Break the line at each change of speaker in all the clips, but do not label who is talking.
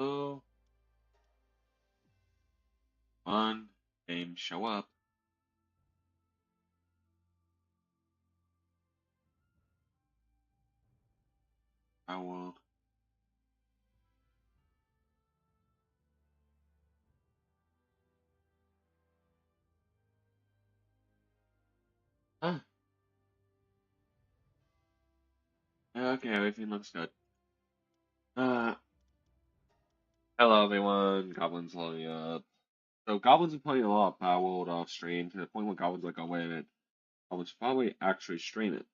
Oh, on game show up. Palworld. Ah, okay, everything looks good. Uh, Hello everyone, Goblins loading up. So Goblins are playing a lot of Palworld off stream to the point where Goblins like, oh wait a minute, Goblins probably actually stream it.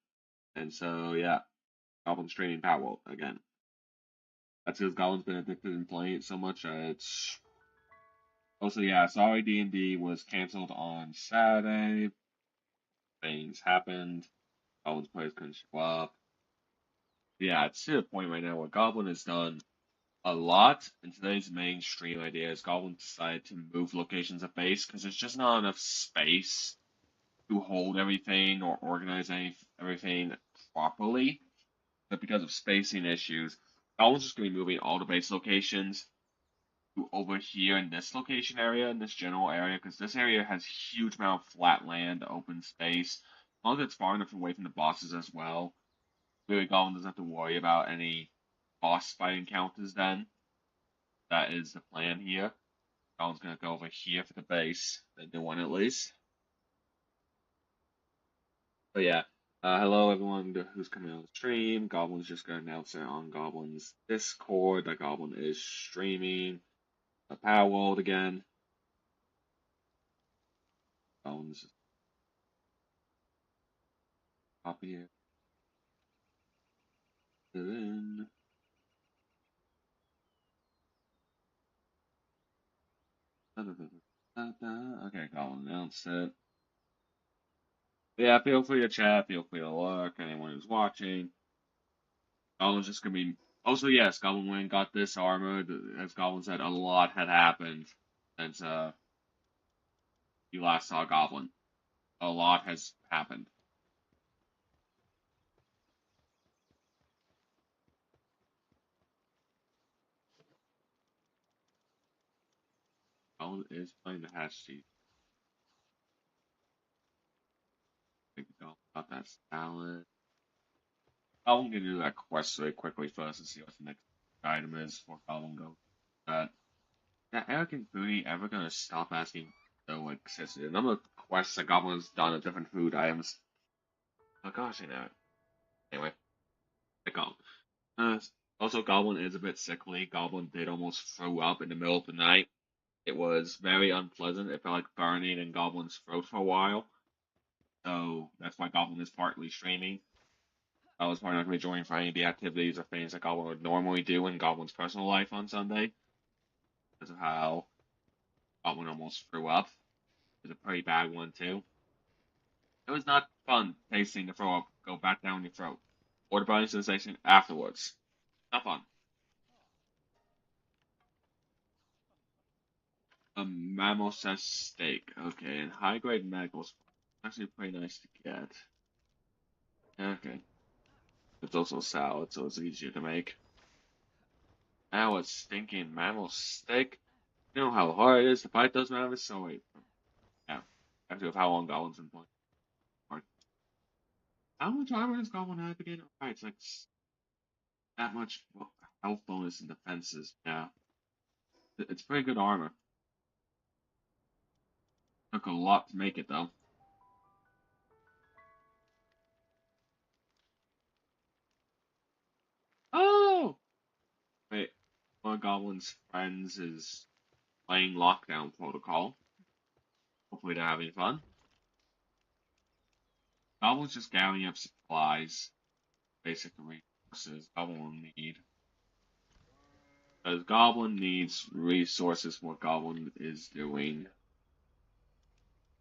And so yeah, Goblins streaming Palworld again. That's because Goblins been addicted in playing it so much that it's also yeah, sorry D&D was cancelled on Saturday. Things happened. Goblins players couldn't show up. Yeah, it's to the point right now where Goblin has done a lot, and today's mainstream idea is Goblin decided to move locations of base because there's just not enough space to hold everything or organize everything properly. But because of spacing issues, Goblin's just going to be moving all the base locations to over here in this location area, in this general area, because this area has huge amount of flat land, open space. As long as it's far enough away from the bosses as well, really Goblin doesn't have to worry about any boss fight encounters then. That is the plan here. Goblin's gonna go over here for the base, the new one at least. But yeah, hello everyone who's coming on the stream. Goblin's just gonna announce it on Goblin's Discord that Goblin is streaming a Power World again. Goblin's just copy it in. Okay, Goblin announced it. Yeah, feel free to chat, feel free to look, anyone who's watching. Goblin's just gonna be. Also, yes, Goblin Wing got this armor. As Goblin said, a lot had happened since you last saw Goblin. A lot has happened. Goblin is playing the hatch sheet. I think Goblin got that salad. Goblin can do that quest really quickly first and see what the next item is before Goblin goes. That arrogant booty ever gonna stop asking so excessive? The number of quests that Goblin's done at different food items. Oh gosh, I know it. Anyway, the Goblin. Uh, Also, Goblin is a bit sickly. Goblin did almost throw up in the middle of the night. It was very unpleasant. It felt like burning in Goblin's throat for a while. So that's why Goblin is partly streaming. I was probably not going to be joining for any of the activities or things that Goblin would normally do in Goblin's personal life on Sunday. Because of how Goblin almost threw up. It was a pretty bad one, too. It was not fun tasting the throw up go back down your throat. Or the burning sensation afterwards. Not fun. A mammal says steak. Okay, and high grade medicals. Actually pretty nice to get. Okay. It's also salad, so it's easier to make. Now it's stinking mammal steak. You know how hard it is to fight those mammals, so wait. Yeah. Actually, of how long Goblin's been playing. How much armor does Goblin have again? Alright, it's like that much health bonus and defenses. Yeah. It's pretty good armor. Took a lot to make it, though. Oh! Wait. One of Goblin's friends is playing Lockdown Protocol. Hopefully they're having fun. Goblin's just gathering up supplies, basic resources Goblin will need. Because Goblin needs resources for what Goblin is doing.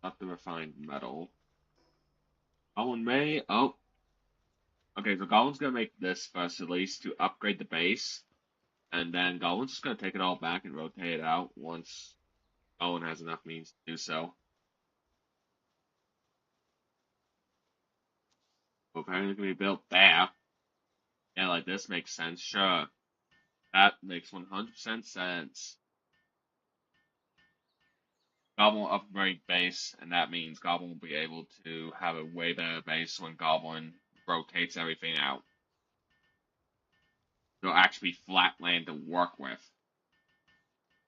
Not the refined metal. Goblin may. Oh. Okay, so Goblin's gonna make this first at least to upgrade the base. And then Goblin's just gonna take it all back and rotate it out once Goblin has enough means to do so. But apparently, it can be built there. Yeah, like this makes sense, sure. That makes 100% sense. Goblin will upgrade base, and that means Goblin will be able to have a way better base when Goblin rotates everything out. There'll actually be flat land to work with.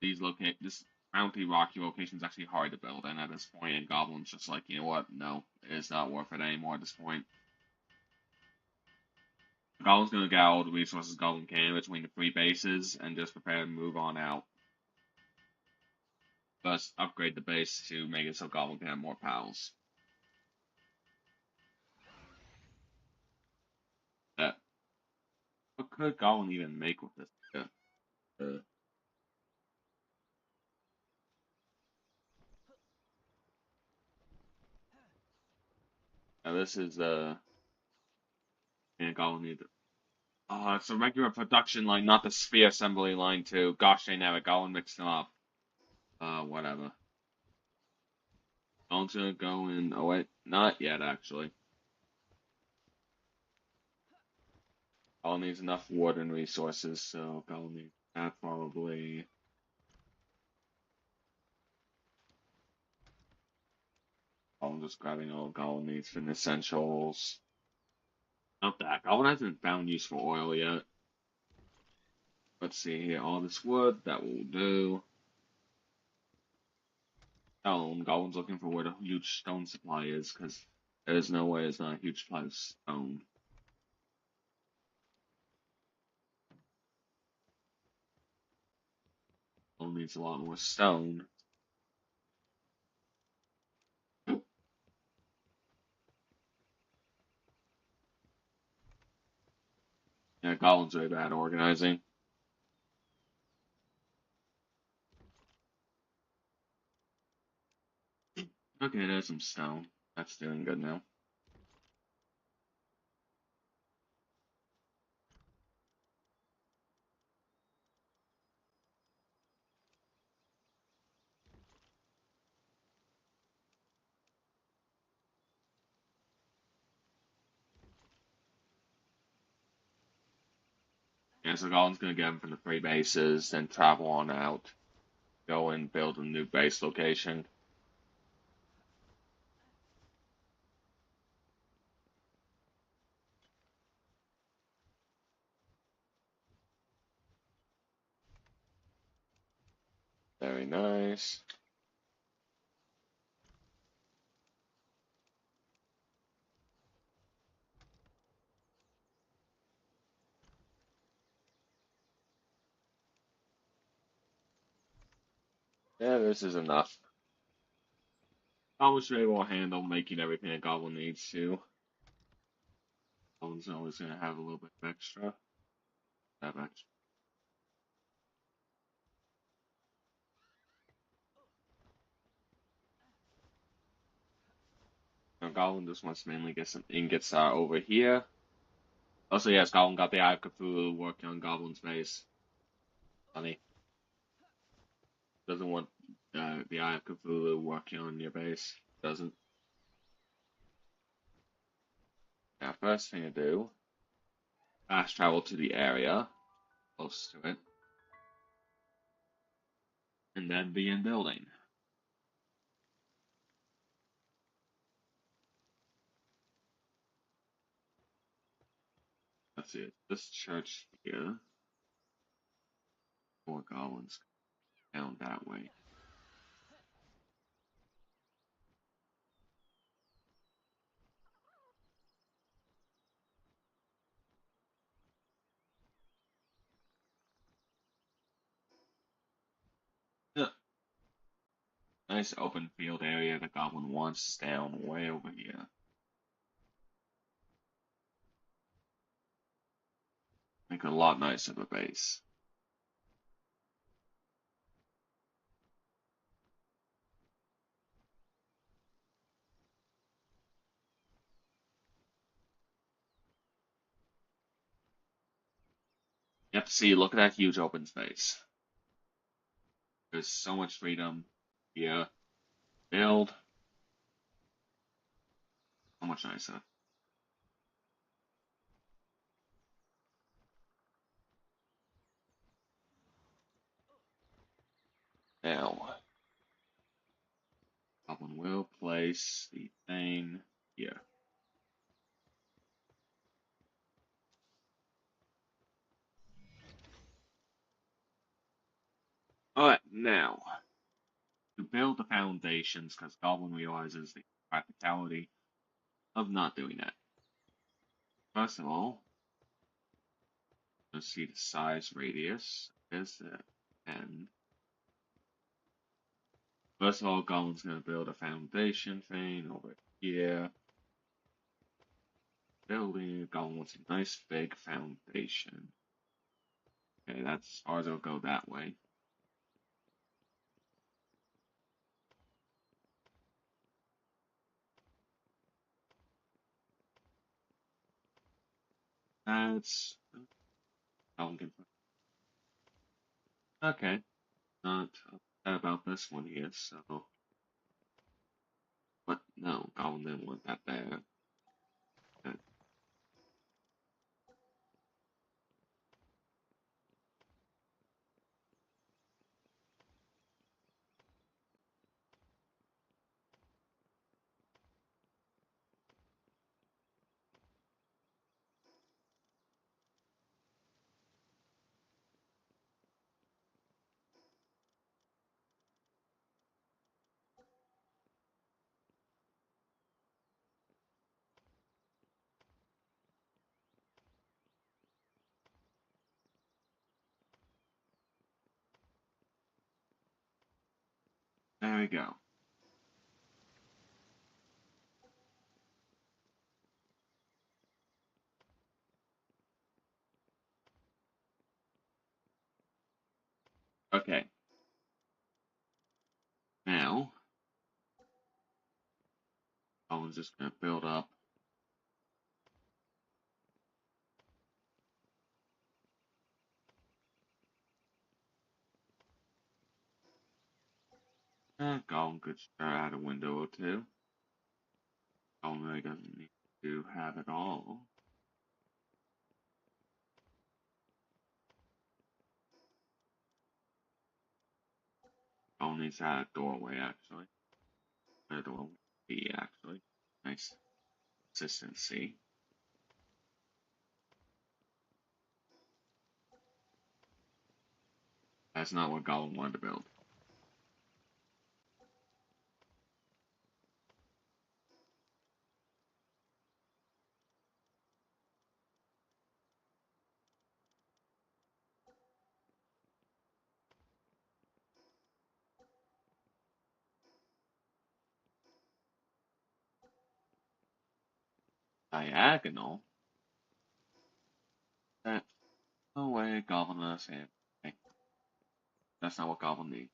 This bounty rocky location is actually hard to build in at this point, and Goblin's just like, you know what? No, it's not worth it anymore at this point. Goblin's gonna get all the resources Goblin can between the three bases and just prepare to move on out. First, upgrade the base to make it so Goblin can have more pals. What could Goblin even make with this? Uh, Now this is and Goblin need. It's a regular production line, not the sphere assembly line too. Gosh dang it, Goblin mixed them up. Whatever. Goblins gonna go in. Oh wait, not yet actually. Goblin needs enough wood and resources, so Goblin needs that probably. I'm just grabbing all Goblin needs for the essentials. Not that. Goblin hasn't found useful oil yet. Let's see here. All this wood, that will do. Goblin's looking for where the huge stone supply is, because there's no way it's not a huge supply of stone. Goblin needs a lot more stone. Yeah, Goblin's very bad organizing. Okay, there's some stone. That's doing good now. Yeah, so Goblin's gonna get them from the three bases, then travel on out, go and build a new base location. Very nice. Yeah, this is enough. Goblin should be able to handle making everything a Goblin needs to. Goblin's always gonna have a little bit of extra. Have extra. Now, Goblin just wants to mainly get some ingots over here. Also, yes, Goblin got the Eye of Cthulhu working on Goblin's base. Funny. Doesn't want the Eye of Cthulhu working on your base. Doesn't. Now, first thing to do, fast travel to the area close to it, and then begin building. Let's see, this church here, four goblins down that way. Yeah. Nice open field area the goblin wants down way over here. Make a lot nicer of a base. You have to see, look at that huge open space. There's so much freedom here. Build. So much nicer. Now, Goblin will place the thing here. Alright, now, to build the foundations, because Goblin realizes the practicality of not doing that. First of all, let's see the size radius is the end. First of all, Goblin's going to build a foundation thing over here. Building, Goblin wants a nice big foundation. Okay, that's ours will go that way. That's Goblin can. Okay, not upset about this one here, so. But no, Goblin didn't want that bad. Okay, there we go. Okay, now Goblin's just gonna build up. Goblin could start out a window or two. Goblin really doesn't need to have it all. Goblin needs to have a doorway actually. A doorway B actually. Nice consistency. That's not what Goblin wanted to build. Diagonal? That's no way Goblin is saying. Okay, that's not what Goblin needs.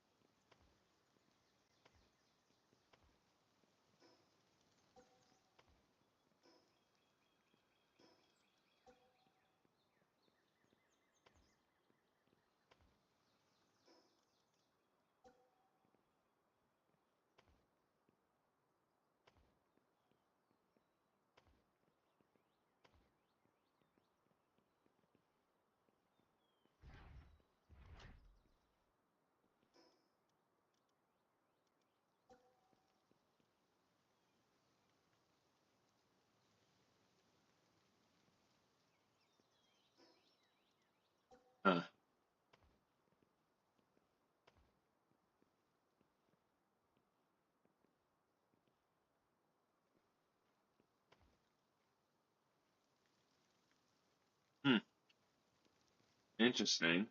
Huh. Hmm. Interesting.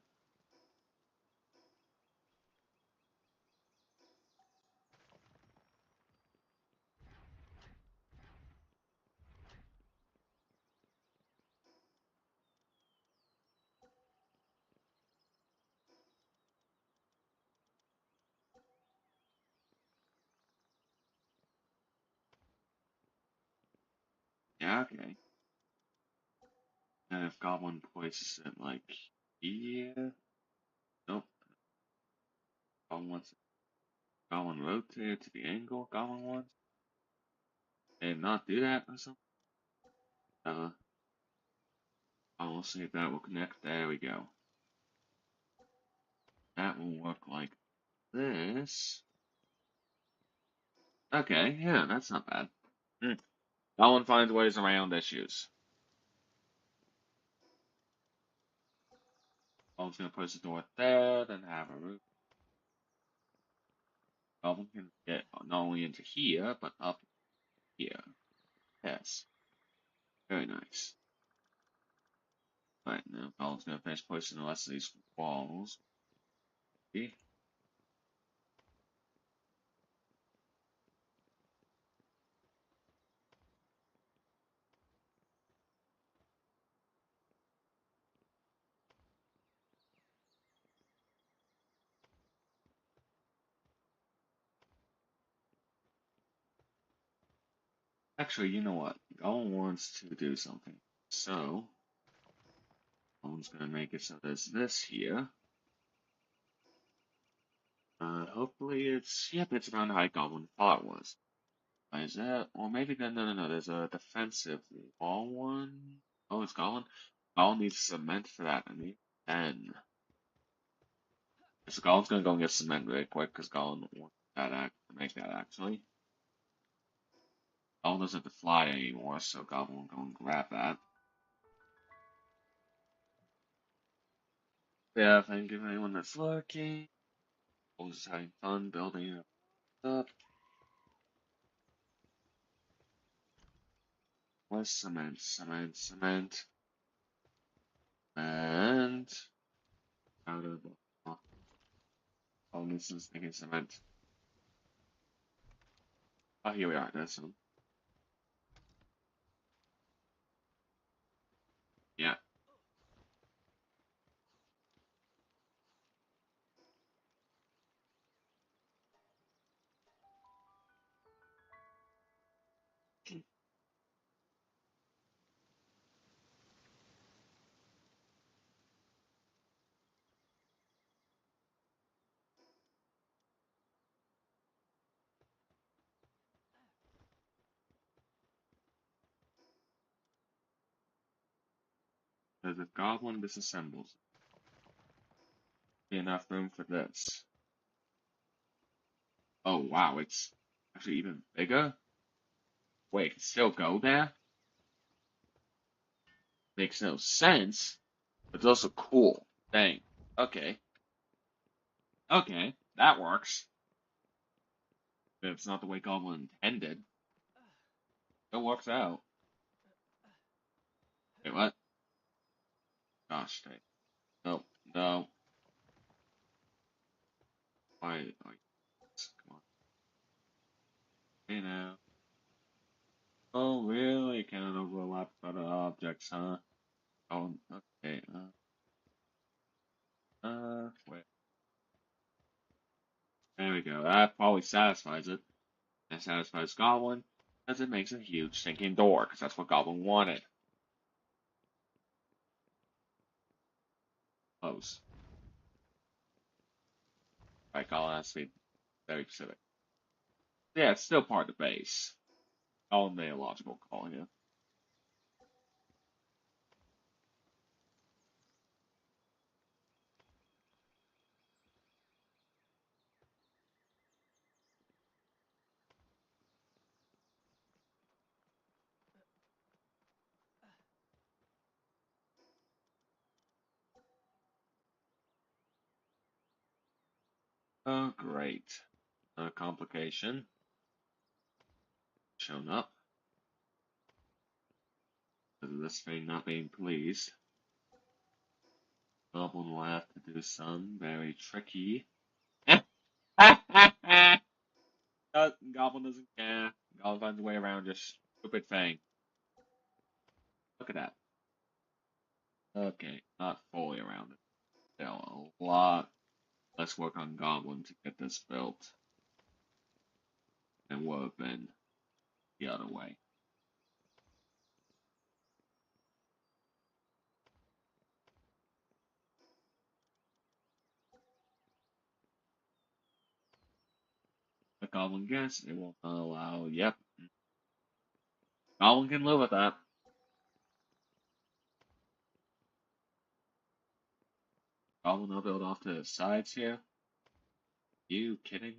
Yeah, okay. And if Goblin places it like here. Nope. Goblin wants Goblin rotate to the angle Goblin wants. And not do that or something. I will see if that will connect. There we go. That will work like this. Okay, yeah, that's not bad. Hmm. No one finds ways around issues. Goblins gonna push the door there, then have a roof. Goblin can get not only into here, but up here. Yes, very nice. Right, now Goblin's gonna finish pushing the rest of these walls. See? Actually, you know what? Goblin wants to do something. So, Goblin's gonna make it so there's this here. Hopefully yep, it's around the height Goblin thought it was. Is that, or maybe, no, there's a defensive wall one. Oh, it's Goblin? Goblin needs cement for that, I mean, 10. So Goblin's gonna go and get cement really quick, because Goblin wants to make that actually. Goblin doesn't have to fly anymore, so Goblin will go and grab that. Yeah, thank you for anyone that's lurking. Always having fun building it up. Where's cement? Cement. And out of oh, this is making cement. Oh, here we are. There's some. Yeah. There's a goblin disassembles. Be enough room for this. Oh wow, it's actually even bigger. Wait, it can still go there? Makes no sense, but it's also cool. Dang. Okay. Okay, that works. But it's not the way Goblin intended. It works out. Wait, what? Gosh, dang. No, no. Why? Come on. Hey now. Oh, really? Cannot overlap other objects, huh? Oh, okay. Wait. There we go. That probably satisfies it. That satisfies Goblin, because it makes a huge sinking door, because that's what Goblin wanted. Close. Right, Goblin has to be very specific. Yeah, it's still part of the base. Goblin made a logical call here. Oh, great. A complication shown up. Because of this thing not being pleased. Goblin will have to do some very tricky. Goblin doesn't care. Goblin finds a way around your stupid thing. Look at that. Okay, not fully around it. Still a lot less work on Goblin to get this built than would have been the other way. The Goblin guess it will not allow. Yep, Goblin can live with that. Goblin will build off to the sides here. You kidding?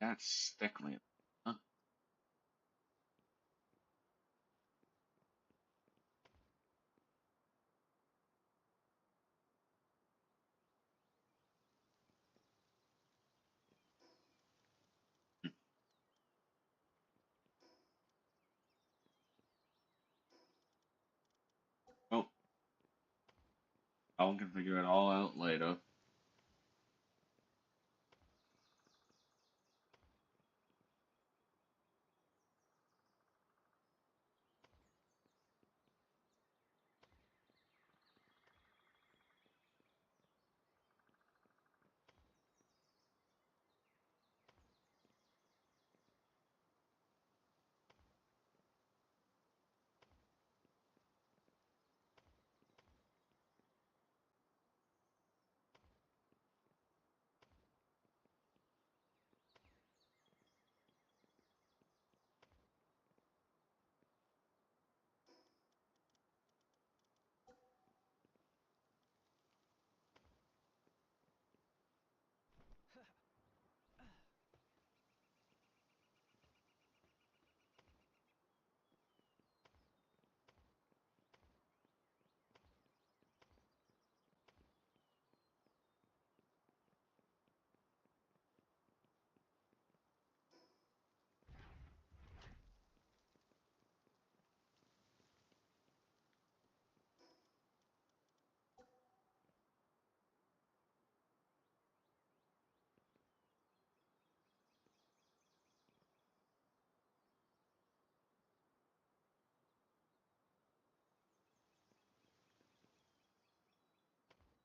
That's stickling. Huh? Oh, I can figure it all out later.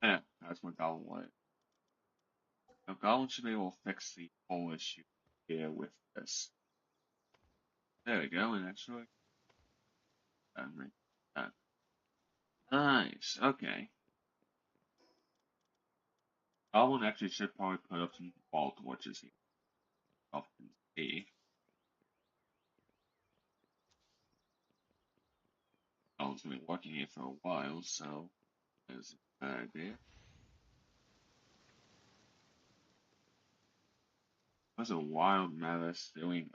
Yeah, that's what Goblin wanted. Now, Goblin should be able to fix the whole issue here with this. There we go, and actually, right. Uh, nice, okay. Goblin actually should probably put up some wall torches here. Up can see. Goblin's been working here for a while, so there's a bad idea. What's a wild malice doing?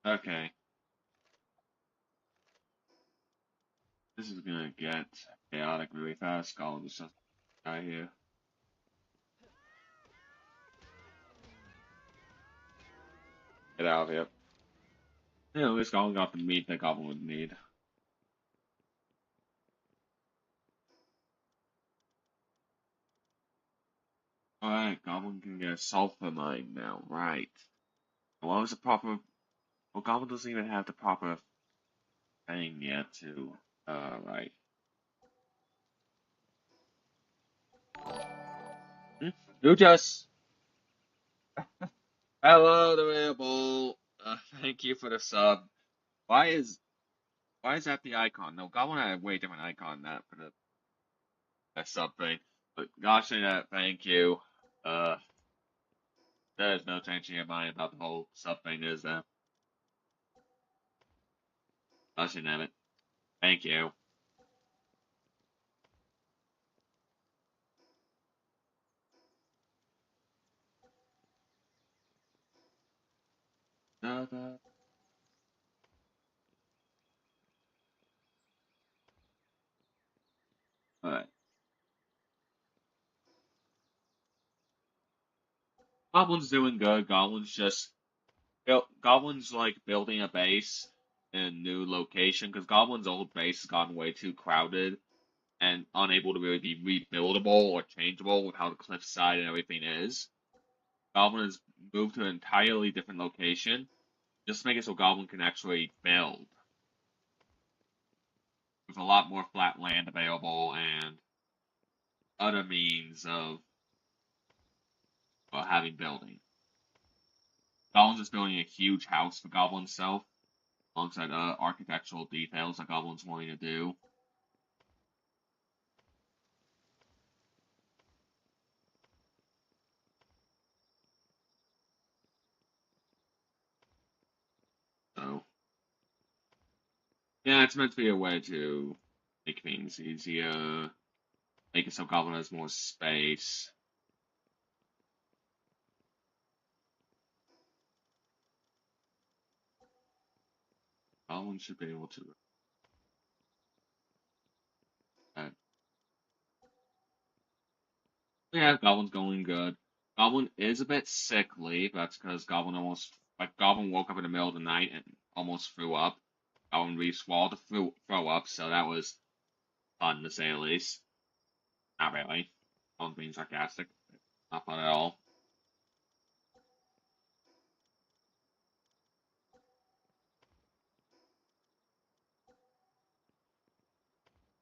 Okay, this is gonna get chaotic really fast. Goblin just doesn't die here. Get out of here. Yeah, at least Goblin got the meat that Goblin would need. Alright, Goblin can get a sulfur mine now, right. What was the proper... Well, Goblin doesn't even have the proper thing yet to... right. Hmm? You just... Hello, the available. Thank you for the sub. Why is... Why is that the icon? No, Goblin had a way different icon than that for the sub thing. But gosh dang that, thank you. Uh, there's no changing your mind about the whole sub thing, is there? Gosh dang it. Thank you. Da, da. Alright. Goblin's doing good. Goblin's like building a base in a new location because Goblin's old base has gotten way too crowded and unable to really be rebuildable or changeable with how the cliffside and everything is. Goblin has moved to an entirely different location just to make it so Goblin can actually build with a lot more flat land available and other means of having building. Goblin's just building a huge house for Goblin's self alongside architectural details that Goblin's wanting to do. Yeah, it's meant to be a way to make things easier, make it so Goblin has more space. Goblin should be able to. Uh, yeah, Goblin's going good. Goblin is a bit sickly. That's because Goblin woke up in the middle of the night and almost threw up. Goblin really swallowed to throw up, so that was fun to say the least. Not really. I'm being sarcastic. Not fun at all.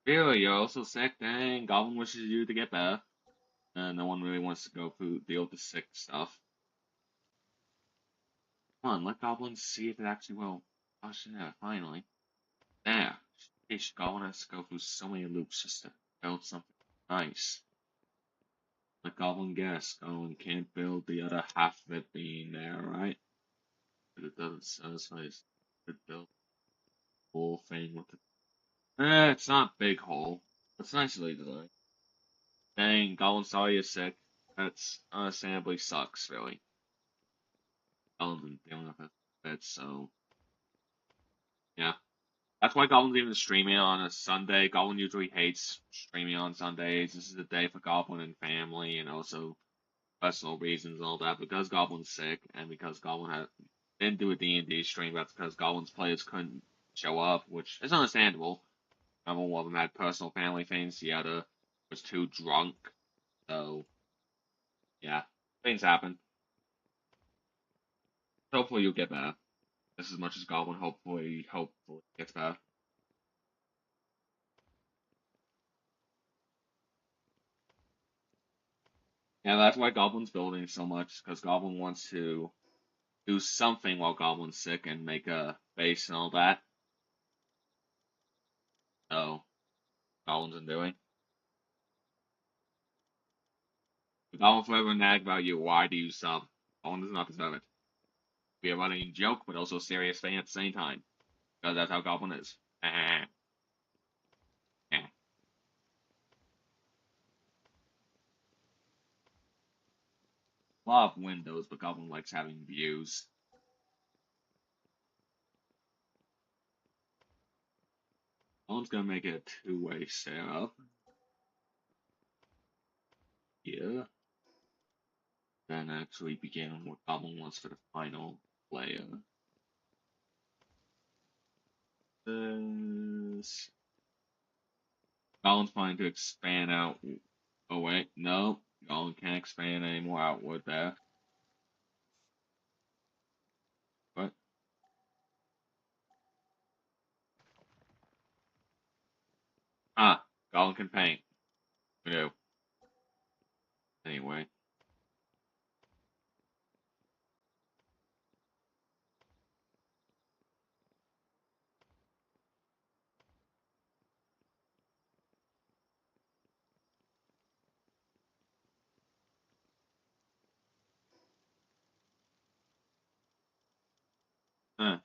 Really, you're also sick? Dang, Goblin wishes you to get better. No one really wants to go through deal with the sick stuff. Come on, let Goblin see if it actually will. Oh shit, yeah, finally. There. Sheesh, Goblin has to go through so many loops just to build something nice. Let Goblin guess. Goblin can't build the other half of it being there, right? But it doesn't satisfy his good build the whole thing with the. It's not big hole. It's nicely designed. Dang, Goblin sorry you're sick. That's understandably sucks, really. Goblin's been dealing with it, so yeah. That's why Goblin's even streaming on a Sunday. Goblin usually hates streaming on Sundays. This is a day for Goblin and family, and also personal reasons and all that. Because Goblin's sick, and because didn't do a D&D stream, that's because Goblin's players couldn't show up, which is understandable. One of them had personal family things. The other was too drunk. So yeah, things happen. Hopefully you'll get better. Just as much as Goblin hopefully gets better. Yeah, that's why Goblin's building so much, because Goblin wants to do something while Goblin's sick and make a base and all that. So, Goblin's been doing. The Goblin forever nag about you, why do you sub? Goblin does not deserve it. Be a running joke, but also a serious thing at the same time. Because that's how Goblin is. A lot of windows, but Goblin likes having views. Goblin's gonna make it a two-way setup. Here. Then actually begin what Goblin wants for the final layer. This. Goblin's planning to expand out. Oh wait, no. Goblin can't expand anymore outward there. What? Ah, Goblin can paint. No. Anyway. Huh.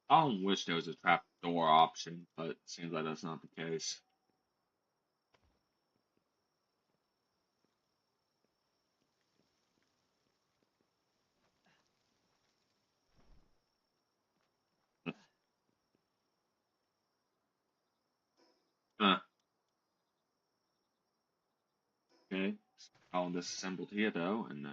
Goblin wish there was a trapdoor option, but it seems like that's not the case. Huh. Okay. Goblin disassembled here though, and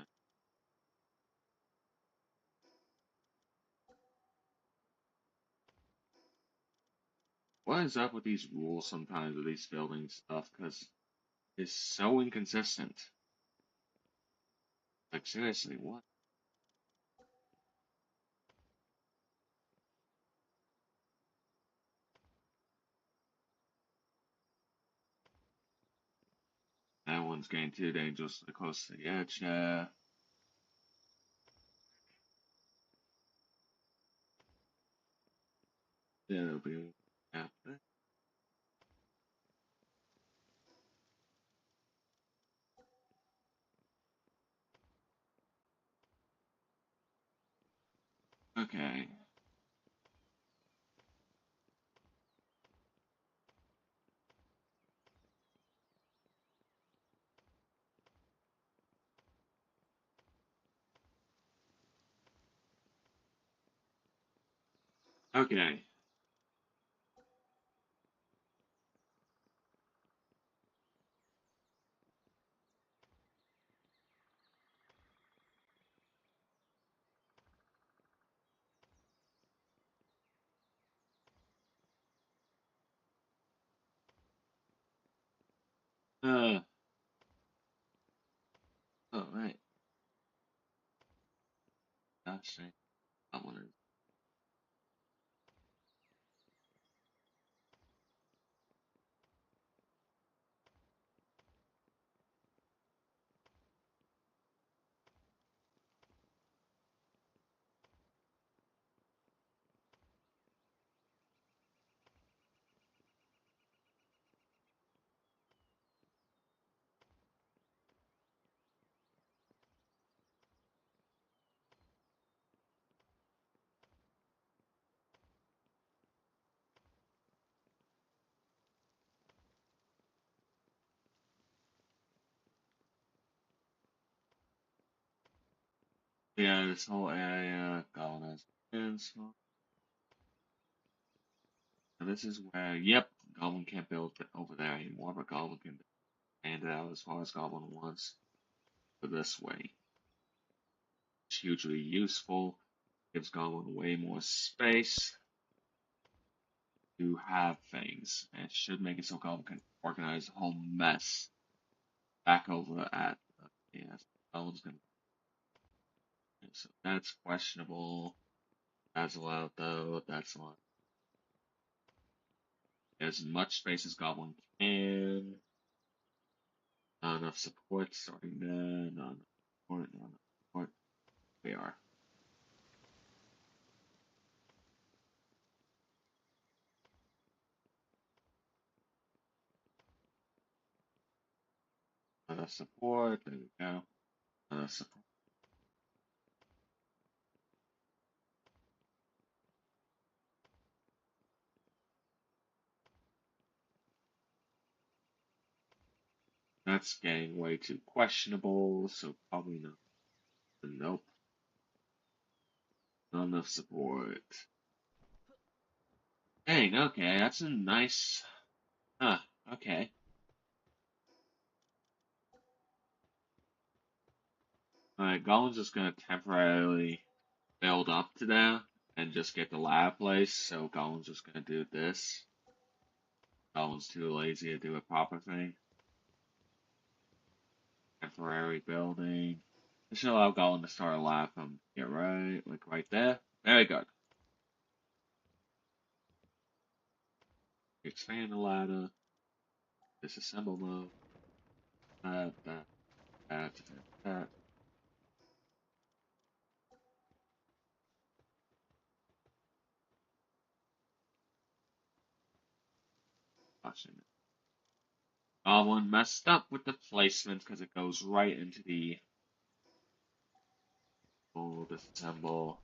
what is up with these rules sometimes with these building stuff? Because it's so inconsistent. Like seriously, what? That one's getting too dangerous close to the edge there. There'll be. Yeah. Okay. Okay. Uh, oh, right. Gosh, I want to. Yeah, this whole area, colonized. So this is where, yep, Goblin can't build over there anymore, but Goblin can expand it out as far as Goblin wants. For this way. It's hugely useful. Gives Goblin way more space to have things. And it should make it so Goblin can organize the whole mess back over at yeah, Goblin's gonna so that's questionable. That's allowed though, that's allowed. As much space as Goblin can. Not enough support starting there, not enough support, not enough support. They are. Not enough support, there we go. Not enough support. That's getting way too questionable, so probably not. Nope, not enough support. Dang, okay, that's a nice. Huh, okay. Alright, Golin's just gonna temporarily build up to that and just get the lab place, so Golin's just gonna do this. Golin's too lazy to do a proper thing. Temporary building. This should allow Golin to start a lab from here, right? Like right there. Very good. Expand the ladder. Disassemble mode. That, that, that. Watching it. Goblin messed up with the placement because it goes right into the full disassemble.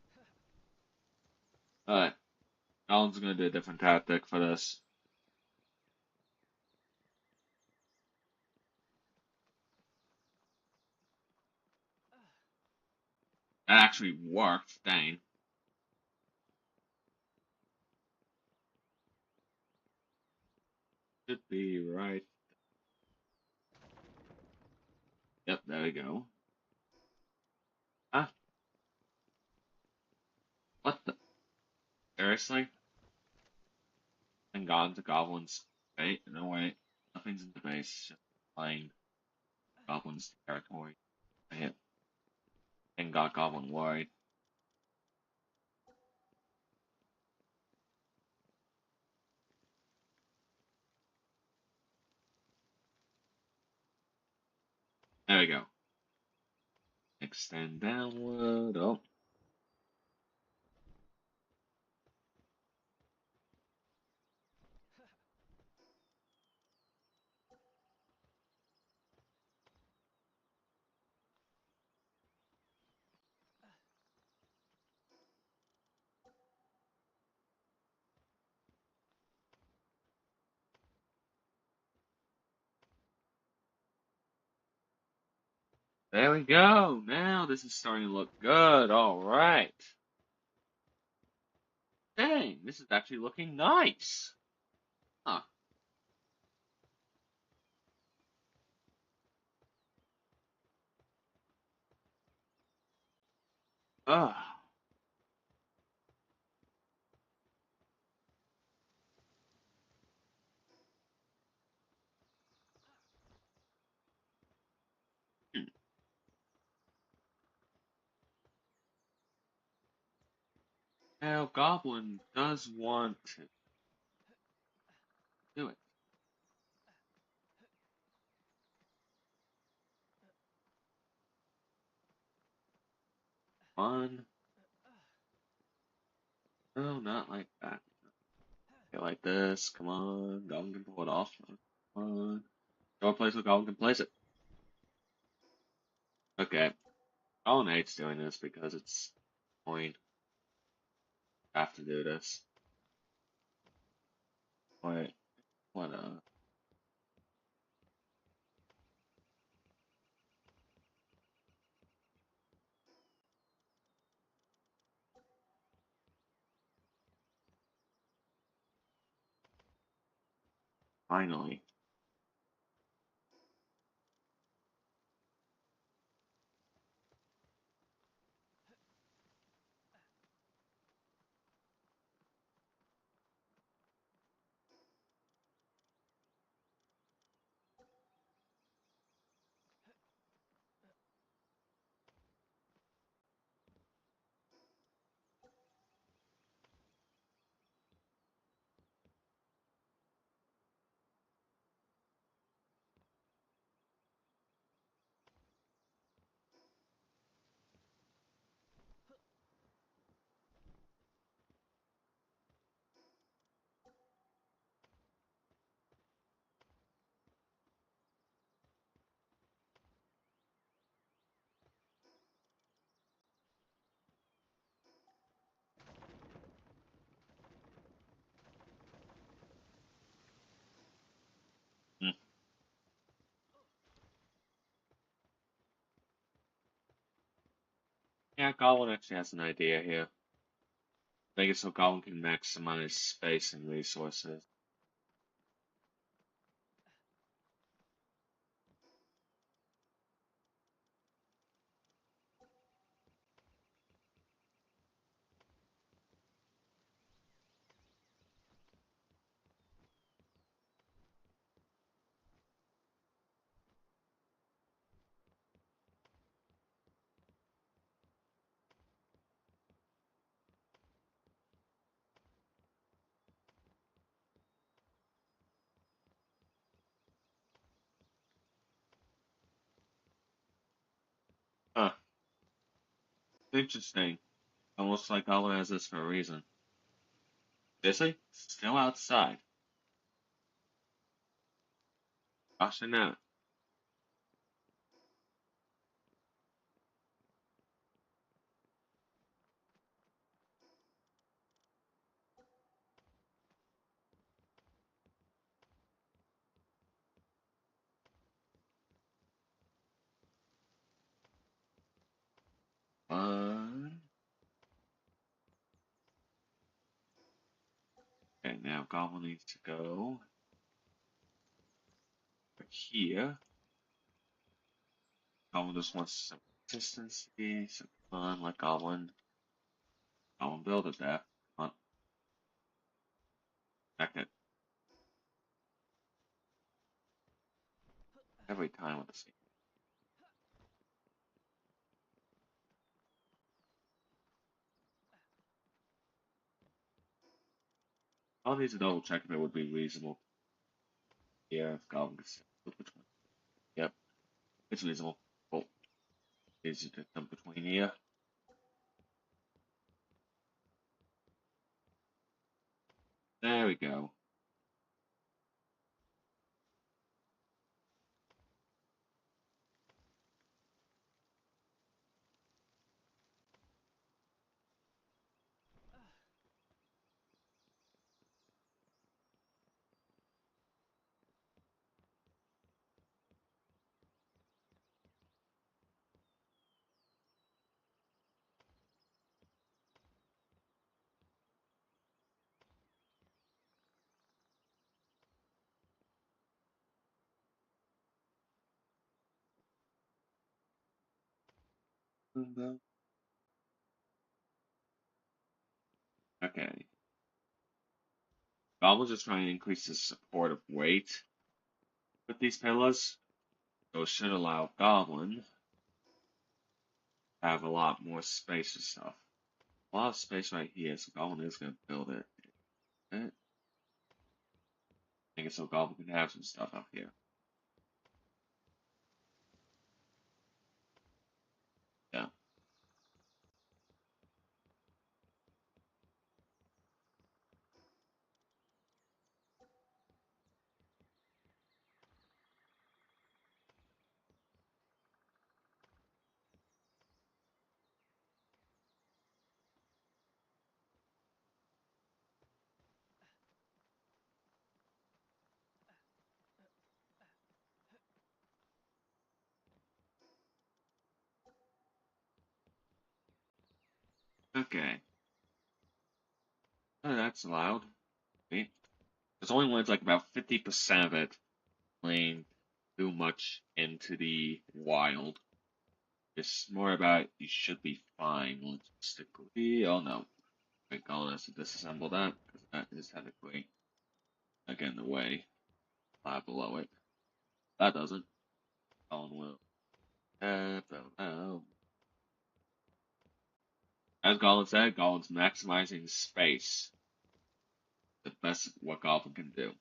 Alright, Goblin's gonna do a different tactic for this. That actually worked, dang. Should be right. Yep, there we go. Ah, what the? Seriously? And gone to Goblin's. Wait, no wait. Nothing's in the base, just playing Goblin's territory. I hit and got Goblin wide. There we go. Extend downward. Oh, there we go. Now this is starting to look good. All right. Dang, this is actually looking nice. Huh. Ugh. Hmm. Now, Goblin does want to do it. Fun. No, not like that. Okay, like this. Come on. Goblin can pull it off. Come on. Go a place where Goblin can place it. Okay. Goblin hates doing this because it's point. Have to do this. Wait. What, finally. Hmm. Yeah, Goblin actually has an idea here. Make it so Goblin can maximize space and resources. Huh. Interesting. Almost like Goblin has this for a reason. Busy? Still outside. Rushing out. Fun. Okay, now Goblin needs to go over here. Goblin just wants some consistency, some fun, like Goblin. Goblin build it there. Come on, back it. Every time with the same. I'll need to double check if it would be reasonable. Yeah, if Goblin gets which one? Yep, it's reasonable. Oh, easy to jump between here. There we go. Okay. Goblins just trying to increase the supportive weight with these pillars, so it should allow Goblin to have a lot more space and stuff. A lot of space right here, so Goblin is going to build it. I think so Goblin can have some stuff up here. Yeah. Okay. Oh, that's allowed. Wait. There's only when it's like about 50% of it playing too much into the wild. It's more about you should be fine logistically. Oh no. Wait, Goblin has to disassemble that, because that is technically, again, the way. Below it. That doesn't. Goblin will. As Goblin said, Goblin's maximizing space. The best what Goblin can do.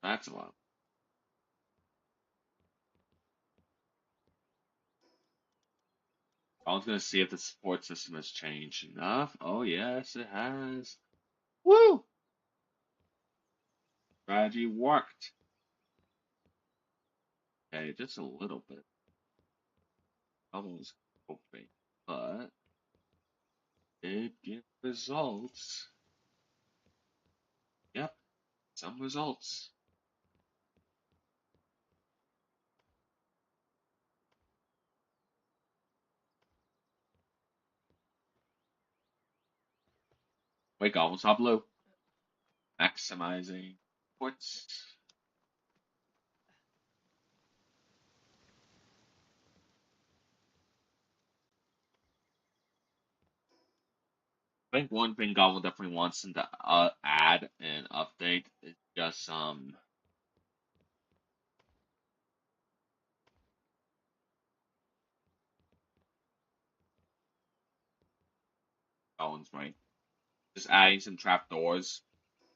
That's a lot. Goblin's gonna see if the support system has changed enough. Oh yes, it has. Woo! Strategy worked. Okay, just a little bit. Goblin was hoping, but it did results. Yep, some results. Wait, Goblin's top blue. Maximizing ports. I think one thing Goblin definitely wants them to add and update is just Goblin's right. Just adding some trapdoors.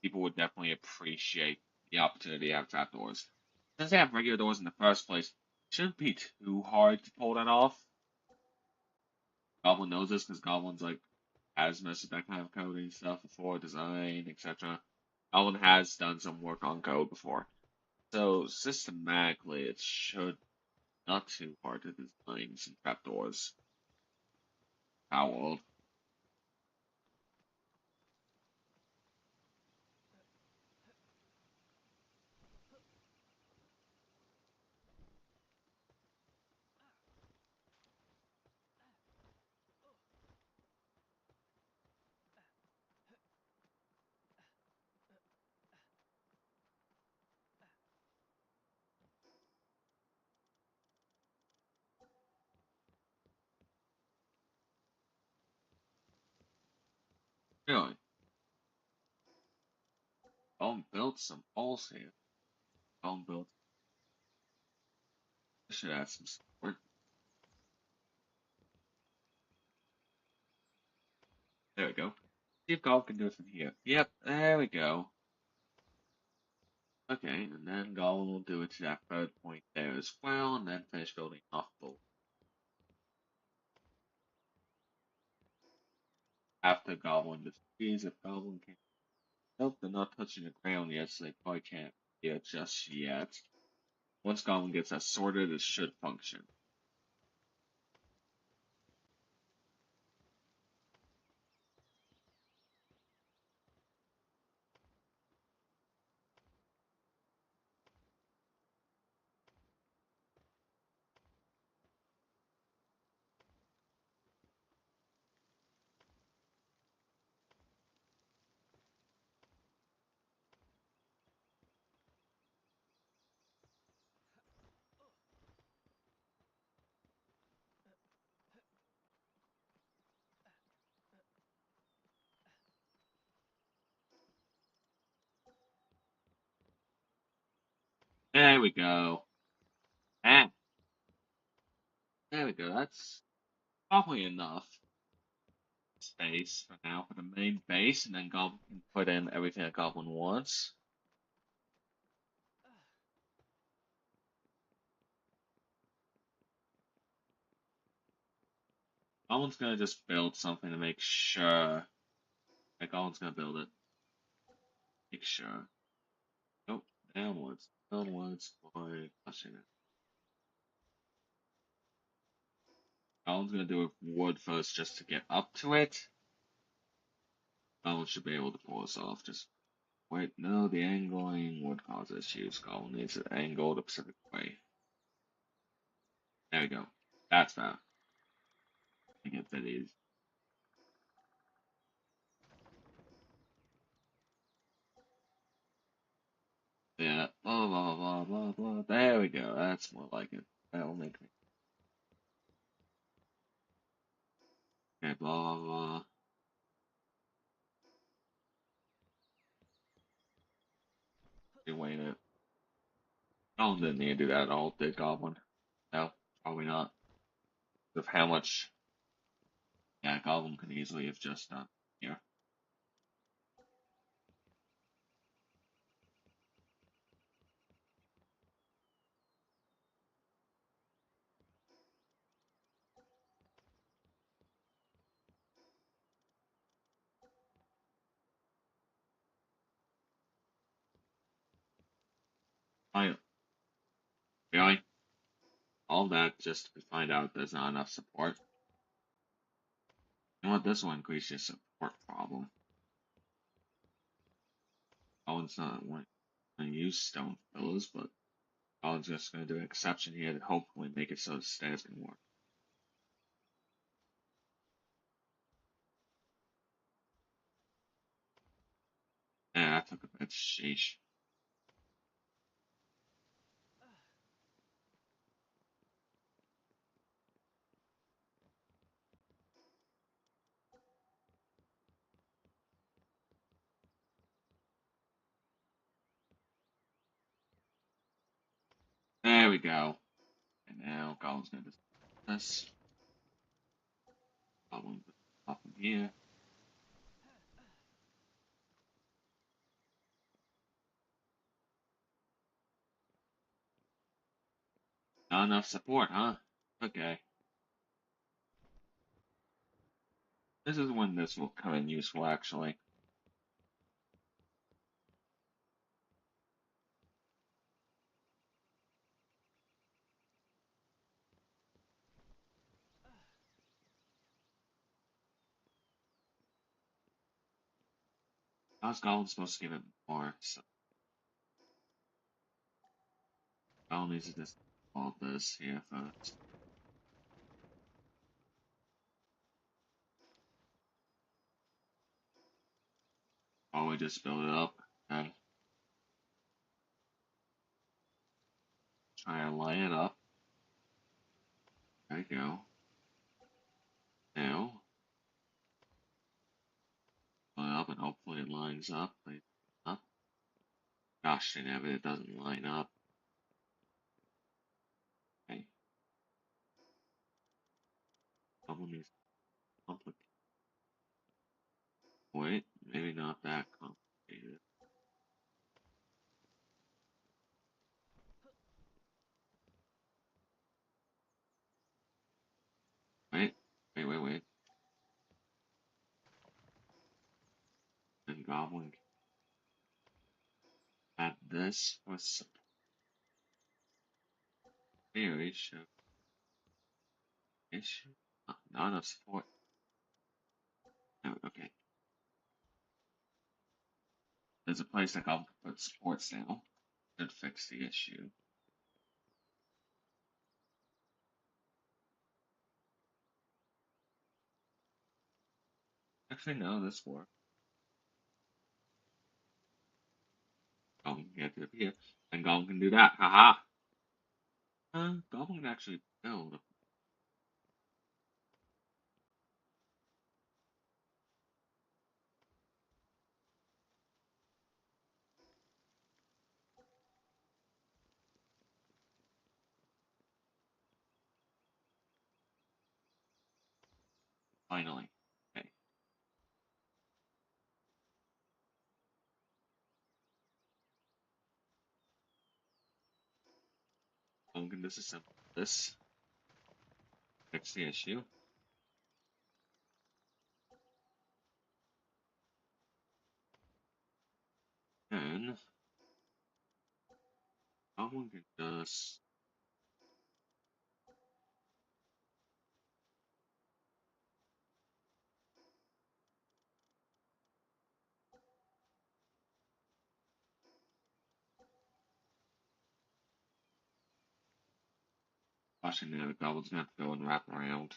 People would definitely appreciate the opportunity to have trapdoors. Since they have regular doors in the first place, it shouldn't be too hard to pull that off. Goblin knows this because Goblin's like has messed with that kind of coding stuff before, design, etc. Goblin has done some work on code before. So systematically, it should not too hard to design some trapdoors. Palworld. Really, Goblin built some walls here. Goblin built. I should add some support. There we go. See if Goblin can do it from here. Yep, there we go. Okay, and then Goblin will do it to that third point there as well, and then finish building off both. After Goblin disagrees, if Goblin can. Nope, they're not touching the ground yet, so they probably can't get it just yet. Once Goblin gets that sorted, it should function. we go. Ah, there we go. That's probably enough space for now for the main base, and then Goblin can put in everything a Goblin wants. Goblin's gonna just build something to make sure. Like, Goblin's gonna build it. Make sure. Oh, downwards. Downwards, boy. Pushing it. Goblin's gonna do a wood first just to get up to it. Goblin should be able to pull us off. Just wait, no, the angling would cause issues. Goblin needs to angle the Pacific way. There we go. That's better. I get that easy. Yeah, blah blah blah blah blah. There we go. That's more like it. That'll make me. Okay, blah blah blah. Wait it. Goblin didn't need to do that at all, did Goblin? No, probably not. With how much. Yeah, Goblin could easily have just done here. I really all that just to find out there's not enough support. You know what? This will increase your support problem. Goblins not want to use stone pillars, but Goblins just going to do an exception here to hopefully make it so the stairs can work. Yeah, that took a bit. Sheesh. There we go. And now Goblin's going to do this. Goblin up in here. Not enough support, huh? Okay. This is when this will come in useful, actually. How's Goblin supposed to give it more? So Goblin needs to just all this here first. Oh, we just build it up. Okay. Try to line it up. There we go. Now, put it up and hopefully it lines up. Up. Gosh, dang it doesn't line up. Okay. Goblin needs complicated. Wait, maybe not that complicated. Wait, wait. And Goblin can add this with support. Very issue. Not enough support. No, okay. There's a place that Goblin can put supports now. Should fix the issue. Actually, no, this works. Goblin can get to here. And Goblin can do that. Haha! Goblin can actually build. Finally. Okay. I'm going to disassemble this. Fix the issue. And someone can just watching the goblin's gonna have to go and wrap around.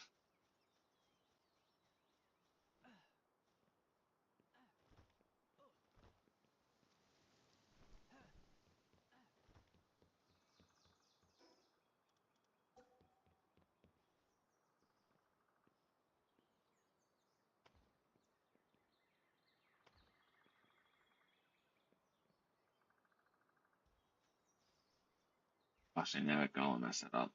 Watching the golem mess it up.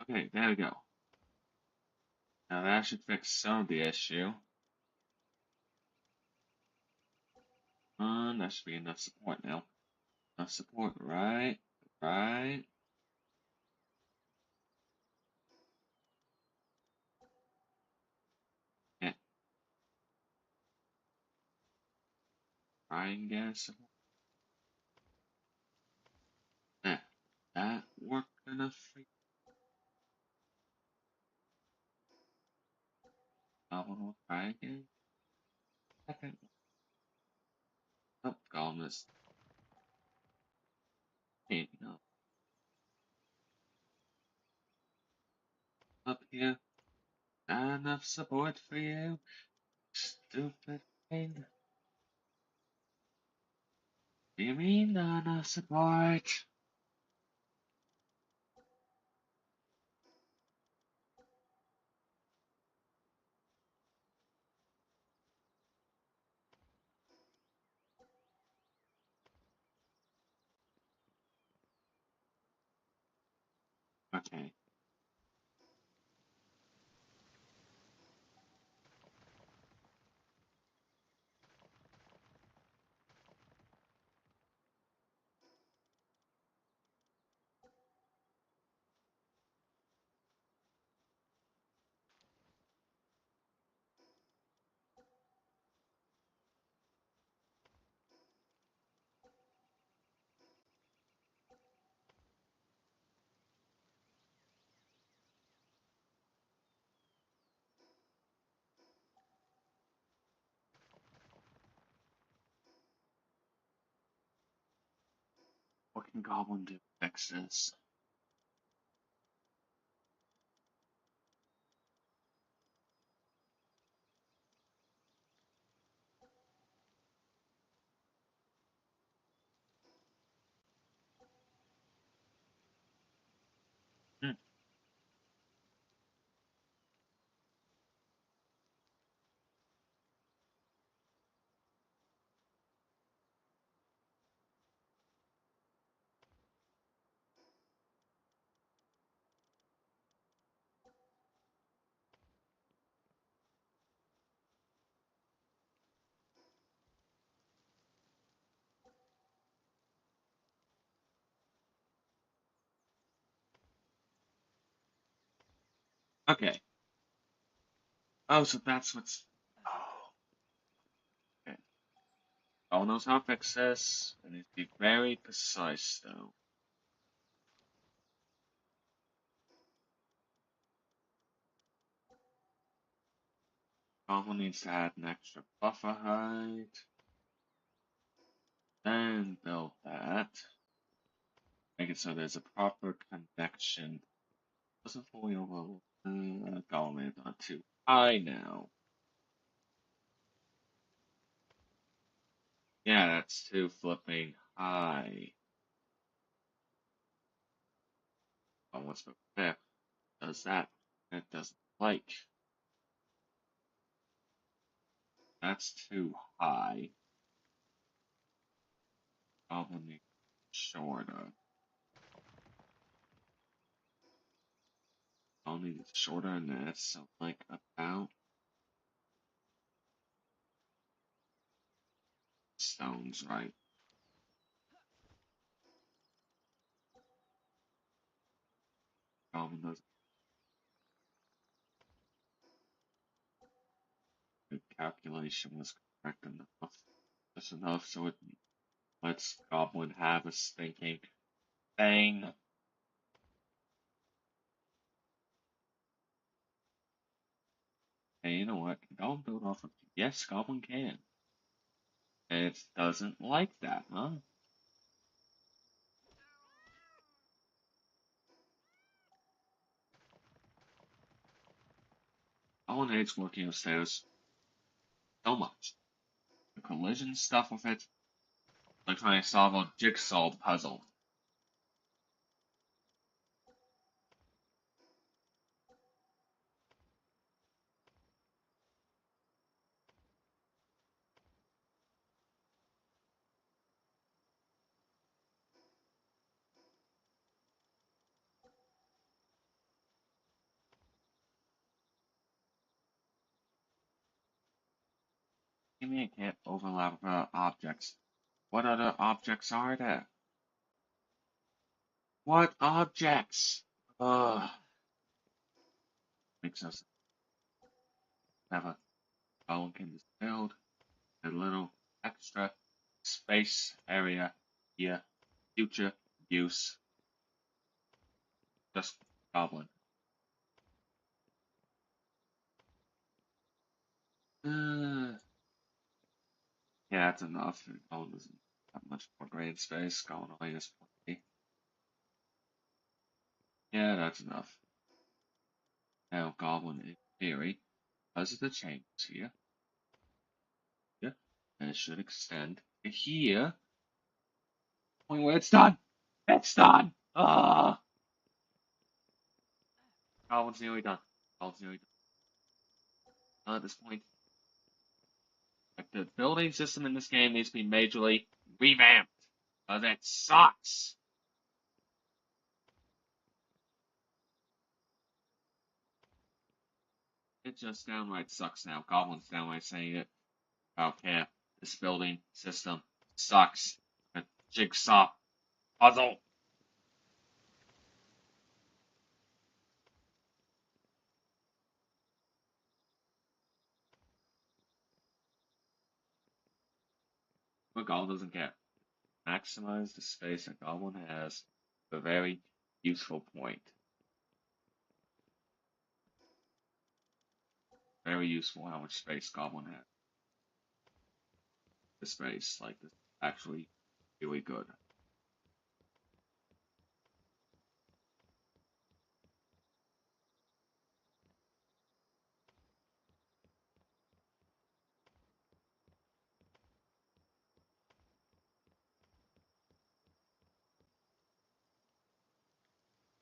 Okay, there we go. Now that should fix some of the issue. That should be enough support now. Enough support, right? Right? Yeah, try and get support. There. That worked enough for you. Goblin will try again. Second. Oh, golem is painting up here. Not enough support for you, stupid thing. Do you mean not enough support? Okay. What can Goblin do to fix this? Hmm. Okay. Oh, so that's what's. Oh, okay. All knows how to fix this. It needs to be very precise, though. Goblin needs to add an extra buffer height. Then build that. Make it so there's a proper connection. Doesn't fully overload. Goblin is not too high now. Yeah, that's too flipping high. Oh, what's the there? Does that? That doesn't like. That's too high. Probably shorter. Only shorter than that, so like about stones, right? Goblin doesn't. The calculation was correct enough. Just enough so it lets Goblin have a thinking thing. Hey, you know what? Can Goblin build off of? Yes, Goblin can. And it doesn't like that, huh? Goblin hates working upstairs so much. The collision stuff with it, like trying to solve a jigsaw puzzle. You mean it can't overlap objects? What other objects are there? What objects? Ugh. Makes us have a Goblin can just build a little extra space area here. Future use. Just Goblin. Uh, yeah, that's enough. Goblin doesn't have much more grade space. Goblin only has 20. Yeah, that's enough. Now, Goblin, in theory, because of the changes here, yeah, and it should extend to here. Point where it's done! It's done! Ah! Goblin's nearly done. Goblin's nearly done. At this point, like, the building system in this game needs to be majorly revamped. Because it sucks! It just downright sucks now. Goblin's downright saying it. Okay, this building system sucks. A jigsaw puzzle. But Goblin doesn't care. Maximize the space that Goblin has. A very useful point. Very useful how much space Goblin has. The space, like, this is actually really good.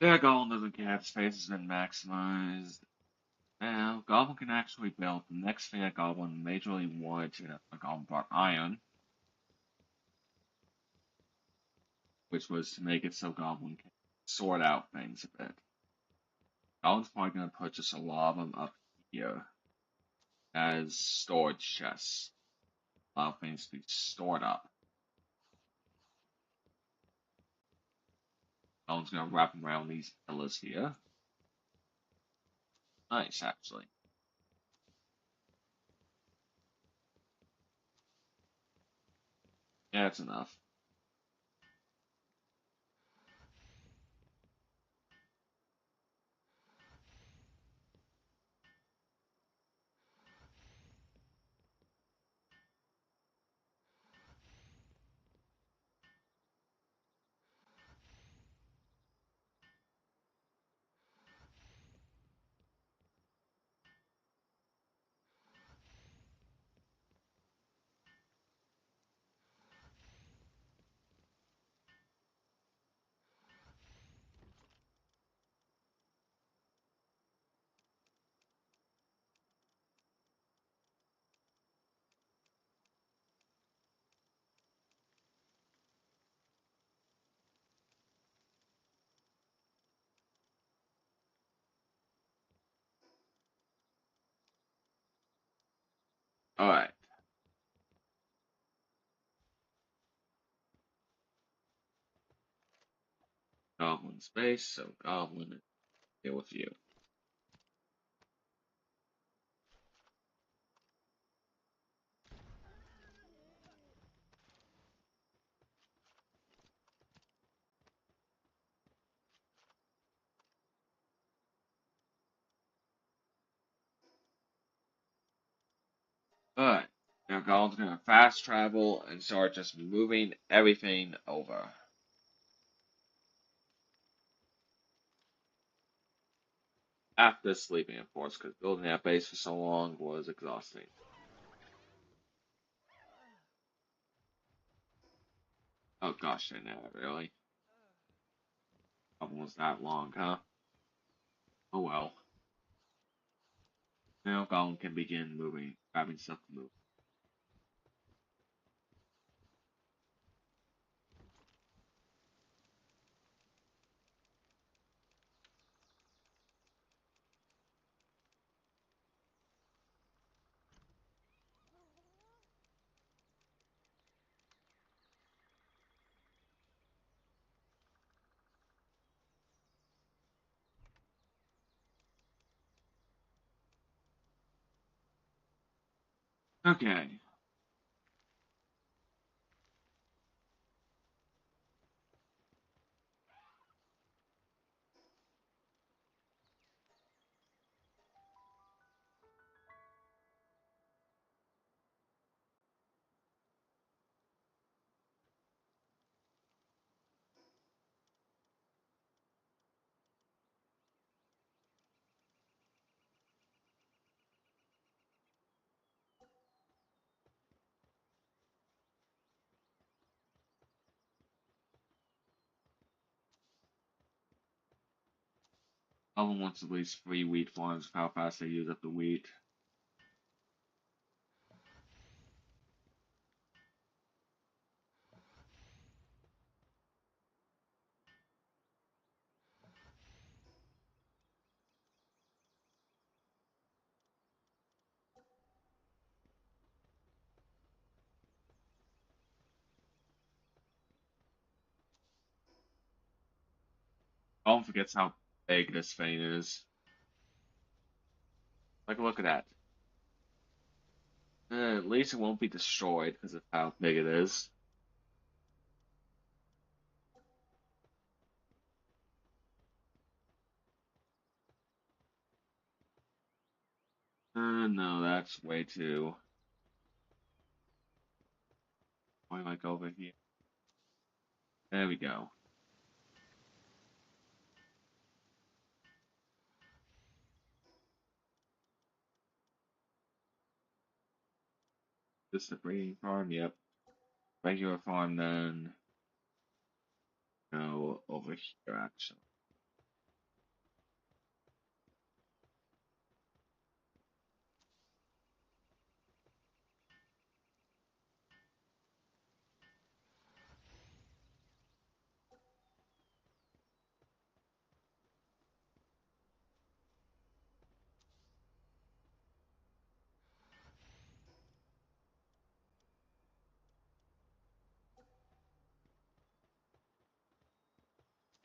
Yeah, Goblin doesn't care. Space has been maximized. Now, Goblin can actually build. The next thing that Goblin majorly wanted to a Goblin brought iron, which was to make it so Goblin can sort out things a bit. Goblin's probably going to put just a lot of them up here as storage chests. Allow things to be stored up. Goblin's going to wrap them around these pillars here. Nice, actually. Yeah, that's enough. Alright. Goblin space, so Goblin deal with you. Alright. Now Goblin's gonna fast travel and start just moving everything over. After sleeping, of course, because building that base for so long was exhausting. Oh gosh, I know, really? Almost that long, huh? Oh well. Now Goblin can begin moving, grabbing stuff to move. Okay. Goblin wants at least 3 wheat farms for how fast they use up the wheat. Goblin forgets how big this thing is. Like, look at that. At least it won't be destroyed because of how big it is. No, that's way too. Why am I over here? There we go. This is the breeding farm, yep. Regular farm, then go over here, actually.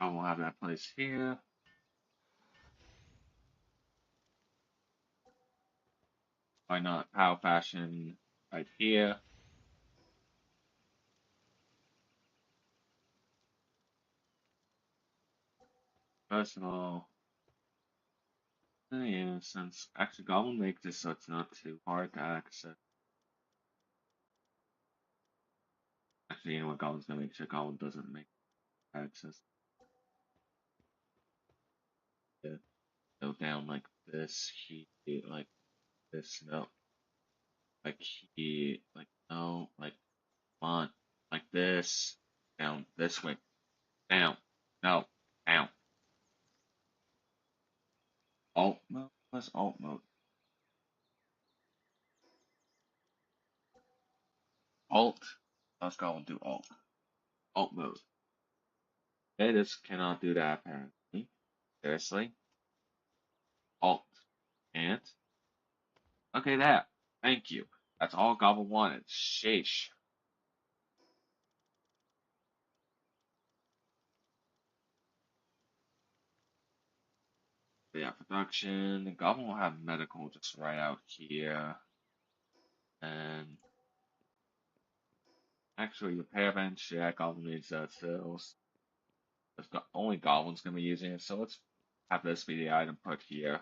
I will have that place here. Why not Pow Fashion right here? First of all, yeah, since actually Goblin makes this so it's not too hard to access. Actually, you know what? Goblin's gonna make sure Goblin doesn't make access. Yeah. Go down like this, like this, no. Like like no, like on, like this, down this way, down, no, down. Alt mode? What's alt mode? Alt. Let's go and do alt. Alt mode. Okay, this cannot do that apparently. Seriously? Alt. And? Okay, that. Thank you. That's all Goblin wanted. Sheesh. But yeah, production. The Goblin will have medical just right out here. And actually, repair bench, yeah, Goblin needs that still. Only Goblin's gonna be using it, so let's have this be the item put here.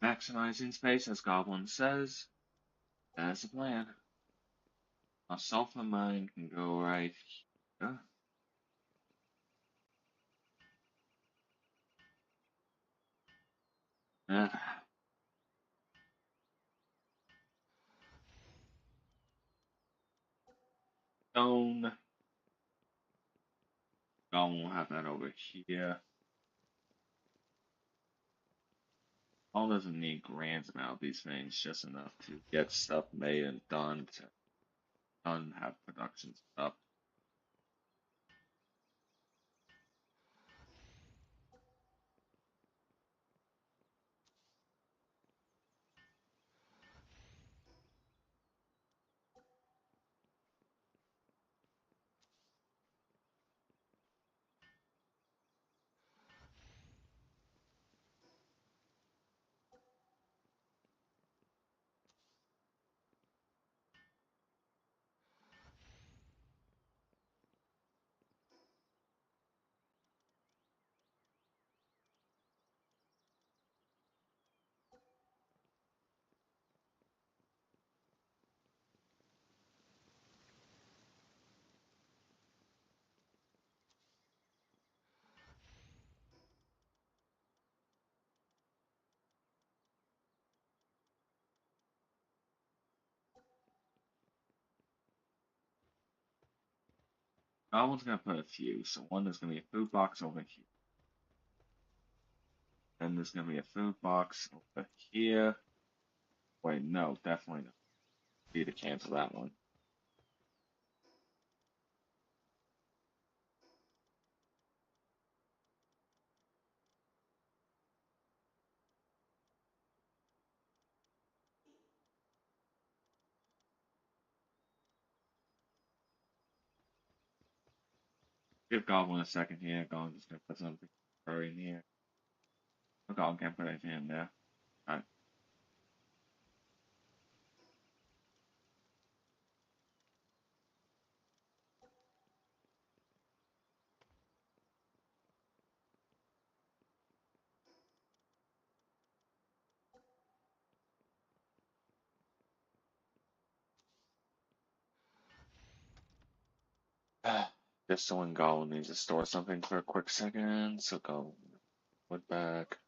Maximizing space, as Goblin says. That's the plan. Myself and mine can go right here. Uh, stone. Goblin will have that over here. All doesn't need grand amount of these things, just enough to get stuff made and done to have production stuff. Goblin's gonna put a few, so one there's gonna be a food box over here. Then there's gonna be a food box over here. Wait, no, definitely not. Need to cancel that one. Give Goblin a second here. Goblin's just gonna put something in here. Oh, Goblin can't put anything in there. Alright. Just so when Goblin needs to store something for a quick second, so go put back.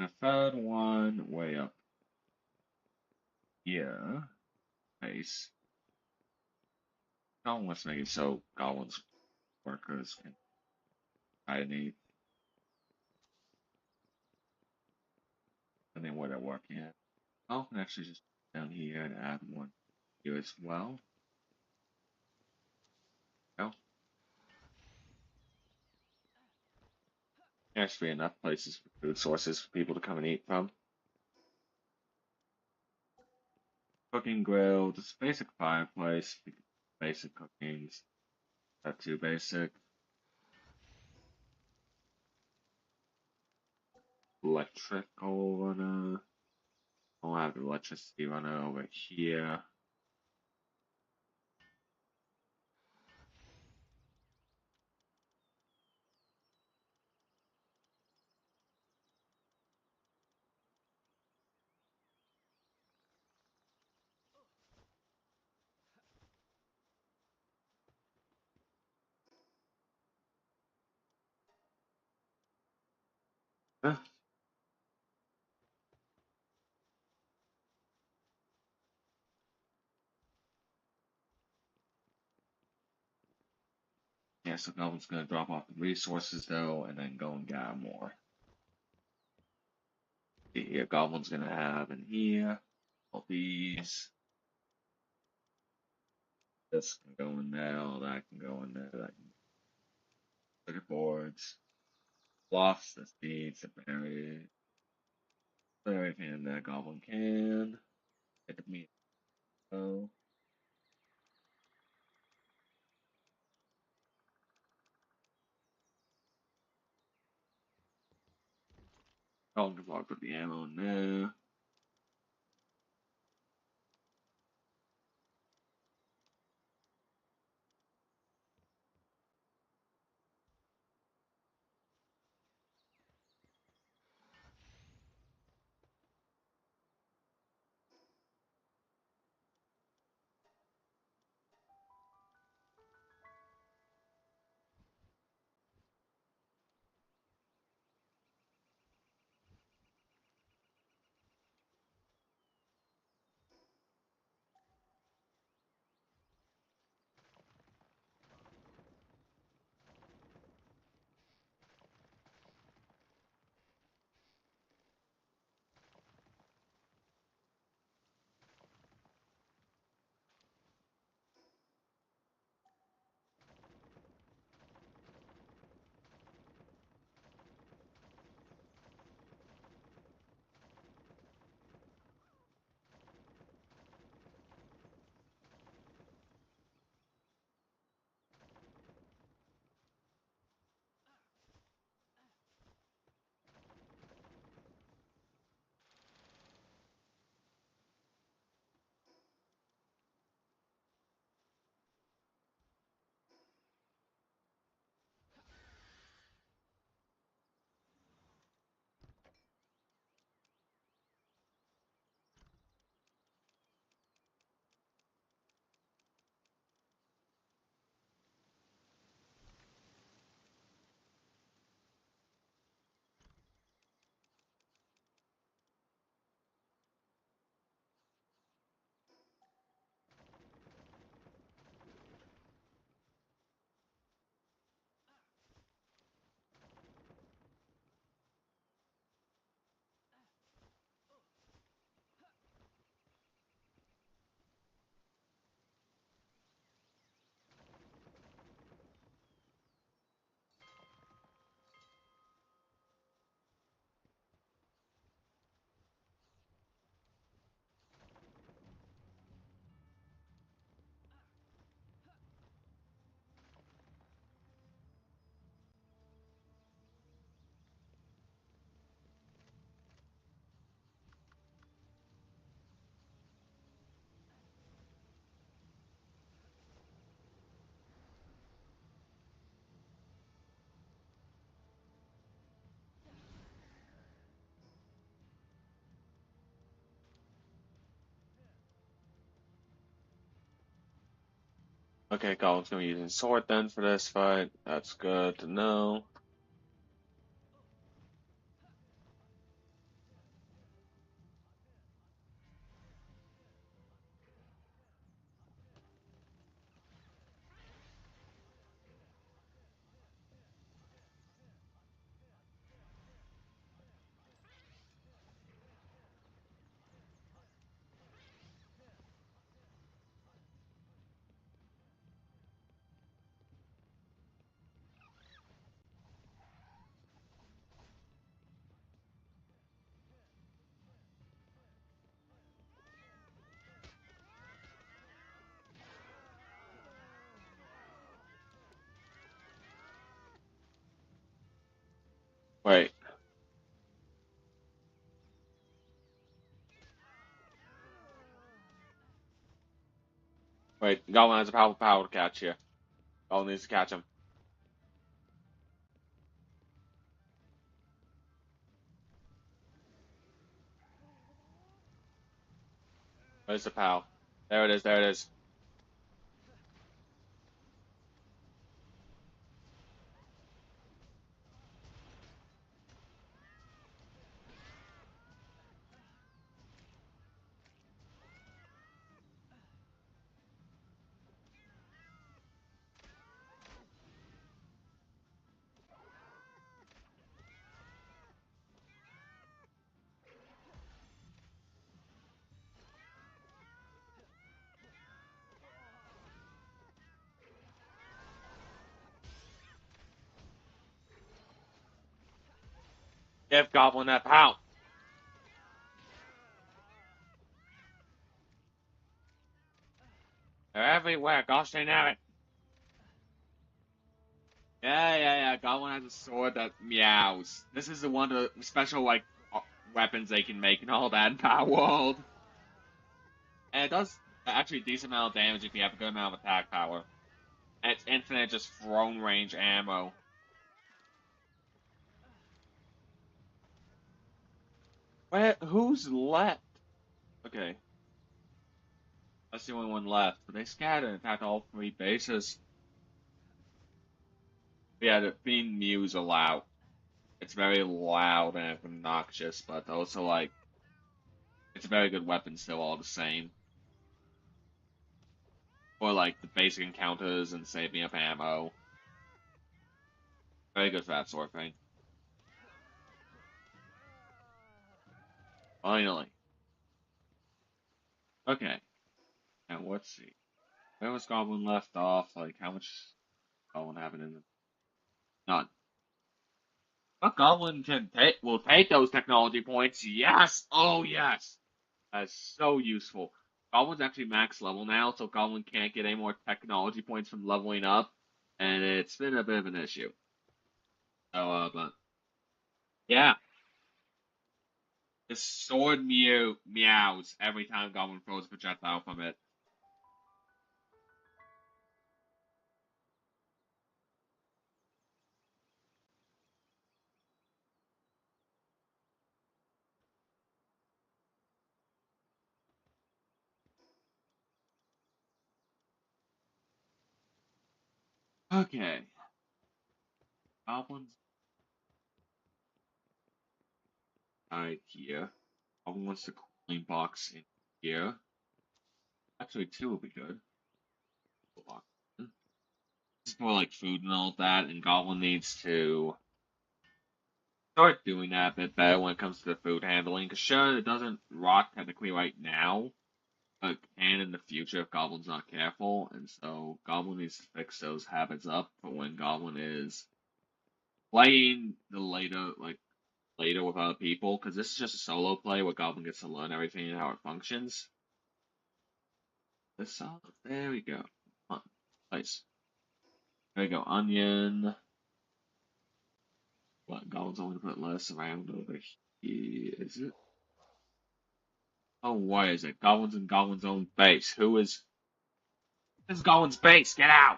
and a third one way up here. Base. Now let's make it so goblins workers can hibernate, and then where they're working at. I can actually just down here and add one here as well. Oh, there should be enough places for food sources for people to come and eat from. Cooking grill, just basic fireplace, basic cookings, not too basic. Electrical runner. I'll have the electricity runner over here. Huh. Yeah, so Goblin's gonna drop off the resources though, and then go and gather more. See here, Goblin's gonna have in here all these. This can go in there, all that can go in there. That can circuit boards, blocks, the seeds, the berries. Put everything in there Goblin can. Get the meat. Oh, Goblin can probably put the ammo in there. Okay, Goblin's gonna be using sword then for this fight. That's good to know. Wait, wait. Goblin has a powerful power to catch here. Goblin needs to catch him. Where's the POW? There it is, there it is. Give Goblin that POW. They're everywhere, gosh dang it. Yeah. Goblin has a sword that meows. This is the one of the special, like, weapons they can make and all that in palworld. And it does actually a decent amount of damage if you have a good amount of attack power. And it's infinite, just thrown range ammo. Who's left? Okay, that's the only one left. But they scattered and attacked all three bases. But yeah, the Fiend Mews are loud. It's very loud and obnoxious, but also, like, it's a very good weapon still all the same. For, like, the basic encounters and saving up ammo. Very good for that sort of thing. Finally. Okay. Now, let's see. Where was Goblin left off? Like, how much Goblin having in them? None. But Goblin will take those technology points. Yes! Oh, yes! That's so useful. Goblin's actually max level now, so Goblin can't get any more technology points from leveling up, and it's been a bit of an issue. So, but yeah, the sword meows every time Goblin throws a projectile from it. Okay, Goblin's right here. Goblin wants the cooling box in here. Actually, two will be good. This is for like food and all that, and Goblin needs to start doing that a bit better when it comes to the food handling. Because sure, it doesn't rot technically right now, but can in the future if Goblin's not careful. And so Goblin needs to fix those habits up for when Goblin is playing the later with other people. Because this is just a solo play where Goblin gets to learn everything and how it functions. There we go. Nice. There we go. Onion. What? Goblin's only put less around over here. Is it? Oh, why is it? Goblin's in Goblin's own base. Who is? This is Goblin's base. Get out!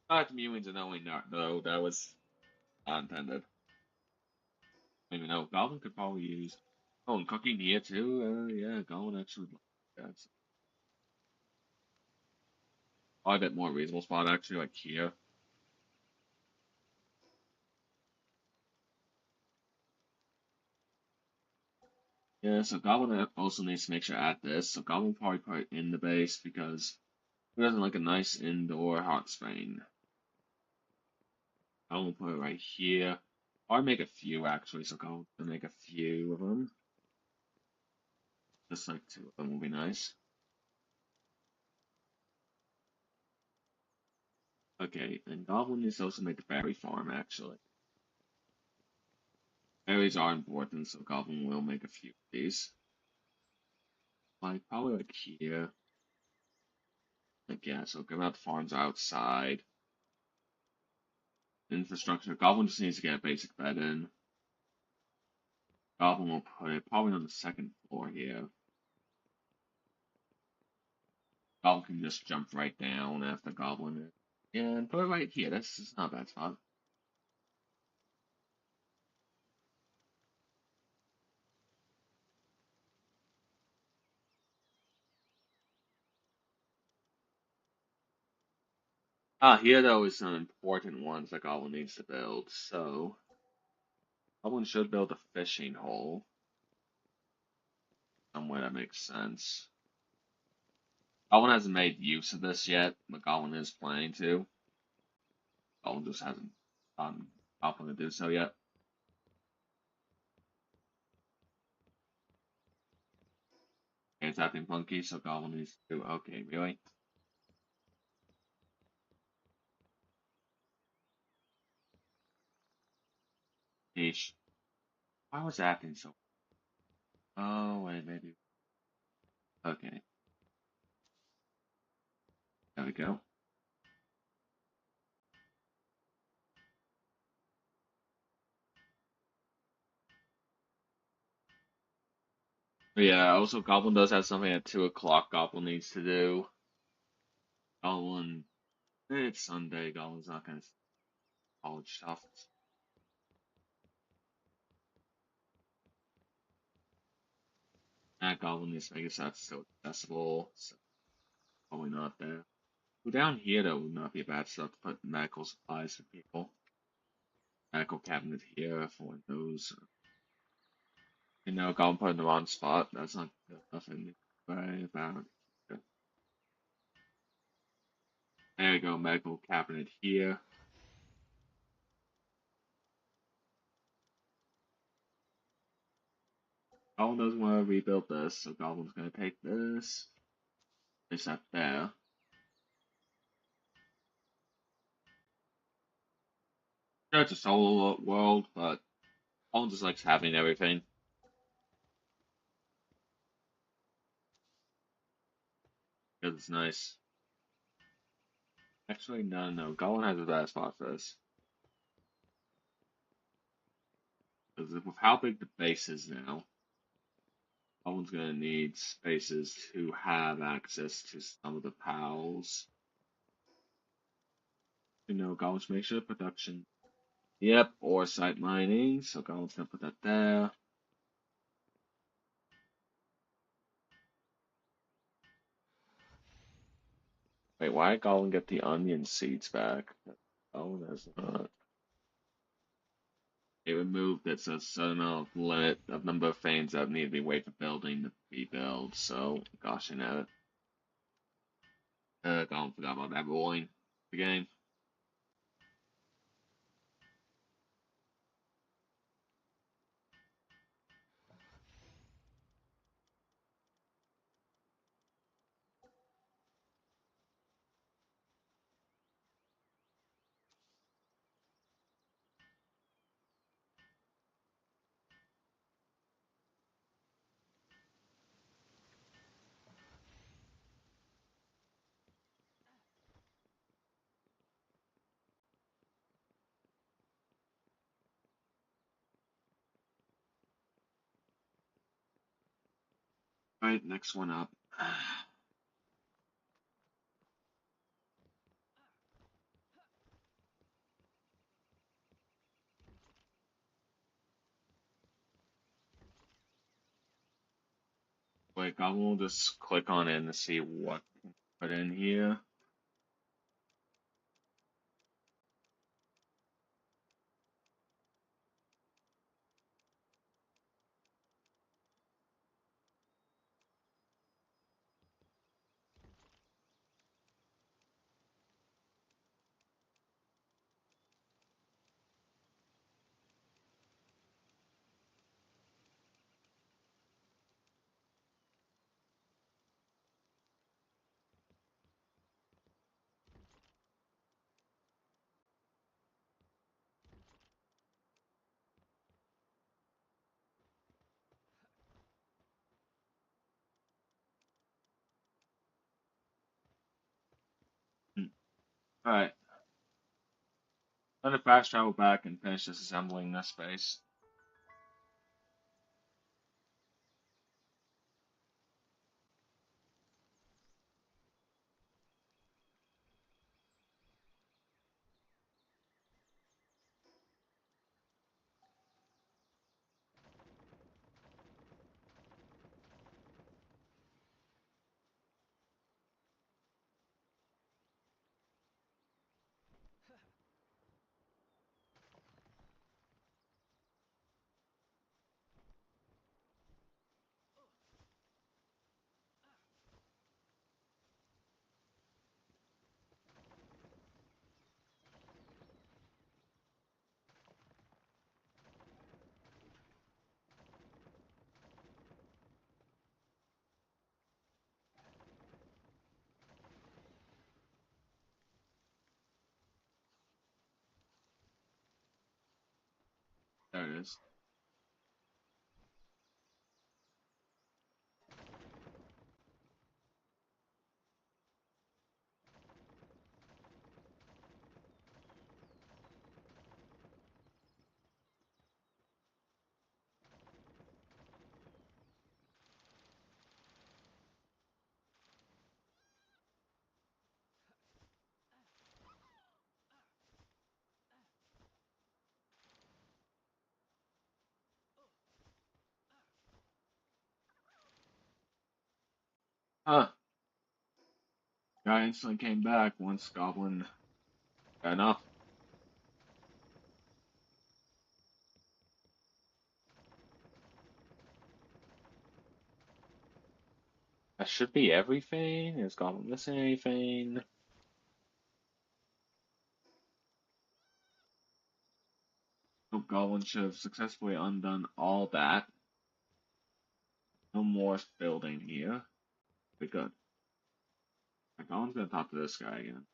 Not mewings and only not. No, that was not intended. I don't even know. Goblin could probably use. Oh, and cooking here too. Yeah, Goblin actually. That's probably a bit more reasonable spot actually, like here. Yeah, so Goblin also needs to make sure at this. So Goblin will probably put it in the base because he doesn't like a nice indoor hot spring. I will put it right here. Or make a few actually, so Goblin can make a few of them. Just like two of them will be nice. Okay, and Goblin needs to also make a berry farm actually. Berries are important, so Goblin will make a few of these. Like, probably like here. Like, yeah, so go out the farms outside. infrastructure. Goblin just needs to get a basic bed in. Goblin will put it probably on the second floor here. Goblin can just jump right down after Goblin and put it right here. This is not a bad spot. Here though is some important ones that Goblin needs to build. So Goblin should build a fishing hole somewhere that makes sense. Goblin hasn't made use of this yet, but Goblin is planning to. Goblin just hasn't Goblin to do so yet. And it's acting funky, so Goblin needs to do. Okay, really? Yeesh. Why was acting so? Oh wait, maybe. Okay, there we go. But yeah, also Goblin does have something at 2 o'clock. Goblin needs to do. Goblin, it's Sunday. Goblin's not gonna college stuff. That Goblin needs to make sure that's still accessible. So probably not there. Well, down here though would not be a bad stuff to put medical supplies for people. Medical cabinet here for those. Goblin put in the wrong spot. That's not nothing to worry about. There you go, medical cabinet here. Goblin doesn't want to rebuild this, so Goblin's gonna take this. This up there. Sure, it's a solo world, but Goblin just likes having everything. Because it's nice. Actually, no. Goblin has a bad spot for this. Because with how big the base is now, Goblin's gonna need spaces to have access to some of the pals. Goblin's make sure production. Yep, ore site mining, so Goblin's gonna put that there. Wait, why did Goblin get the onion seeds back? Goblin has not. It removed it's a certain amount of limit of number of things that need to be wait for building to be built, so gosh at it. Goblin forgot about that ruling the game. Alright, next one up. Wait, Goblin will just click on it to see what to put in here. Alright. Let it fast travel back and finish disassembling this space. There it is. Huh. Guy instantly came back once Goblin got enough. That should be everything. Is Goblin missing anything? Hope Goblin should have successfully undone all that. No more building here. Be good. Goblin's gonna talk to this guy again.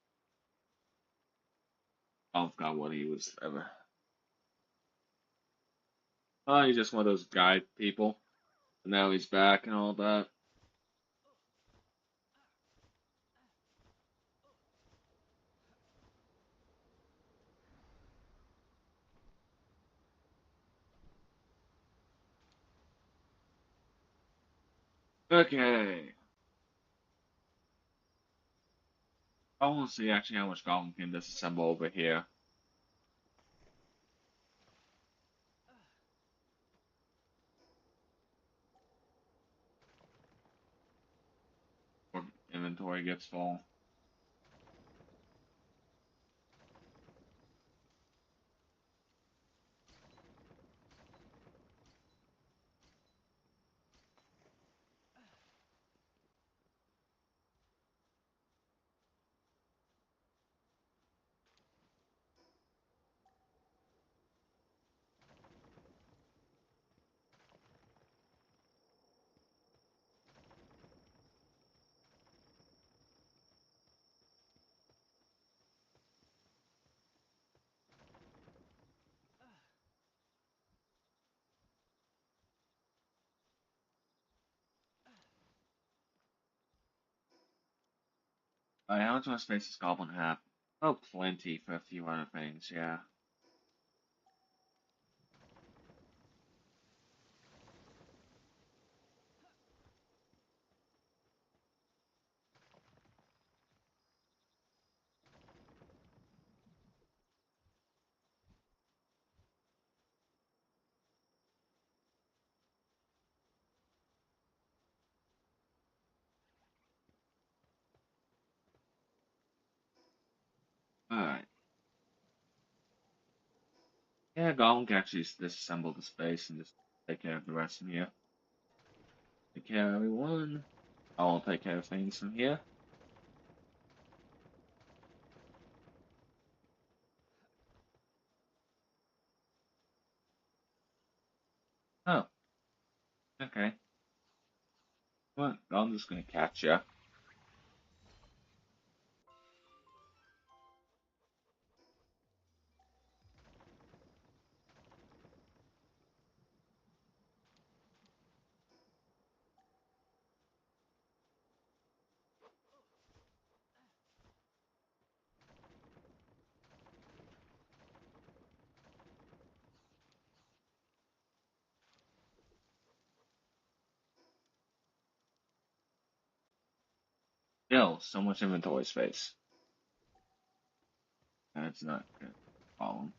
I forgot what he was ever. Oh, he's just one of those guide people. And now he's back and all that. Okay. I want to see actually how much Goblin can disassemble over here. Before inventory gets full. Alright, how much more space does Goblin have? Oh, plenty for a few other things, yeah. Alright. Yeah, Goblin can actually just disassemble the space and just take care of the rest from here. Take care of everyone. I'll take care of things from here. Oh, okay. Well, I'm just gonna catch ya. Still, so much inventory space. That's not good. Problem.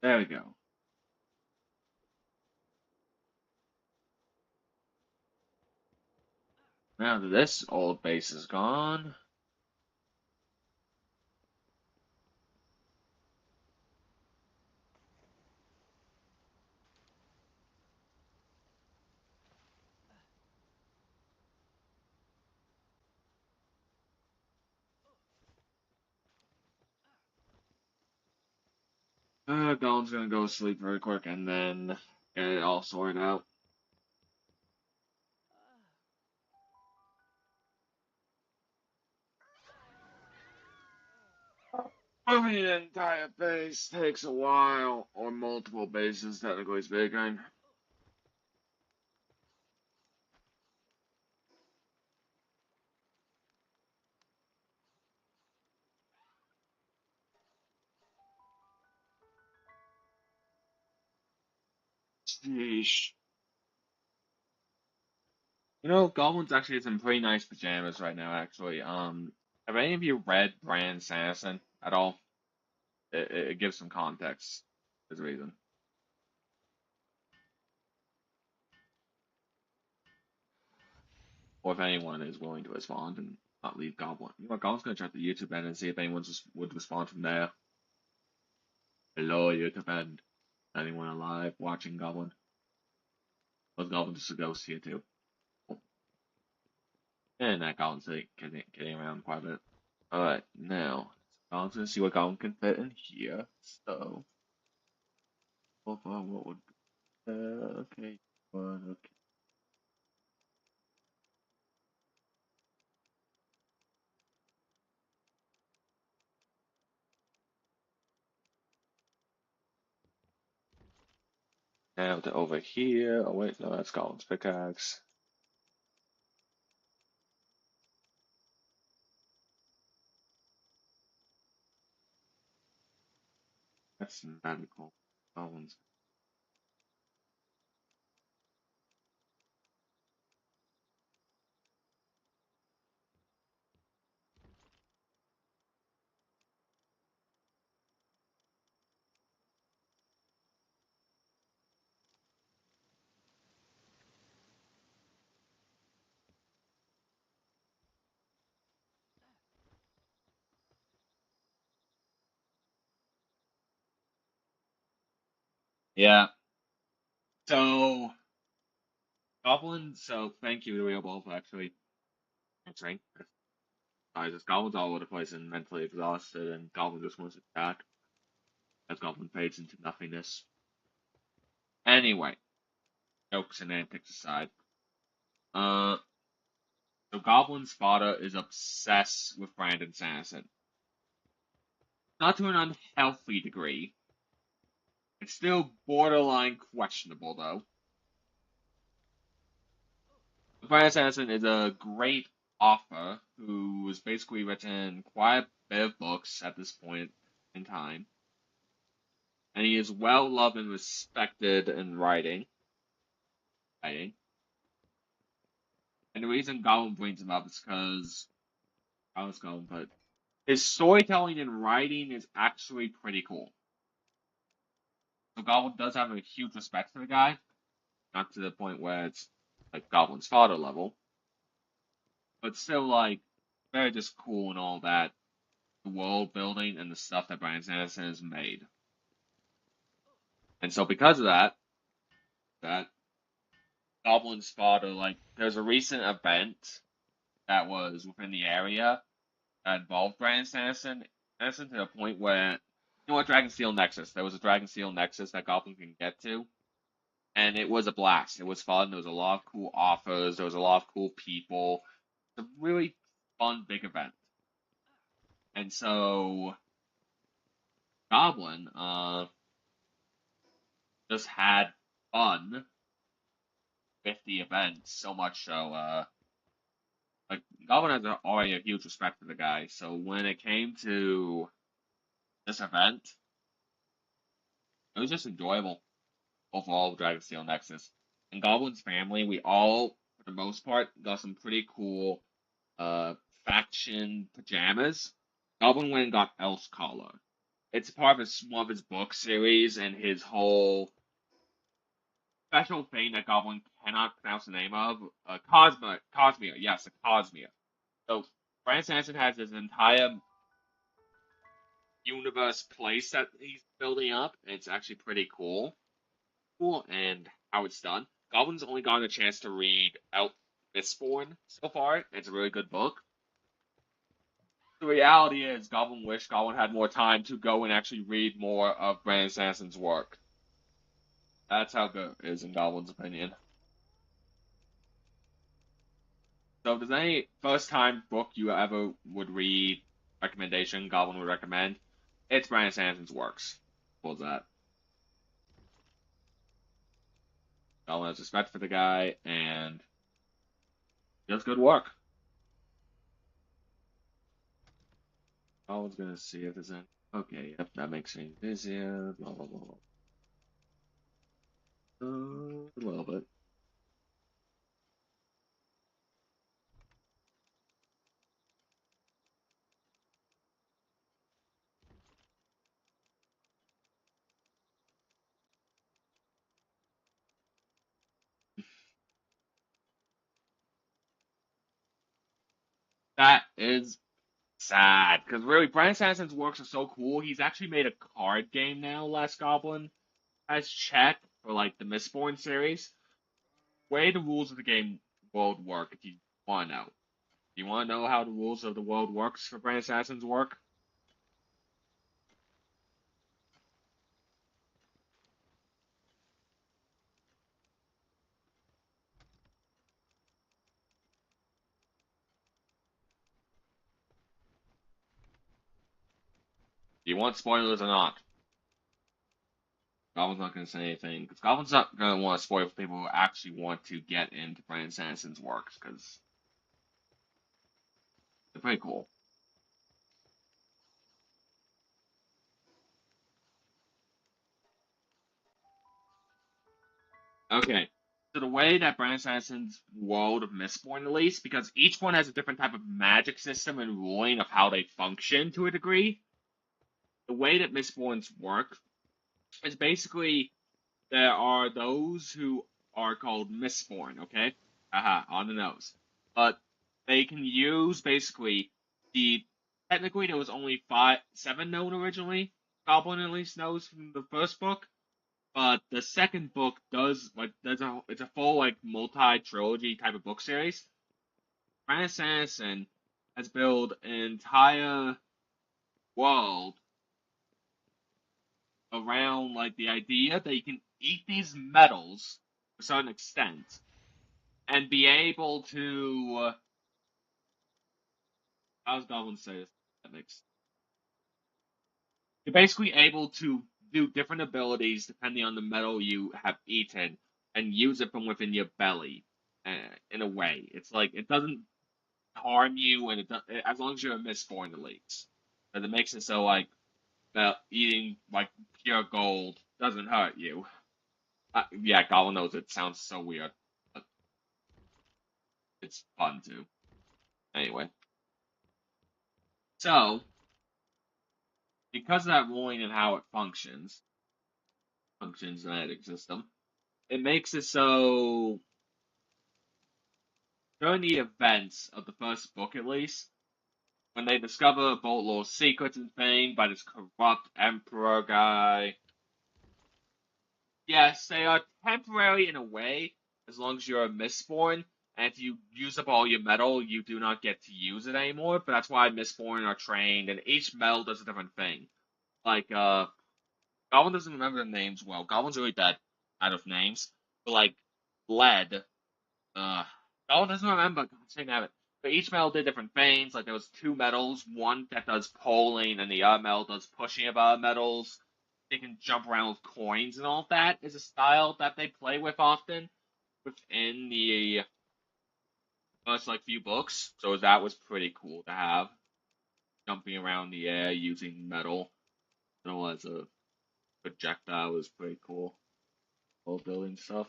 There we go. Now that this old base is gone, Golem's gonna go sleep very quick and then get it all sorted out. Moving an entire base takes a while, or multiple bases, technically speaking. Sheesh. You know, Goblins actually has some pretty nice pajamas right now, actually. Have any of you read Brand Sanderson at all? It gives some context. There's a reason. Or if anyone is willing to respond and not leave Goblin. You know what, Goblin's gonna check the YouTube end and see if anyone would respond from there. Hello, YouTube end. Anyone alive watching Goblin? Was Goblin just a ghost here too? And that Goblin's like, getting around quite a bit. Alright, now, Goblin's gonna see what Goblin can fit in here. So, what would, okay, okay. Now to over here. Oh wait, no, that's Goblin's pickaxe. That's magical. Goblin's. Yeah. So, so thank you to Real Ball for actually answering. I just Goblin's all over the place and mentally exhausted, and Goblin just wants to attack as Goblin fades into nothingness. Anyway, jokes and antics aside, uh, so Goblin's father is obsessed with Brandon Sanderson. Not to an unhealthy degree. It's still borderline questionable, though. Brandon Sanderson is a great author who has basically written quite a bit of books at this point in time. And he is well loved and respected in writing. And the reason Gollum brings him up is because I was Gollum, but his storytelling and writing is actually pretty cool. So Gollum does have a huge respect for the guy, not to the point where it's like Goblin's father level, but still like very just cool and all that. The world building and the stuff that Bryan Sanderson has made. And so because of that Goblin Spotter, like, there's a recent event that was within the area that involved Bryan Sanderson to the point where, you know what, Dragonsteel Nexus. There was a Dragonsteel Nexus that Goblin can get to, and it was a blast. It was fun. There was a lot of cool offers. There was a lot of cool people. It's a really fun big event. And so Goblin just had fun with the event so much so like Goblin has already a huge respect for the guy. So when it came to this event, it was just enjoyable overall with Dragonsteel Nexus. And Goblin's family, we all, for the most part, got some pretty cool uh faction pajamas. Goblin went and got Elf's Collar. It's part of one of his book series and his whole special thing that Goblin cannot pronounce the name of. Cosmia, yes, a Cosmia. So Bryan Sanderson has his entire universe place that he's building up. And it's actually pretty cool, and how it's done. Goblin's only gotten a chance to read Out Mistborn so far. It's a really good book. The reality is, Goblin wished Goblin had more time to go and actually read more of Brandon Sanderson's work. That's how good it is in Goblin's opinion. So, if there's any first time book you ever would read recommendation Goblin would recommend, it's Brandon Sanderson's works. What was that? Goblin has respect for the guy and does good work. I was gonna see if there's any. Okay, yep, that makes things easier. Blah blah blah. A little bit. That is sad because really, Bryan Sanderson's works are so cool. He's actually made a card game now. Last Goblin has checked for like the Mistborn series. Way the rules of the game world work. If you want to know, you want to know how the rules of the world works for Bryan Sanderson's work. Do you want spoilers or not? Goblin's not going to say anything because Goblin's not going to want to spoil for people who actually want to get into Bryan Sanderson's works because they're pretty cool. Okay. So the way that Bryan Sanderson's world of Mistborn, at least, because each one has a different type of magic system and ruling of how they function to a degree. The way that Mistborns work is basically there are those who are called Mistborn, okay? Haha, on the nose. But they can use basically the technically there was only seven known originally. Goblin at least knows from the first book. But the second book does like it's a full like multi trilogy type of book series. Brandon Sanderson has built an entire world around like the idea that you can eat these metals to a certain extent and be able to how's Goblin say this? That makes you're basically able to do different abilities depending on the metal you have eaten and use it from within your belly. In a way, it's like it doesn't harm you, and as long as you're a Mistborn, at least. But it makes it so like that eating like pure gold doesn't hurt you. Yeah, Goblin knows it sounds so weird, but it's fun too. Anyway, so because of that ruling and how it functions the magic system, it makes it so during the events of the first book, at least, when they discover a boatload of secrets and things by this corrupt emperor guy. Yes, they are temporary in a way, as long as you're a Mistborn, and if you use up all your metal, you do not get to use it anymore, but that's why Mistborn are trained, and each metal does a different thing. Like, Goblin doesn't remember the names well. Goblin's really bad out of names, but like, lead, uh, Goblin doesn't remember, God dang it. But each metal did different things, like there was two metals, one that does polling, and the other metal does pushing of other metals. They can jump around with coins and all of that is a style that they play with often within the first like few books. So that was pretty cool to have jumping around the air using metal. As a projectile was pretty cool. While building stuff.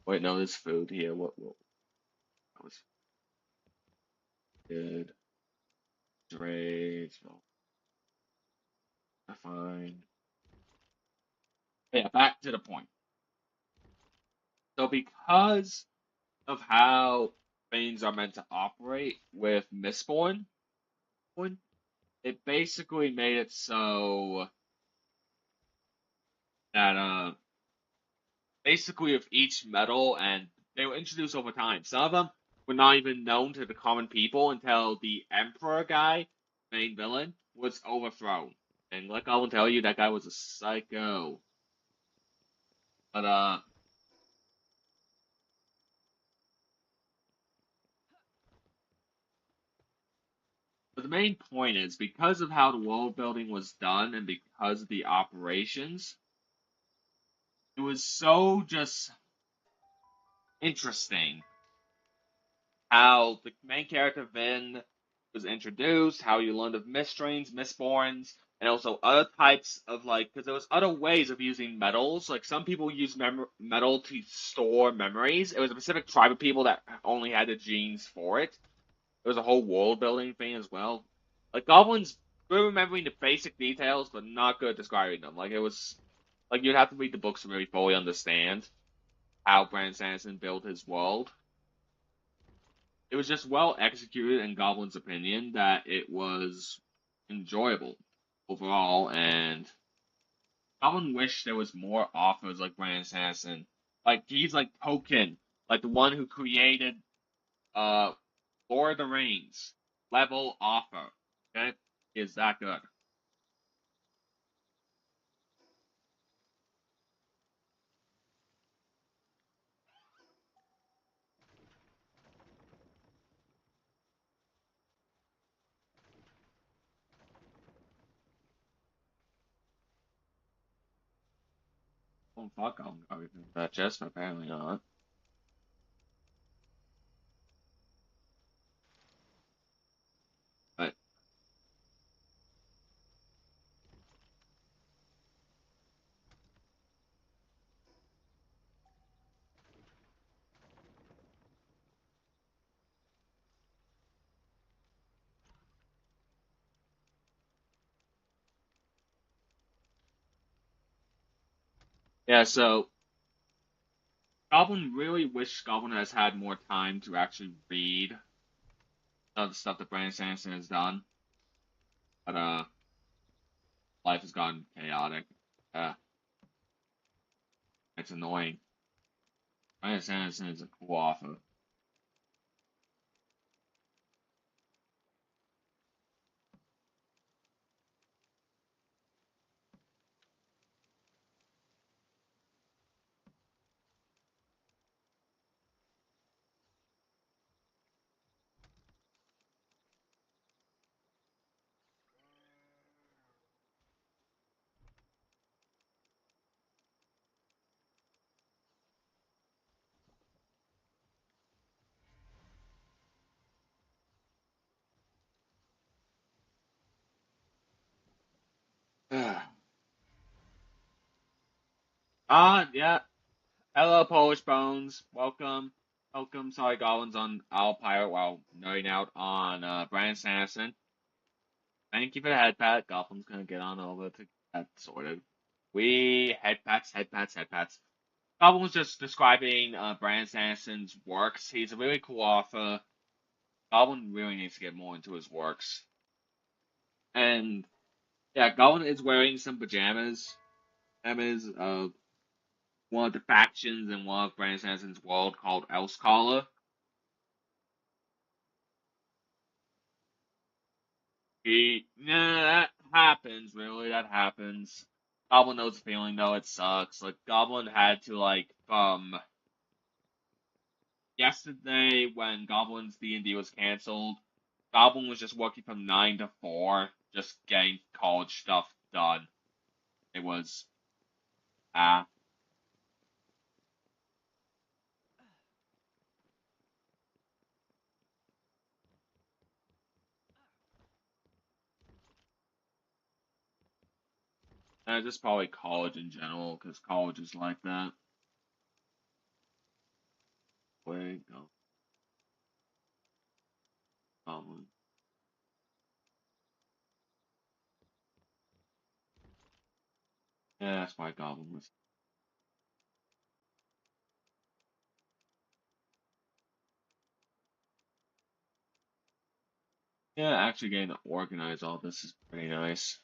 Wait, no, there's food here. What that was good. Trades. Well, fine. Yeah, back to the point. So because of how things are meant to operate with Mistborn, it basically made it so that basically with each metal, and they were introduced over time. Some of them were not even known to the common people until the Emperor guy, main villain, was overthrown. And like I will tell you, that guy was a psycho. But the main point is because of how the world building was done and because of the operations, it was so just interesting how the main character Vin was introduced, how you learned of Mistrains, Mistborns, and also other types of like, because there was other ways of using metals. Like some people use metal to store memories. It was a specific tribe of people that only had the genes for it. There was a whole world building thing as well. Like goblins, good remembering the basic details, but not good at describing them. Like it was, like you'd have to read the books to really fully understand how Brandon Sanderson built his world. It was just well executed in Goblin's opinion that it was enjoyable overall, and Goblin wished there was more authors like Brandon Sanderson. Like he's like Tolkien, like the one who created Lord of the Rings level author. Okay, is that good? Oh fuck, I'll give him that chest, but apparently not. But yeah, so Goblin really wished Goblin has had more time to actually read some of the stuff that Brandon Sanderson has done. But life has gotten chaotic. Uh, it's annoying. Brandon Sanderson is a cool author. Yeah. Hello, Polish Bones. Welcome. Welcome. Sorry, Goblins on Owl Pirate while nerding out on Brandon Sanderson. Thank you for the head pat. Goblin's gonna get on over to that sorted. We head pats, head pats, head pats. Goblin was just describing Brandon Sanderson's works. He's a really cool author. Goblin really needs to get more into his works. And yeah, Goblin is wearing some pajamas. Pajamas of one of the factions in one of Brandon Sanderson's world called Elsecaller. That happens, really, that happens. Goblin knows the feeling, though, it sucks. Like, Goblin had to, like, from yesterday when Goblin's D&D was canceled, Goblin was just working from 9 to 4, just getting college stuff done. It was, ah, just probably college in general, because college is like that. Wait, no, Goblin. Yeah, that's why Goblin was. Yeah, actually getting to organize all this is pretty nice.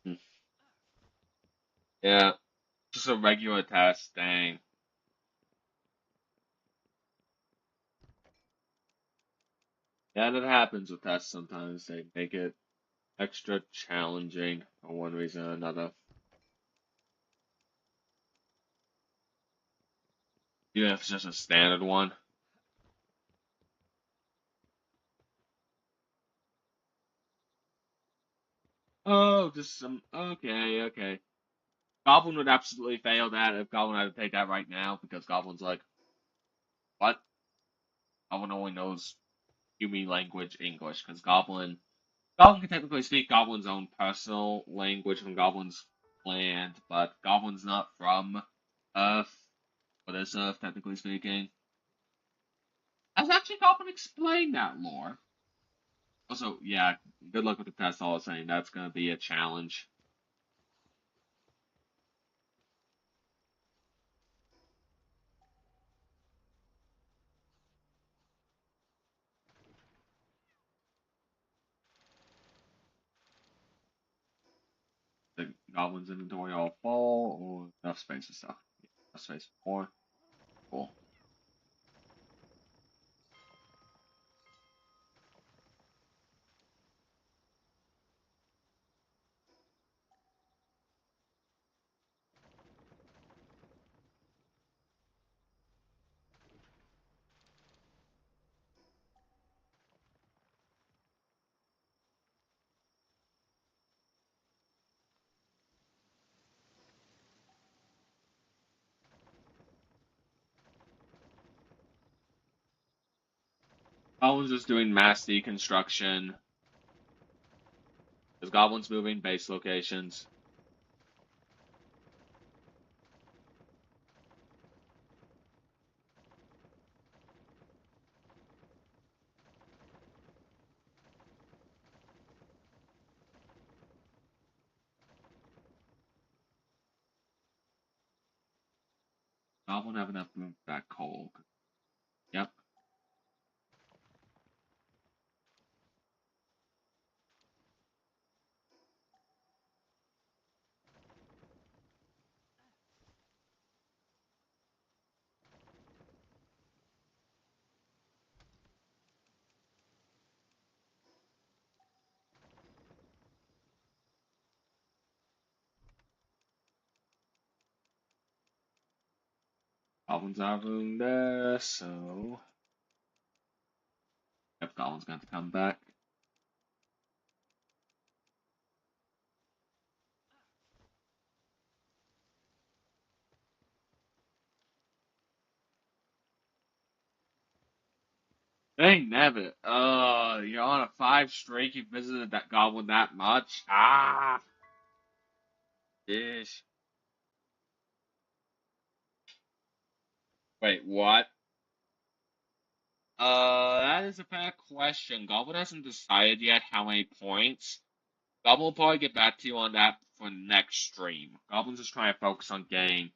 Hmm. Yeah, just a regular test, dang. Yeah, that happens with tests sometimes. They make it extra challenging for one reason or another. Even if it's just a standard one. Oh, just some. Okay, okay. Goblin would absolutely fail that if Goblin had to take that right now, because Goblin's like, what? Goblin only knows human language English, because Goblin can technically speak Goblin's own personal language from Goblin's land, but Goblin's not from Earth. What is Earth, technically speaking? Has actually Goblin explained that lore? Also, yeah, good luck with the test, all I was saying. That's gonna be a challenge. The Goblin's inventory all full, or enough space and stuff. Yeah, enough space for more. Cool. Goblin's just doing mass deconstruction. Because Goblin's moving base locations. Goblin have enough room for that coal. Yep. Goblin's out of room there, so. Yep, Goblin's going to come back. Dang, never. You're on a 5 streak. You visited that goblin that much. Ah, ish. Wait, what? That is a fair question. Goblin hasn't decided yet how many points. Goblin will probably get back to you on that for next stream. Goblin's just trying to focus on getting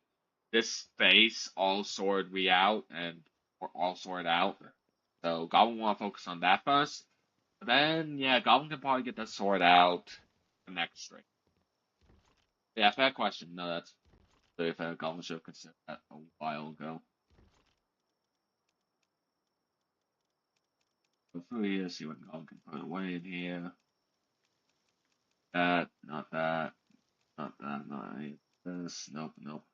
this face all sorted out and or all sorted out. So Goblin want to focus on that first. But then, yeah, Goblin can probably get that sorted out for next stream. Yeah, fair question. No, that's really fair. Goblin should have considered that a while ago. Go through here, see what Goblin can put away in here. That, not that, not that, not any of this. Nope, nope.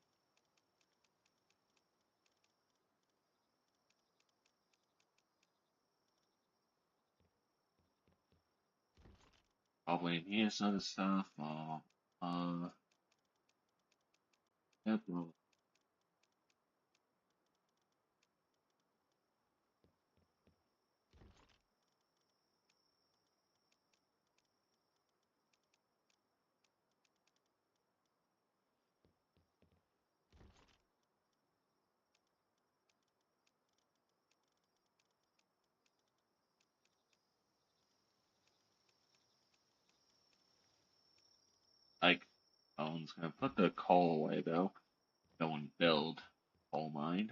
Probably in here, some other stuff. Yep, well, like, Goblin's gonna put the coal away though. Go and build coal mine.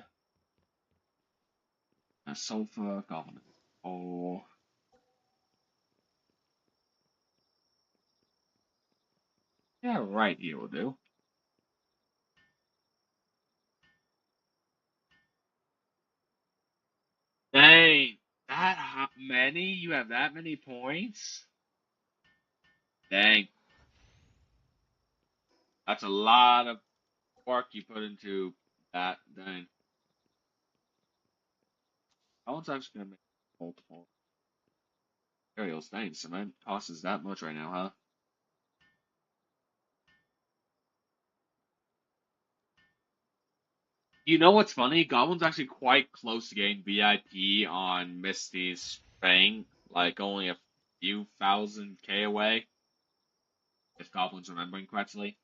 A sofa, Goblin coal. Yeah, right here will do. Dang, that many? You have that many points? Dang, that's a lot of work you put into that. Dang. How one's actually gonna make multiple materials? Dang, cement costs that much right now, huh? You know what's funny? Goblin's actually quite close to getting VIP on Misty's thing. Like, only a few thousand K away, if Goblin's remembering correctly.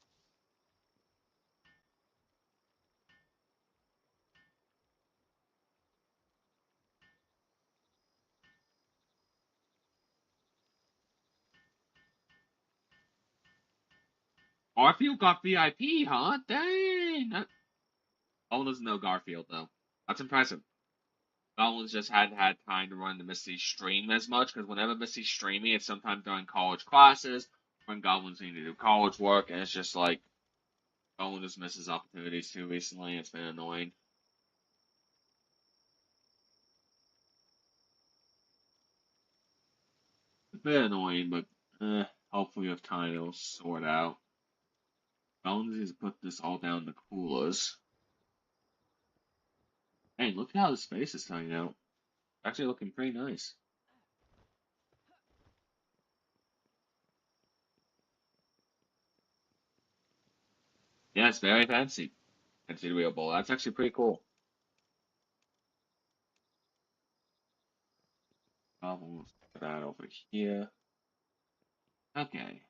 Garfield got VIP, huh? Dang! Goblin doesn't know Garfield, though. That's impressive. Goblin's just hadn't had time to run the Misty stream as much, because whenever Misty's streaming, it's sometimes during college classes, when Goblins need to do college work, and it's just like, Goblin just misses opportunities too recently. It's been annoying. A bit annoying, but hopefully with time it'll sort out. Bones needs to put this all down in the coolers. Hey, look at how the space is turning out. Actually looking pretty nice. Yeah, it's very fancy. Considerable. That's actually pretty cool. We'll put that over here. Okay.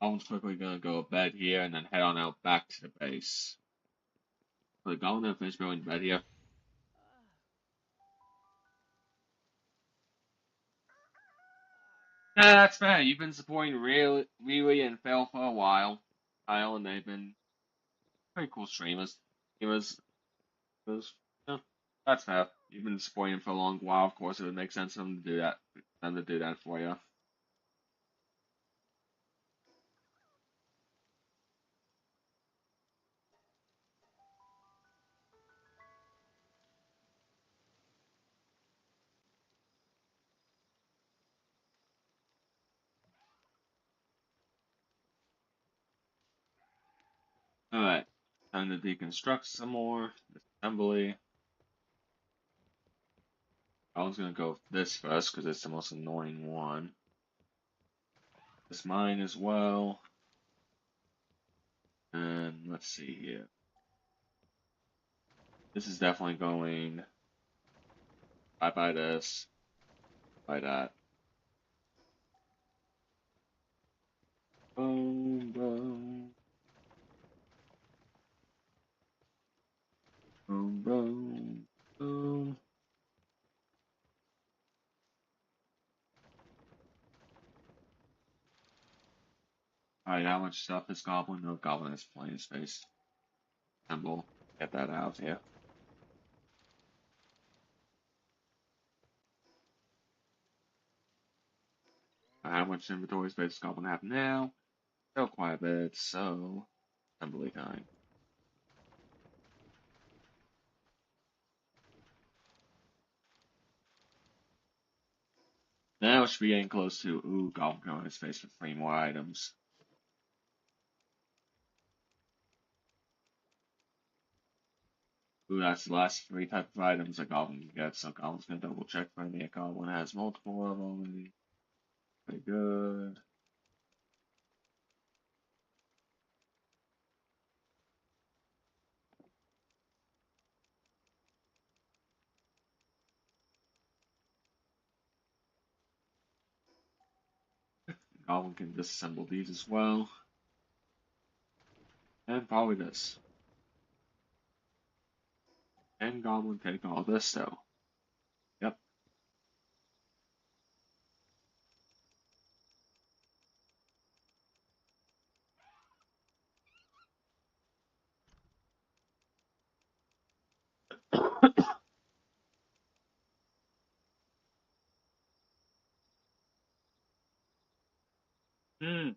Golem's quickly gonna go to bed here and then head on out back to the base. So the Golem gonna finish building bed here. Yeah, that's fair. You've been supporting Really and Fail for a while. Kyle and they've been pretty cool streamers. It was, yeah, that's fair. You've been supporting him for a long while. Of course, it would make sense for them to do that. Them to do that for you. All right, time to deconstruct some more. Assembly. I was gonna go with this first because it's the most annoying one. This mine as well. And let's see here. This is definitely going. I buy this, buy that. Boom, boom, boom, boom, boom. Alright, how much stuff is Goblin? No, Goblin has plenty of space. Symbol. Get that out here. How much inventory space does Goblin have now? Still quite a bit, so assembly time. Now it should be getting close to Goblin going to space for 3 more items. That's the last 3 types of items that Goblin can get, so Goblin's gonna double check for me. If Goblin has multiple of them. Pretty good. Goblin can disassemble these as well. And probably this. And Goblin take all this though. Yep. Hmm.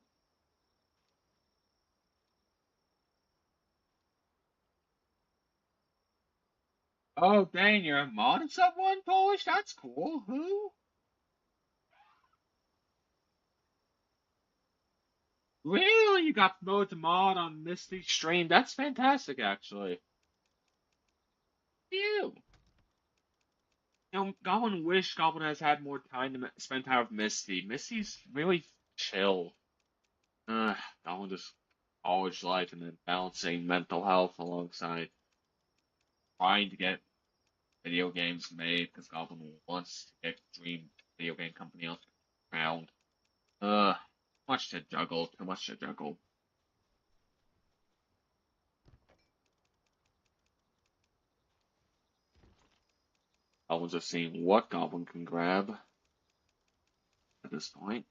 Oh dang, you're a mod of someone, Polish? That's cool. Who? Really? You got promoted to mod on Misty stream? That's fantastic, actually. You. Goblin wish Goblin has had more time to spend time with Misty. Misty's really chill. Uh, Goblin just college life and then balancing mental health alongside trying to get video games made because Goblin wants to get Dream video game company off the ground. Too much to juggle. Too much to juggle. Goblin's just seeing what Goblin can grab at this point.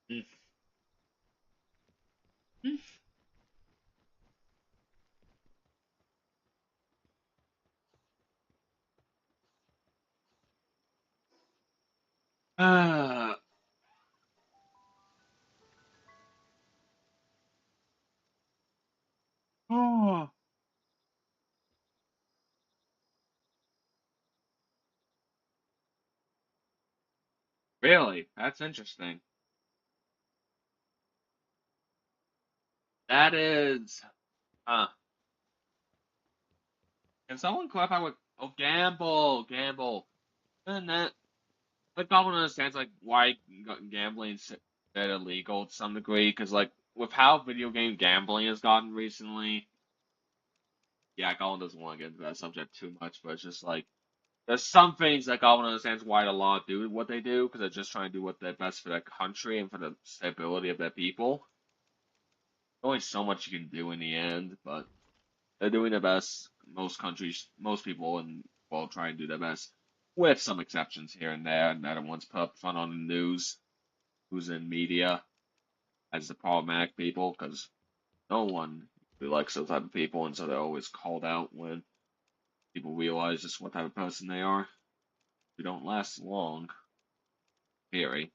Mm. Uh, oh, really? That's interesting. That is. Can someone clarify what? Oh, gamble. And that. Like, Goblin understands like why gambling's that illegal to some degree, because like with how video game gambling has gotten recently, yeah, Goblin doesn't want to get into that subject too much, but it's just like there's some things that Goblin understands why the law do what they do because they're just trying to do what's best for their country and for the stability of their people. There's only so much you can do in the end, but they're doing their best. Most countries, most people in the world try and do their best, with some exceptions here and there, and that one's put up front on the news, who's in media as the problematic people, because no one really likes those type of people, and so they're always called out when people realize just what type of person they are. We don't last long, theory.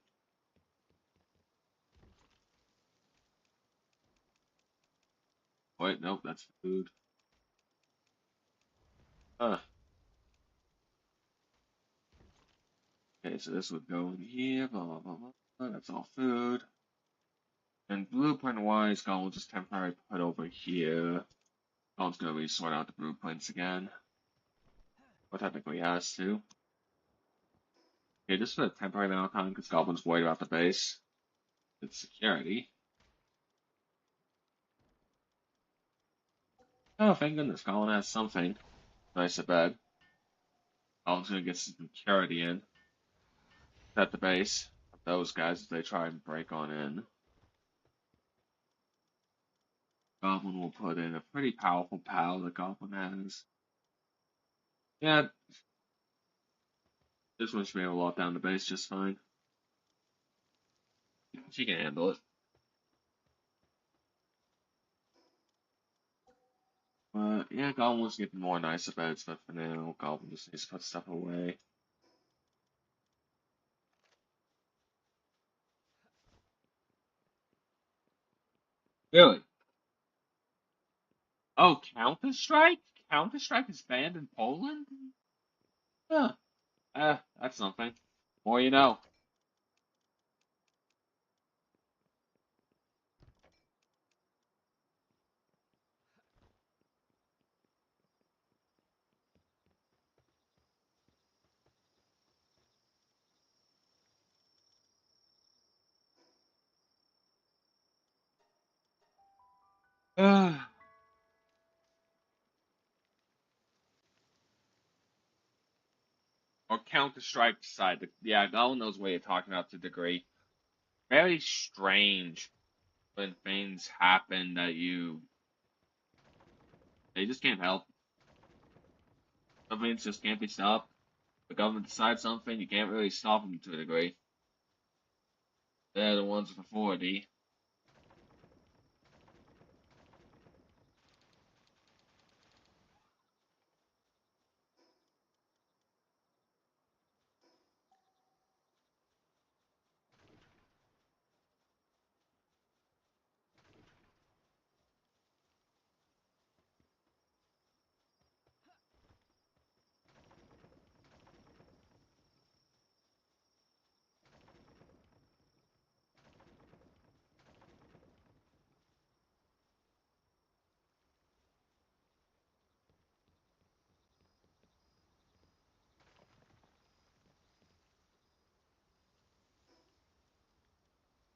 Wait, nope, that's food. Huh. Okay, so this would go in here, blah, blah, blah, blah. That's all food. And blueprint-wise, Gollum will just temporarily put over here. Gollum's gonna resort out the blueprints again. Well, technically has to. Okay, just for a temporary amount of time, because Goblin's worried about the base. It's security. Oh, thank goodness, Goblin has something. Nice to bed. Goblin's gonna get some security in. At the base. Those guys, if they try and break on in. Goblin will put in a pretty powerful pal that Goblin has. Yeah, this one should be able to lock down the base just fine. She can handle it. But yeah, Goblin wants to get more nicer beds, but for now, Goblin just needs to put stuff away. Really? Oh, Counter-Strike? Counter-Strike is banned in Poland? Huh. That's something. More you know. Or Counter-Strike side. Yeah, Goblin knows what you're talking about to a degree. Very strange when things happen that they just can't help. Some things just can't be stopped. The government decides something, you can't really stop them to a degree. They're the ones with authority.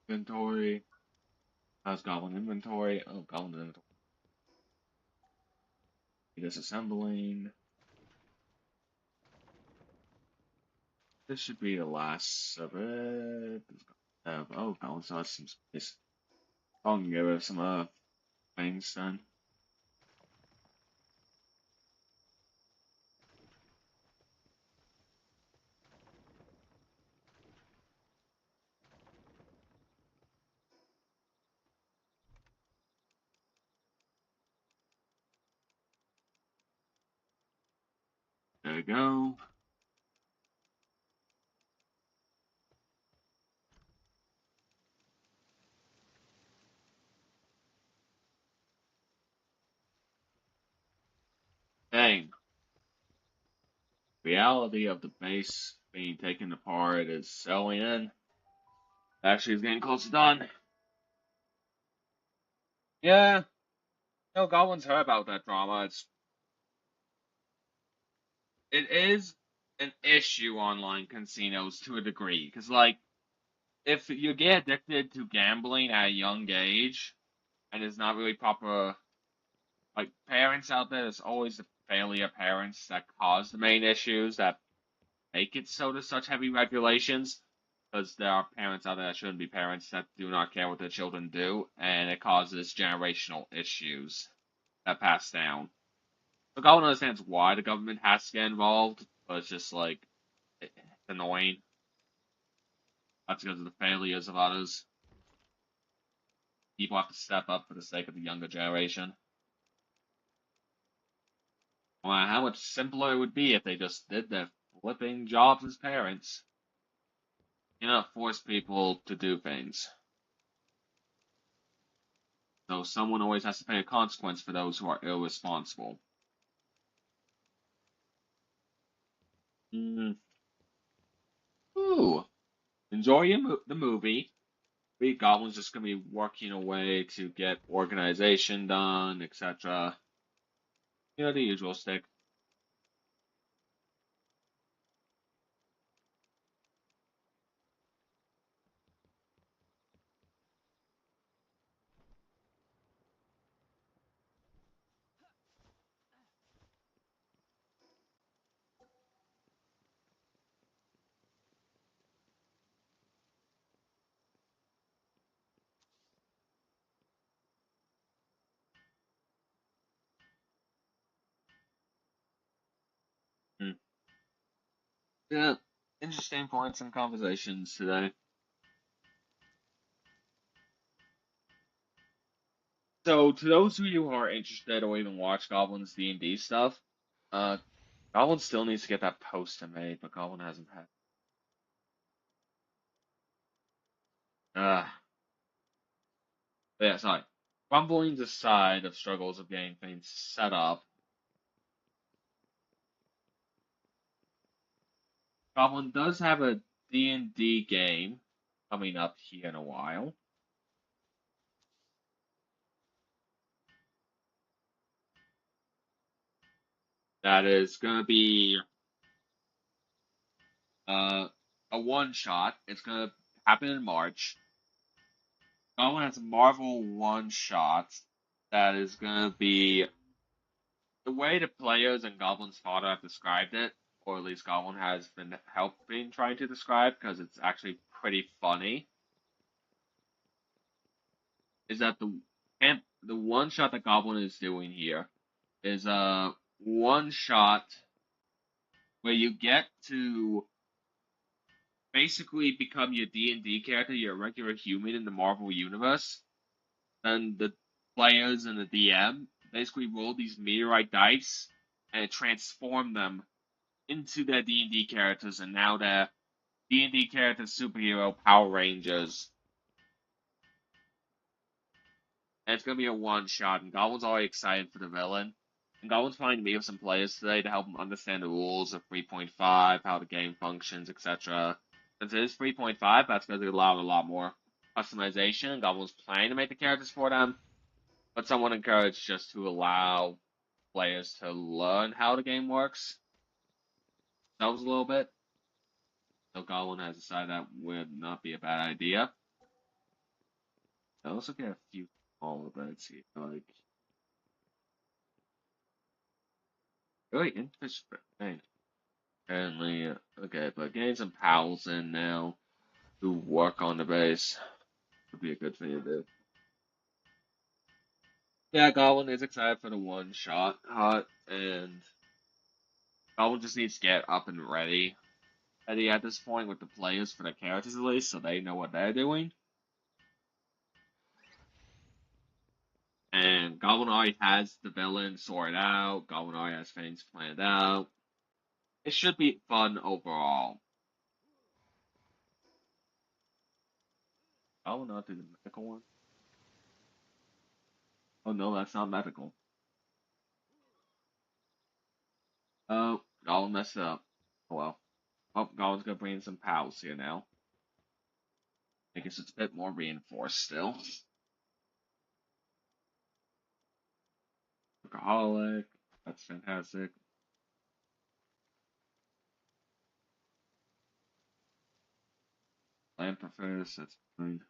Inventory. How's Goblin inventory? Oh, Goblin inventory. Disassembling. This should be the last of it. Oh, Goblin still has some space. I can give it some things done. There we go. Dang. Reality of the base being taken apart is so in. Actually, it's getting close to done. Yeah, no, Goblin's heard about that drama. It is an issue online casinos to a degree, because like if you get addicted to gambling at a young age and there's not really proper like parents out there, there's always the failure parents that cause the main issues that make it so there's such heavy regulations. Because there are parents out there that shouldn't be parents that do not care what their children do, and it causes generational issues that pass down. Look, I don't understand why the government has to get involved, but it's just like it's annoying. That's because of the failures of others. People have to step up for the sake of the younger generation. No matter how much simpler it would be if they just did their flipping jobs as parents. You know, force people to do things. So someone always has to pay a consequence for those who are irresponsible. Mm. Ooh. Enjoy the movie. We Goblin's just gonna be working away to get organization done, etc. You know, the usual stick. Hmm. Yeah, interesting points and conversations today. So, to those of you who are interested or even watch Goblin's D&D stuff, uh, Goblin still needs to get that poster made, but Goblin hasn't had. Uh, yeah, sorry. Grumbling aside of struggles of getting things set up, Goblin does have a D&D game coming up here in a while. That is gonna be uh, a one shot. It's gonna happen in March. Goblin has a Marvel one shot that is gonna be the way the players and Goblin's father have described it, or at least Goblin has been helping trying to describe because it's actually pretty funny. Is that the one shot that Goblin is doing here is a one shot where you get to basically become your D&D character, your regular human in the Marvel universe, and the players and the DM basically roll these meteorite dice and transform them into their D&D characters, and now they're D&D characters, superhero, Power Rangers, and it's gonna be a one shot. And Goblin's already excited for the villain. And Goblin's trying to meet with some players today to help them understand the rules of 3.5, how the game functions, etc. Since it is 3.5, that's going to allow a lot more customization. Goblin's planning to make the characters for them, but someone encouraged just to allow players to learn how the game works. That was a little bit. So Goblin has decided that would not be a bad idea. I also get a few small events here, like really interesting. Apparently, okay, but getting some pals in now who work on the base would be a good thing to do. Yeah, Goblin is excited for the one shot hut, and Goblin just needs to get up and ready at this point with the players for the characters at least, so they know what they're doing. And Goblin already has the villain sorted out. Goblin already has things planned out. It should be fun overall. Goblin not do the medical one. Oh no, that's not medical. Oh, Goblin messed up. Oh well. Oh, Goblin's gonna bring in some pals here now. I guess it's a bit more reinforced still. Alcoholic. That's fantastic. Lamprofist. That's fine.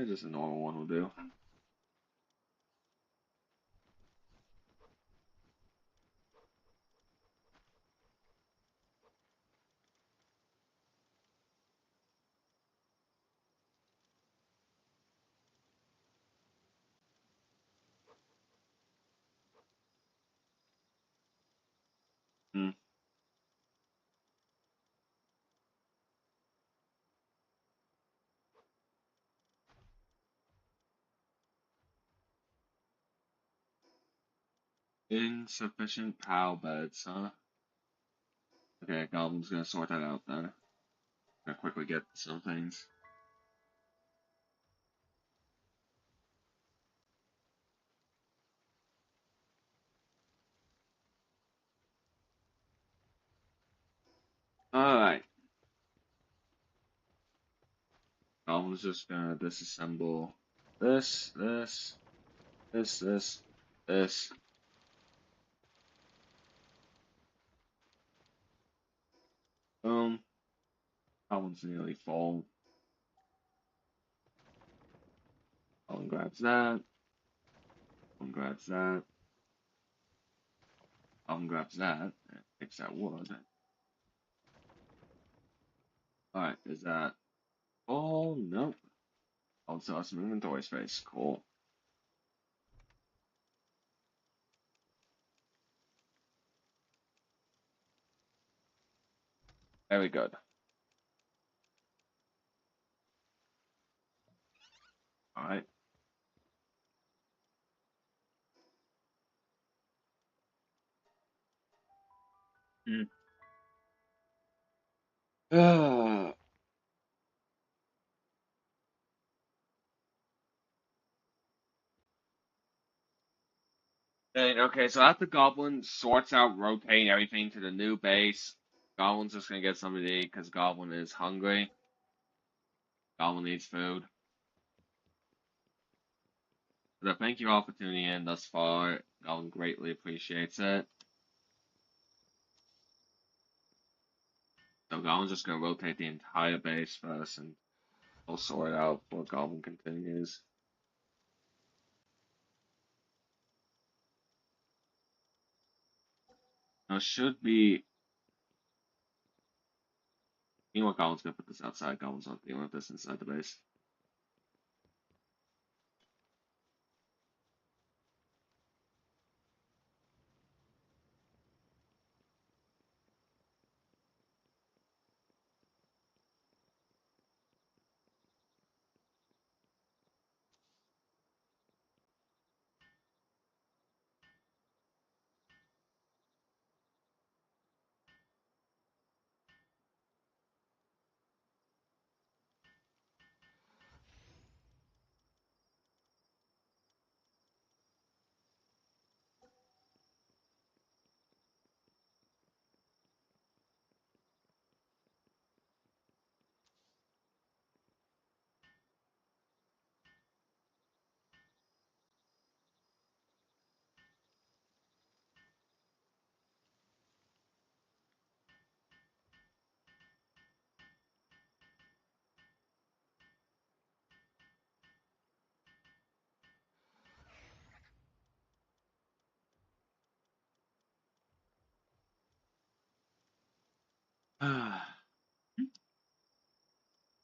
Just a normal one will do. Hmm. Insufficient pal beds, huh? Okay, Goblin's gonna sort that out then. Gonna quickly get some things. Alright. Goblin's just gonna disassemble this. Boom. Goblin's nearly full. Goblin grabs that. Goblin grabs that. Goblin grabs that. And takes that wood. Alright, is that. Oh, nope. Also, have some inventory space. Cool. Very good. Alright. Hmm. And, okay, so after Goblin sorts out rotating everything to the new base, Goblin's just gonna get something to eat because Goblin is hungry. Goblin needs food. So thank you all for tuning in thus far. Goblin greatly appreciates it. So Goblin's just gonna rotate the entire base first, and we'll sort it out before Goblin continues. Now should be. You know what? Goblin's gonna put this outside. Goblin's not dealing with this inside the base.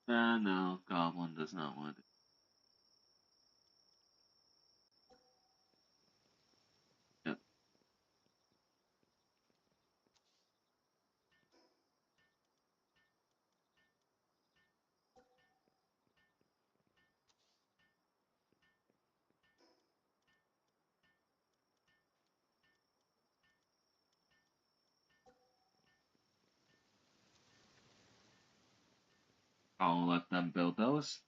No, Goblin does not want it. Yep. I'll let them build those.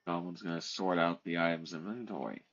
Goblin's gonna sort out the items inventory.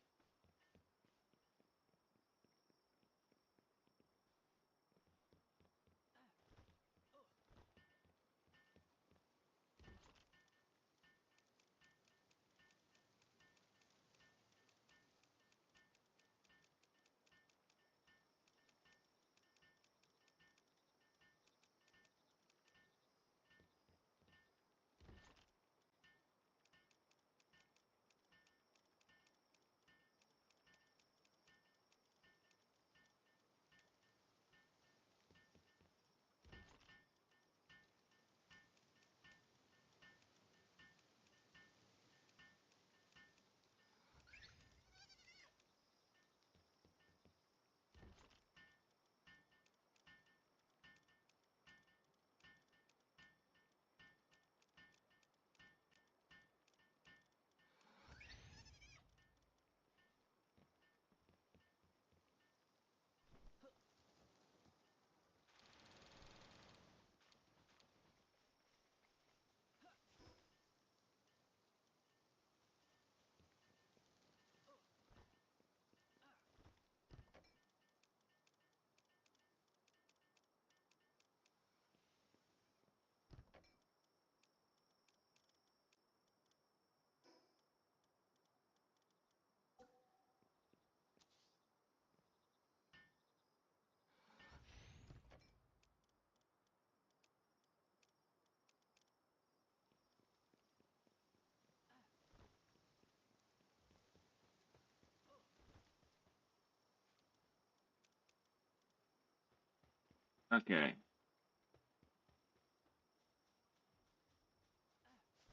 Okay.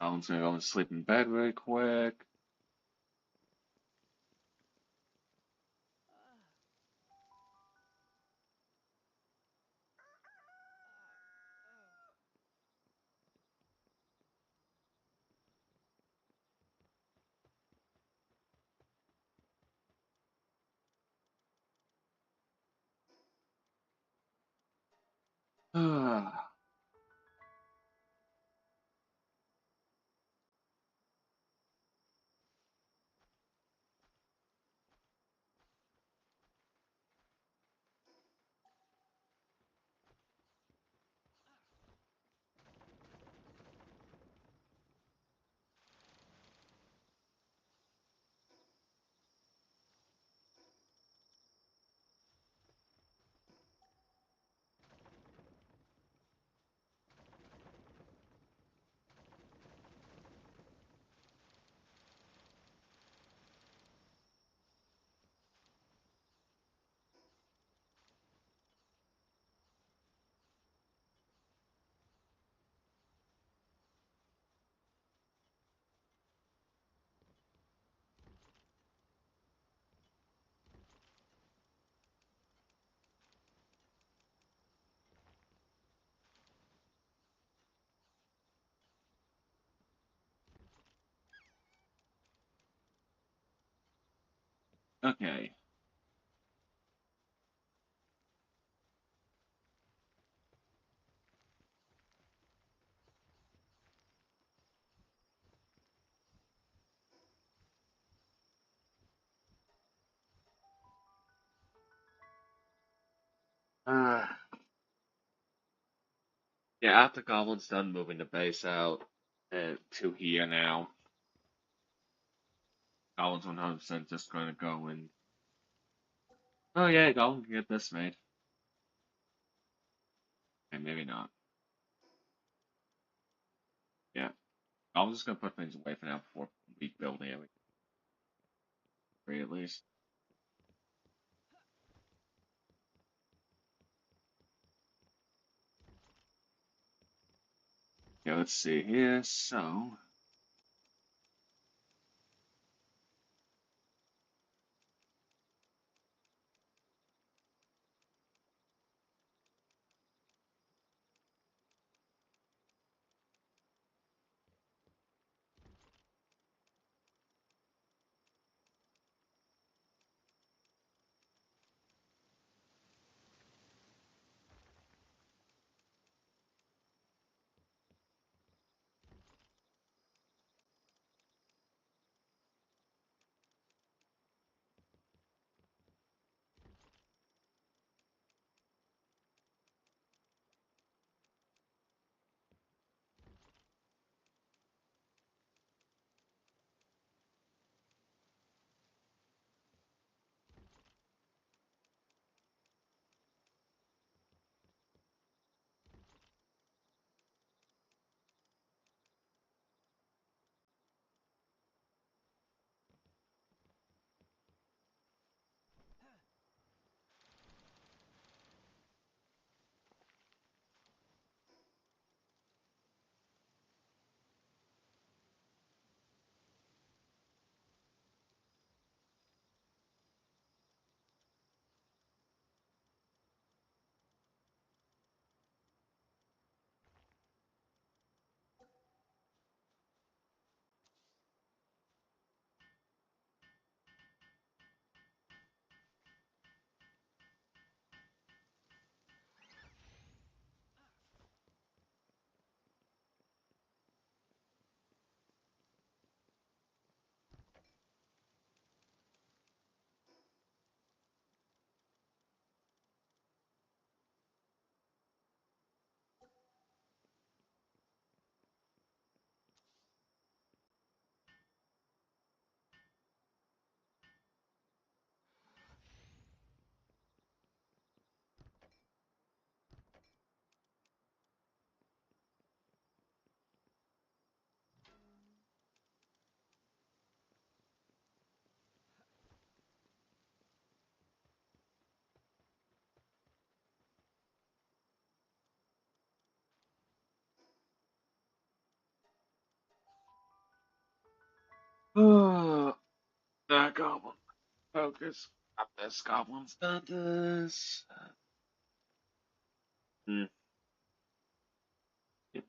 I'm just gonna go and sleep in bed really quick. Okay. Uh, yeah, after Goblin's done moving the base out to here now, Goblin's 100% just gonna go and. Oh yeah, Goblin can get this made. And maybe not. Yeah. Goblin's just gonna put things away for now before we build it. Three at least. Okay, let's see here. So. Oh, that goblin. Focus. Got this. Goblin's done this. Hmm. Yep.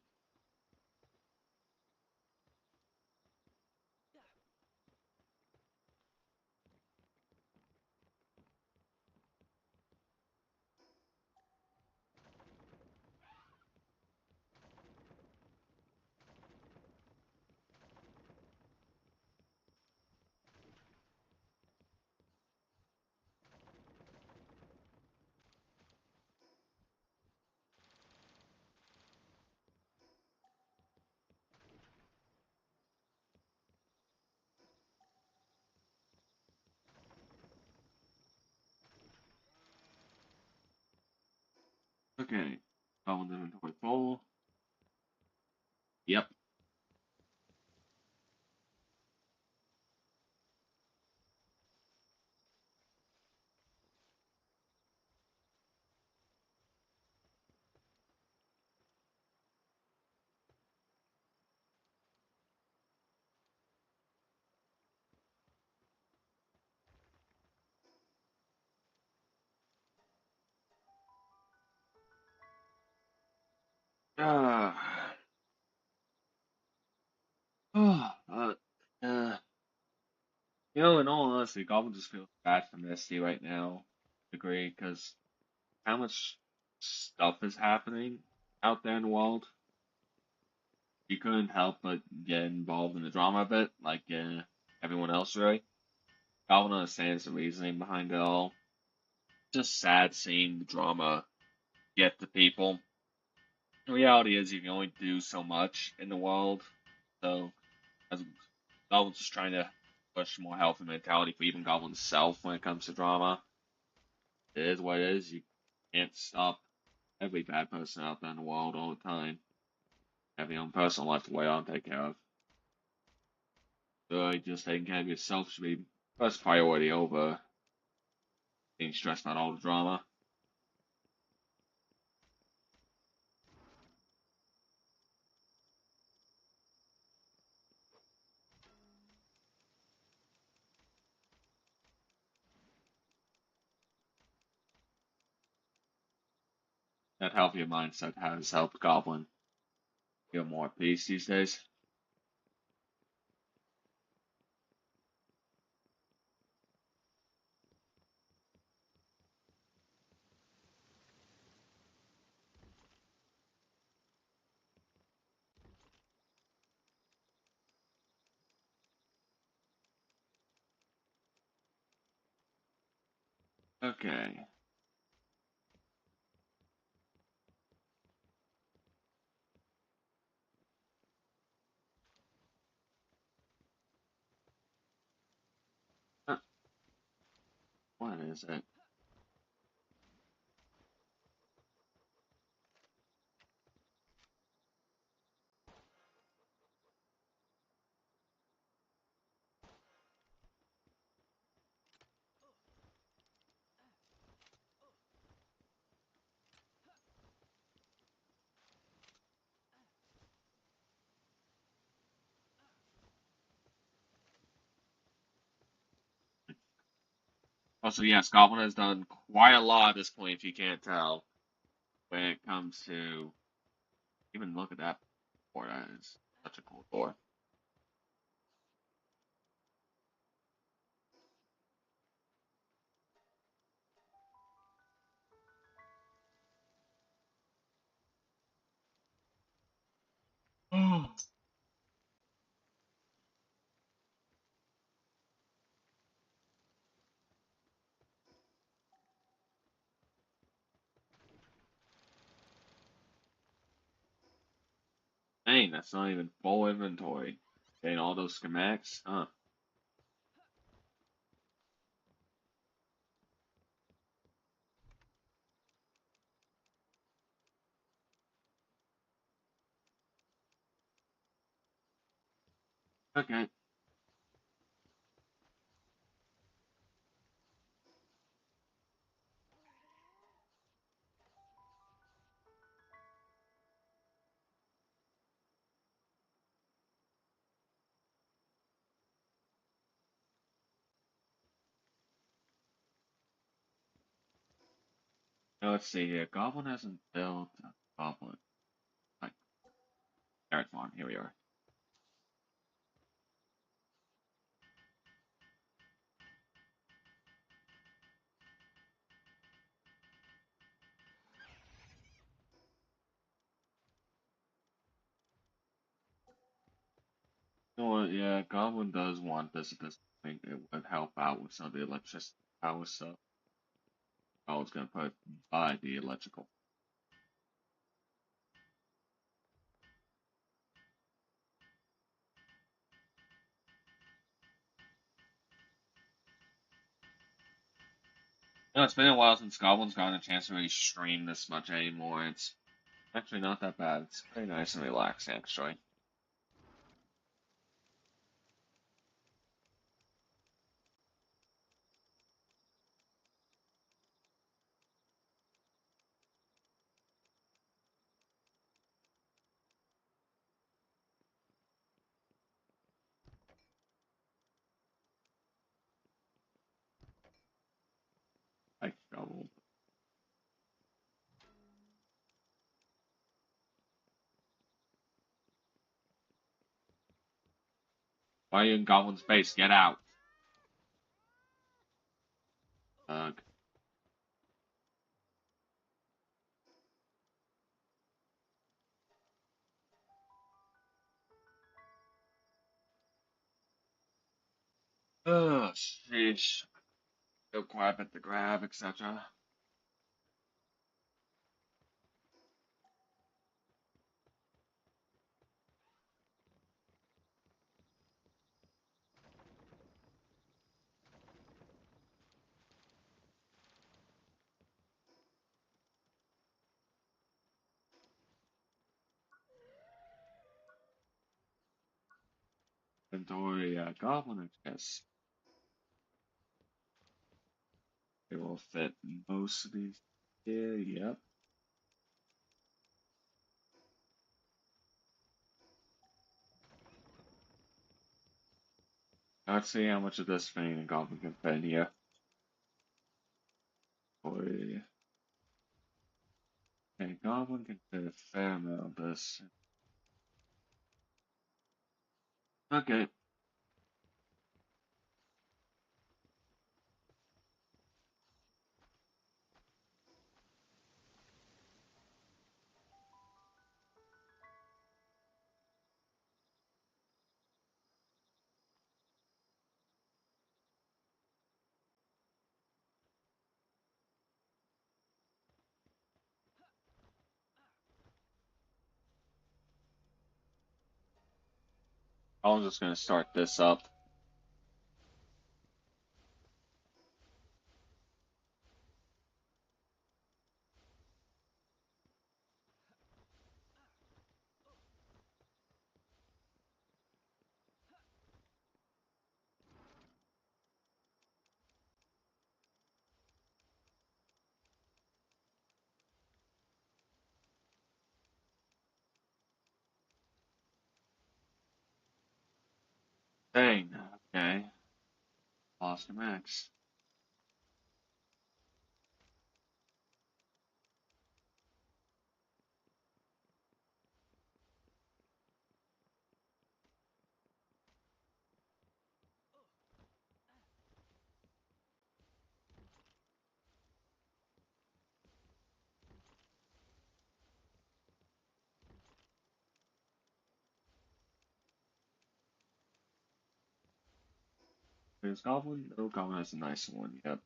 Okay. Goblin's inventory full. Yep. Ah. Oh, in all honesty, Goblin just feels bad for Misty right now. Agree, because how much stuff is happening out there in the world. You couldn't help but get involved in the drama a bit, like everyone else, really. Goblin understands the reasoning behind it all. Just sad seeing the drama get to people. The reality is, you can only do so much in the world, so as Goblin's just trying to push more healthy mentality for even Goblin's self when it comes to drama. It is what it is. You can't stop every bad person out there in the world all the time. Have your own personal life to weigh on and take care of. So just taking care of yourself should be first priority over being stressed about all the drama. That healthier mindset has helped Goblin feel more at peace these days. Okay. Uh, what is it? Also, yes, Goblin has done quite a lot at this point, if you can't tell, when it comes to even look at that door. That is such a cool door. Dang, that's not even full inventory. Getting all those schematics? Huh. Okay. Now let's see here. Goblin hasn't built a goblin. Like, there it's on. Here we are. You know what? Yeah, Goblin does want this at this point. It would help out with some of the electricity power stuff. I was gonna put by the electrical. You know, it's been a while since Goblin's gotten a chance to really stream this much anymore. It's actually not that bad. It's pretty nice and relaxing, actually. Like Goblin. Why are you in Goblin's base? Get out. Ugh. Ugh, sheesh. Go grab at the grab, etc. Inventory, Goblin, I guess. They will fit most of these here, yep. Let's see how much of this thing a Goblin can fit in here. Boy. Okay, Goblin can fit a fair amount of this. Okay. I'm just gonna start this up. Dang, okay. Lost Max. There's Goblin? Oh, Goblin has a nice one, yep.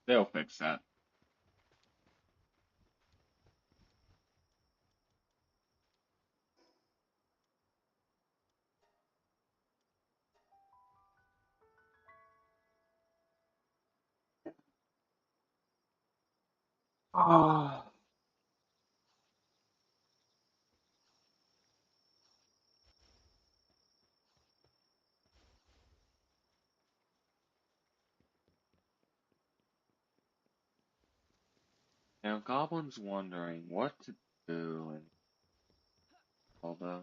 They'll fix that. Ah. Now, Goblin's wondering what to do and all the.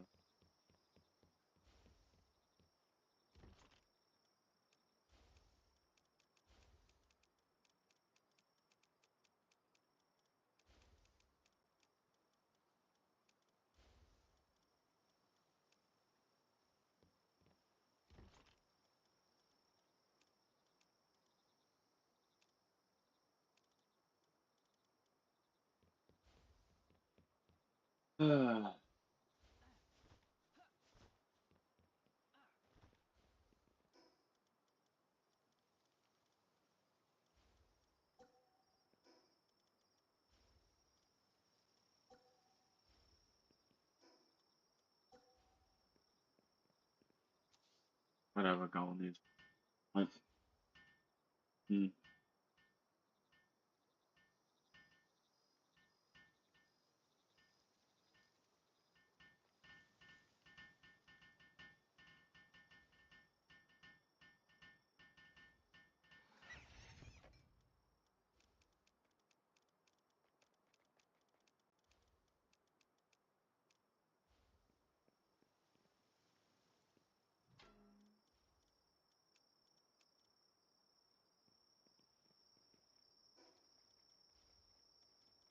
Whatever Goblin needs. Like, hmm.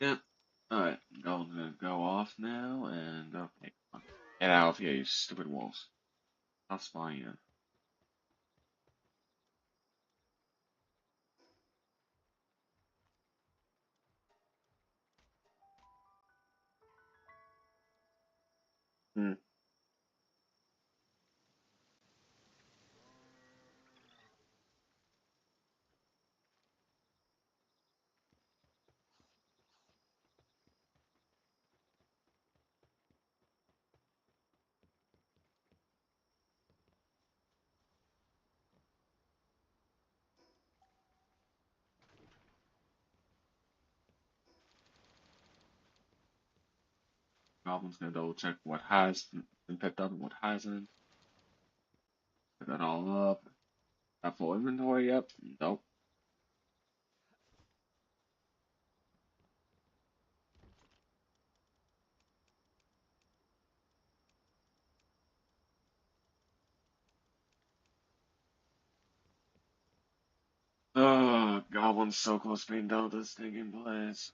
Yep. Alright, Goblin's gonna go off now, and okay. Get out of here, you stupid wolves. I'll spy you. Hmm. Goblin's gonna double check what has been picked up and what hasn't. Pick that all up. Got full inventory, yep. Nope. Goblin's so close to being done with this taking place.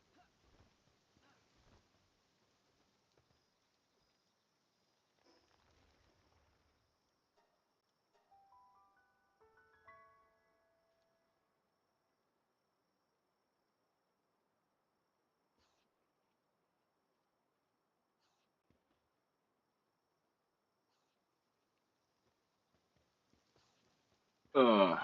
Ugh.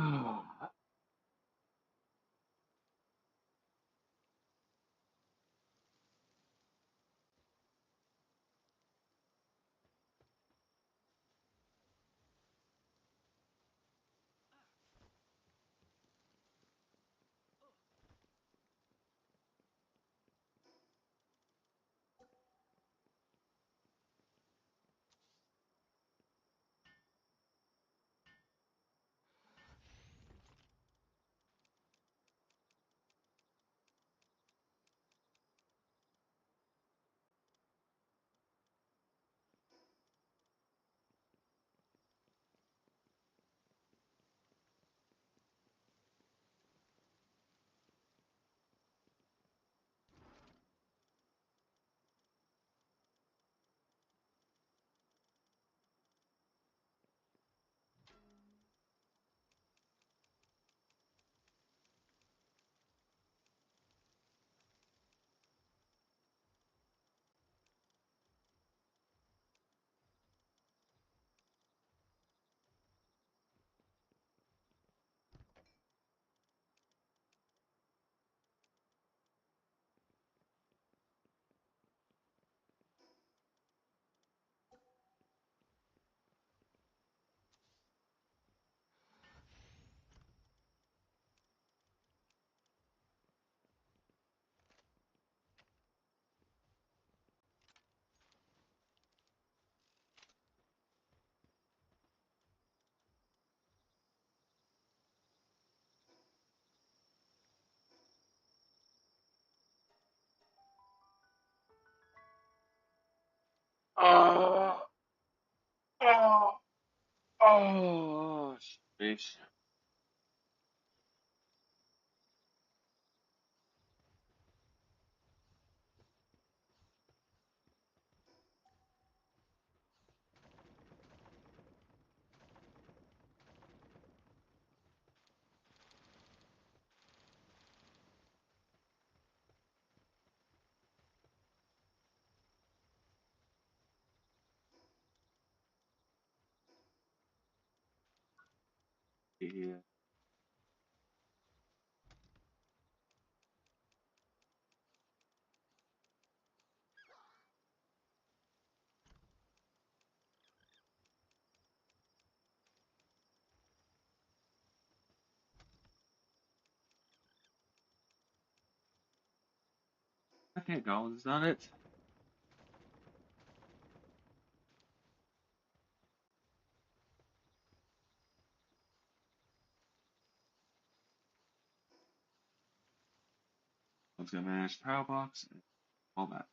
Oh, oh, oh, sheesh. Yeah. Okay, Gollum's done it. Let's go manage the power box and all that.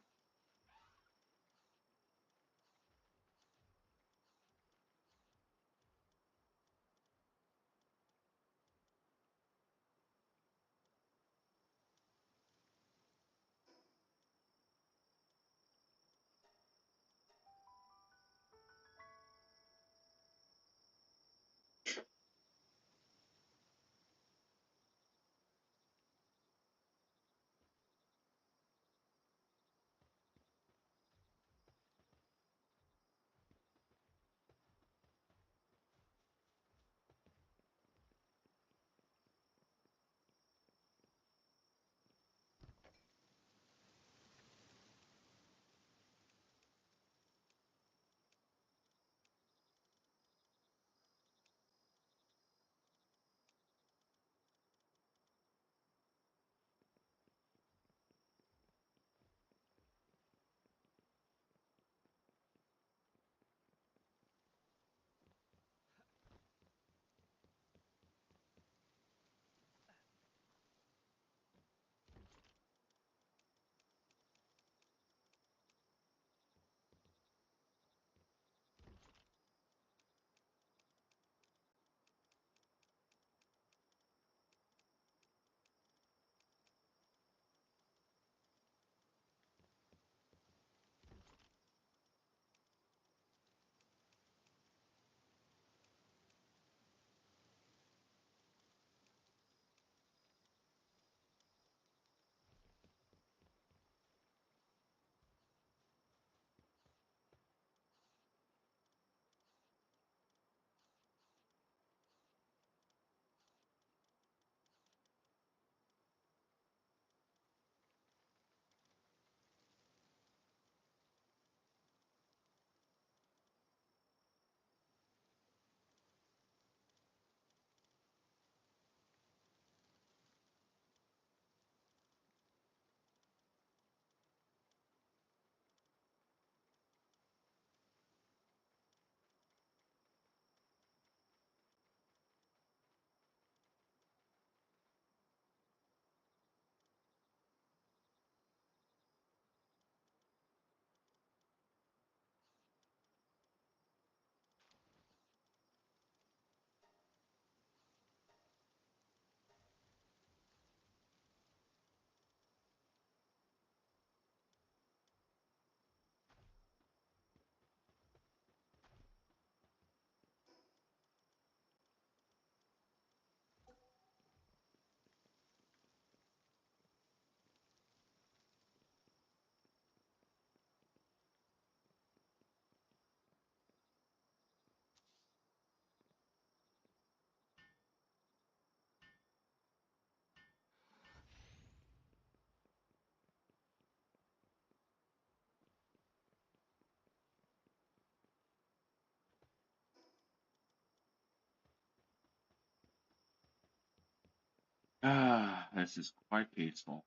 Ah, this is quite peaceful.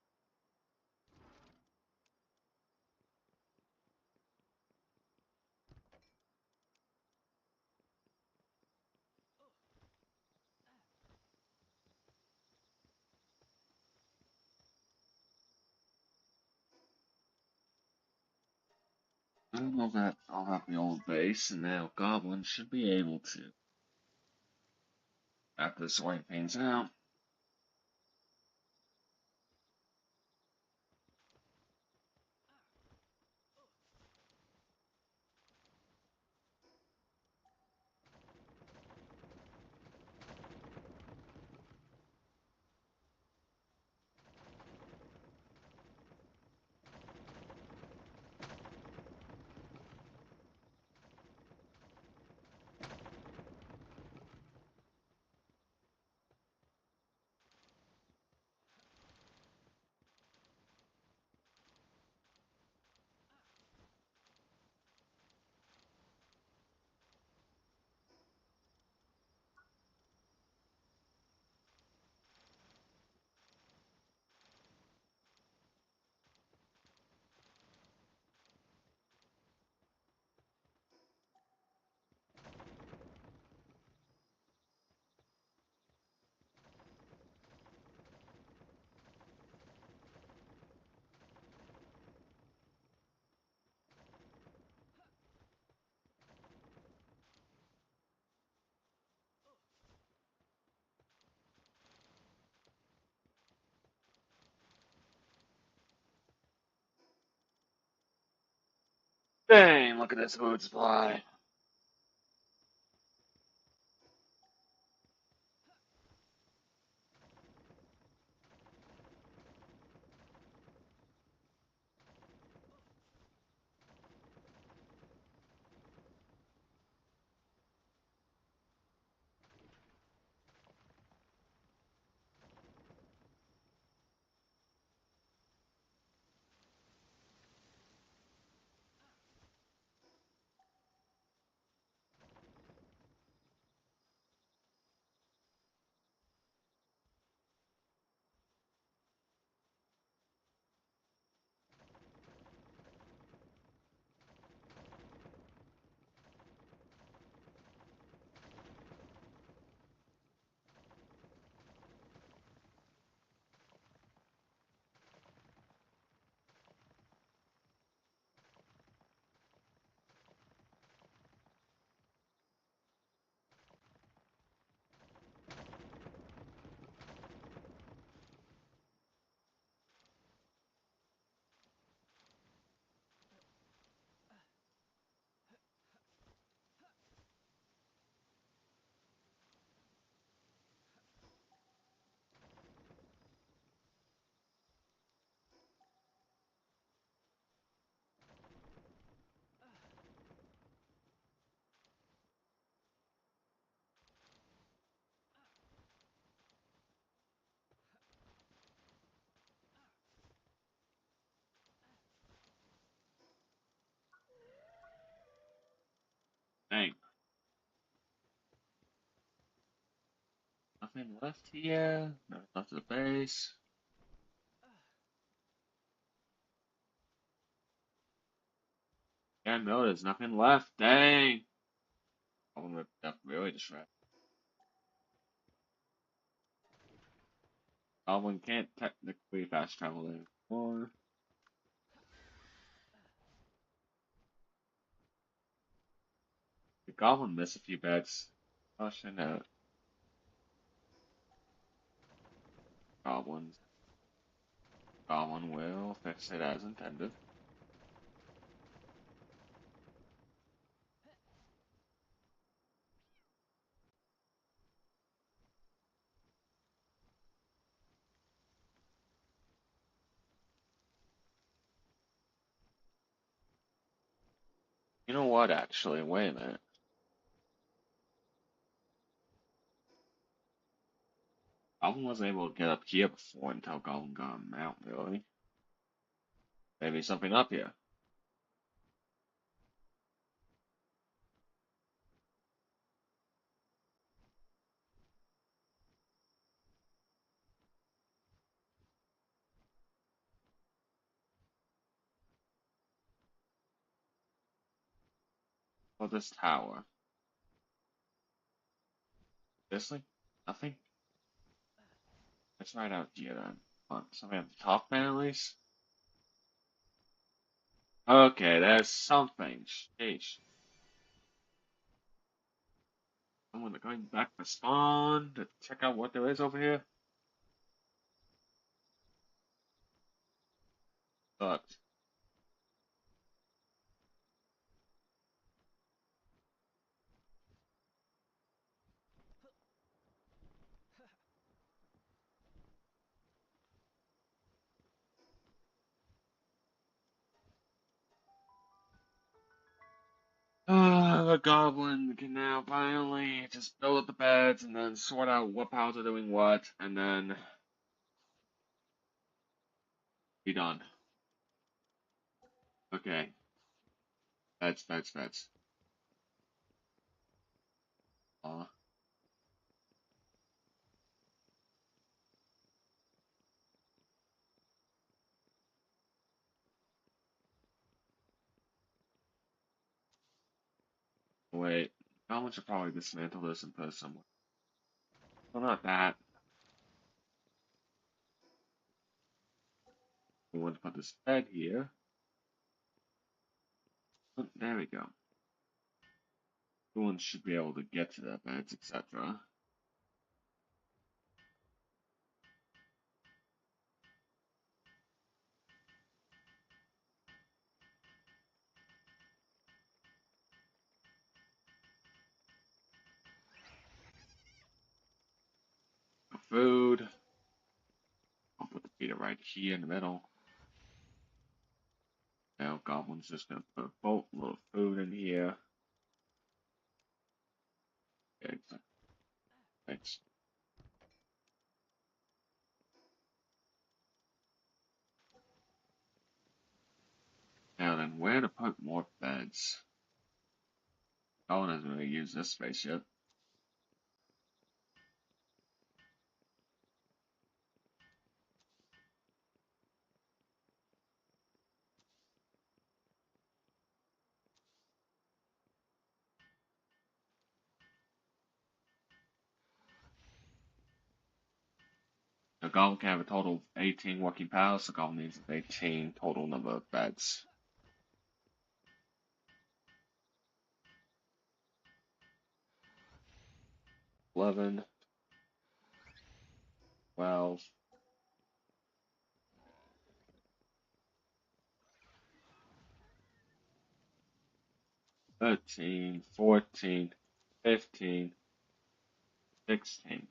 I don't know that I'll have the old base, and now goblins should be able to. After this light fades out. Dang, look at this food supply. Dang, nothing left here. Nothing left of the base. Yeah, no, there's nothing left. Dang. I'm really distracted. Goblin can't technically fast travel there anymore. The goblin missed a few bets. Gosh, I know. Goblins. Goblin will fix it as intended. You know what, actually? Wait a minute. Goblin wasn't able to get up here before until Goblin got him out, really. Maybe something up here. for this tower? Seriously? Nothing? Let's right out here then. Something at the top man at least? Okay, there's something. Sheesh. Someone going back to spawn to check out what there is over here? But, the goblin can now finally just build up the beds and then sort out what piles are doing what, and then be done. Okay, beds. Uh, wait. Goblin should probably dismantle this and put it somewhere. Well, not that. We want to put this bed here. Oh, there we go. Everyone should be able to get to their beds, etc. Food. I'll put the pita right here in the middle. Now Goblin's just gonna put a boatload of food in here. Okay, thanks. Now then, where to put more beds? Goblin hasn't really used this space yet. The Goblin can have a total of 18 working pals, so Goblin needs 18 total number of beds. 11, 12, 13, 14, 15, 16.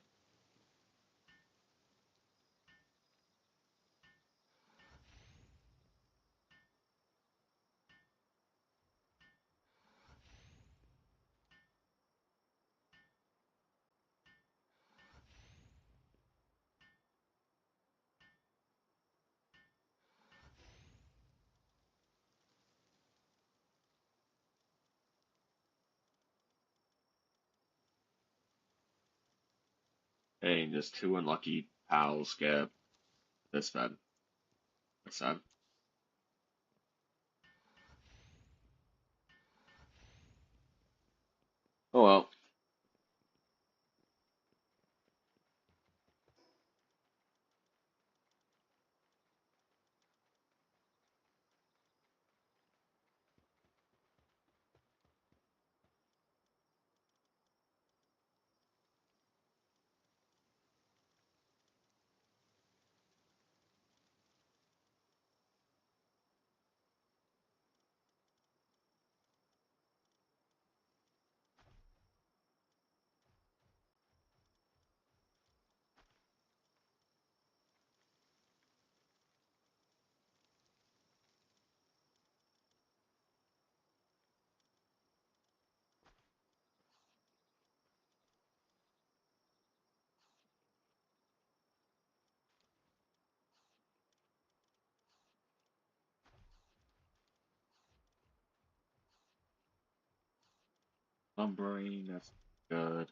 Hey, just two unlucky pals get this bed. That's sad. Oh well. Lumbering, that's good.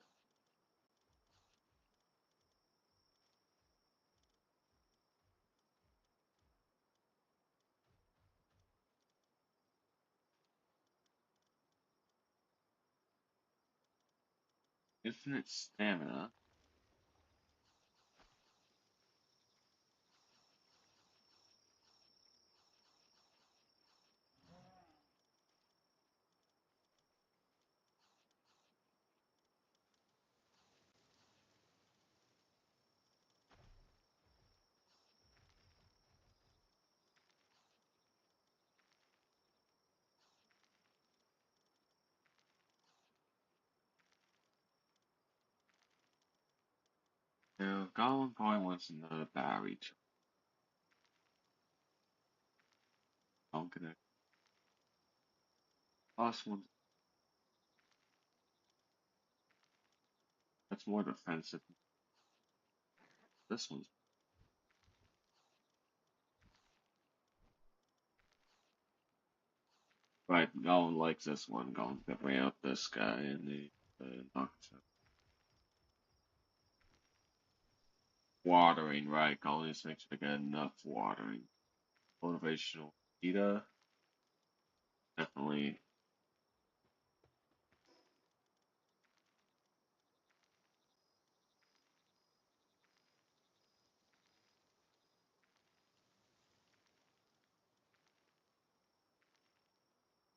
Infinite stamina. Now, Goblin probably wants another battery. I'm gonna last one. That's more defensive. This one's right. Goblin likes this one. Goblin gonna bring out this guy and the Nocturne. Watering, right? Goblin needs to make sure to get enough watering. Motivational Vita, definitely.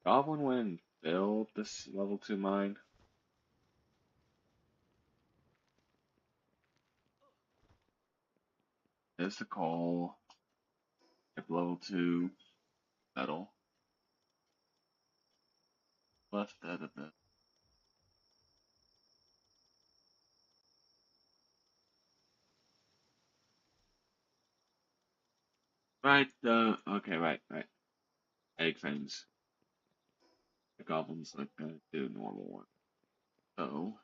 Goblin went and build this level 2 mine. There's the coal. Yep, level 2 metal. Left that a bit. Right, okay, right. Egg things. The goblins like gonna do normal one. So,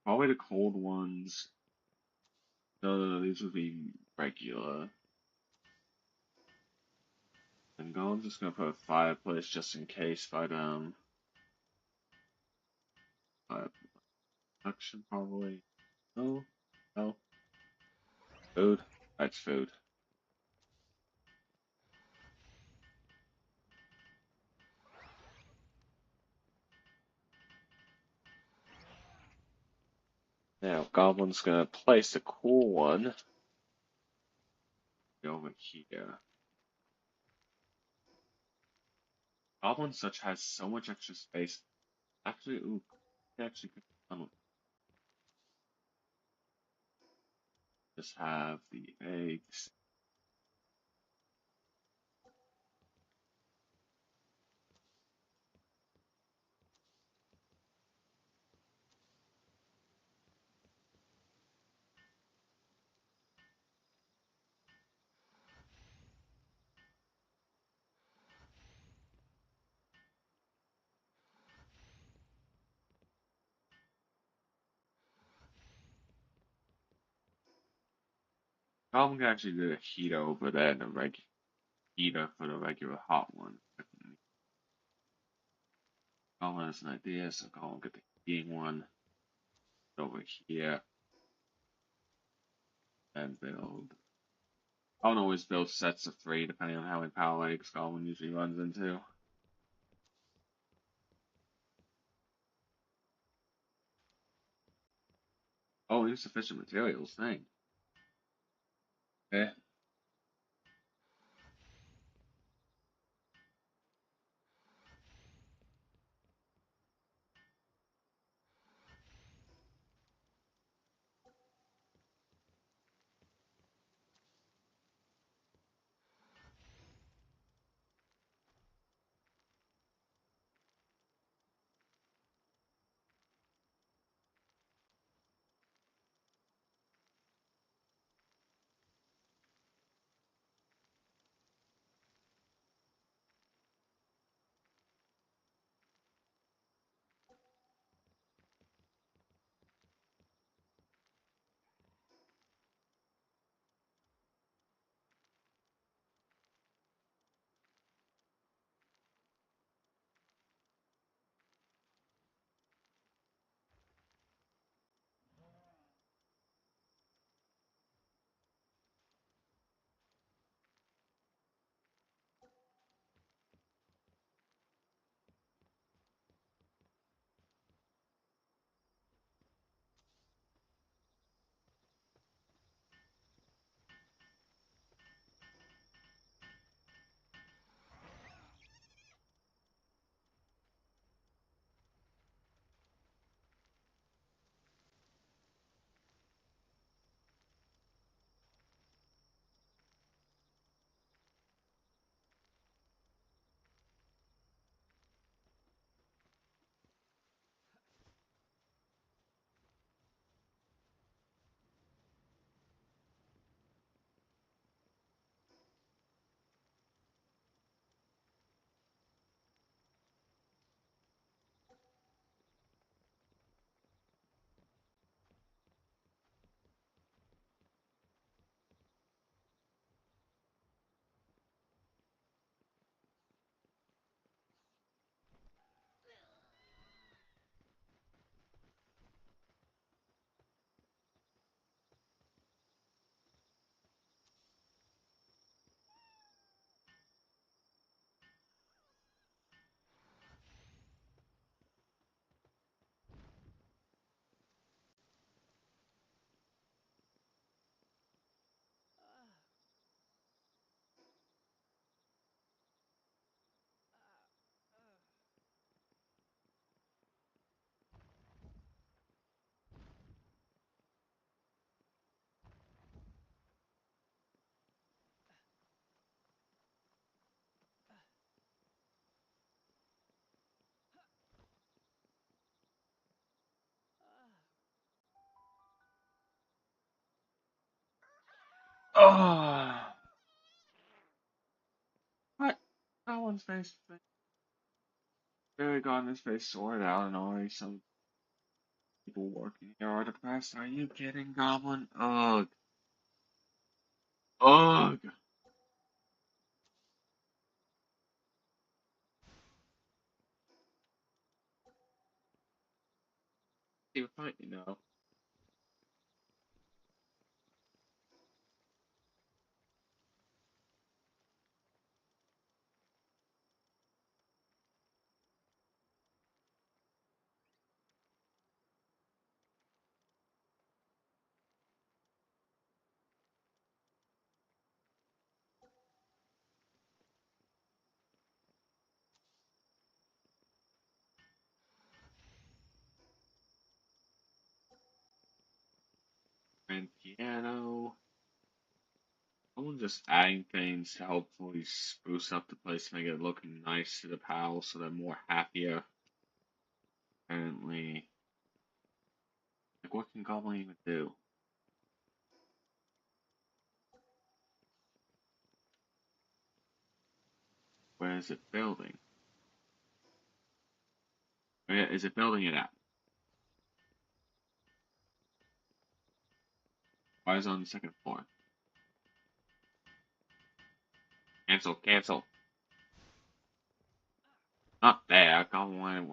probably the cold ones. No, these would be regular. And goblins just gonna put a fireplace just in case, but fire production probably. No, no. Food. That's food. Now, Goblin's gonna place a cool one over here. Goblin such has so much extra space. Actually, ooh, actually could just have the eggs. Goblin can actually do a heater over there and a heater for the regular hot one. Goblin has an idea, so Goblin get the heating one over here and build. Goblin always builds sets of 3 depending on how many power legs Goblin usually runs into. Oh, insufficient materials, dang. Okay. Oh, what? That one's face. Barely gotten his face sorted out, and already some people working here are depressed. Are you kidding, Goblin? Ugh. Ugh. He was fine, you know. Grand piano. I'm just adding things to hopefully spruce up the place, make it look nice to the pals so they're more happier. Apparently. Like, what can Goblin even do? Where is it building? Where is it building it at? Why is it on the second floor? Cancel, cancel. Up there, Goblin.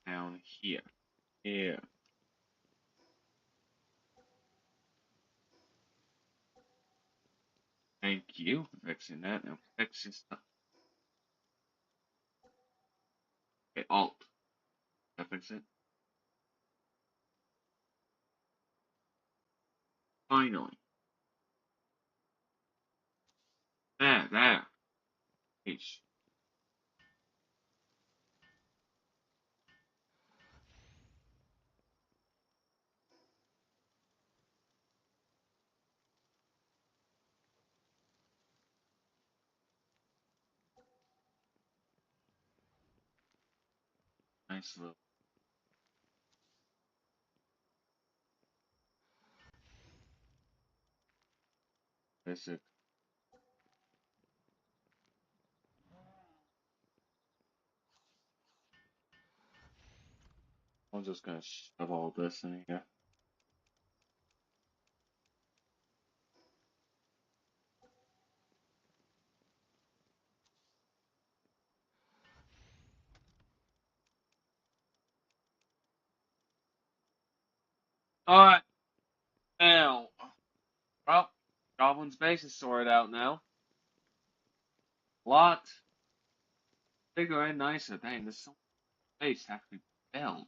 Down here. Here. Thank you for fixing that. Now fix this stuff. Okay, Alt. That fix it. Finally. There, there. H. Nice little basic. I'm just gonna shove all this in here. Alright, now. Well, Goblin's base is sorted out now. Lot bigger and nicer. Dang, there's so much space to actually build.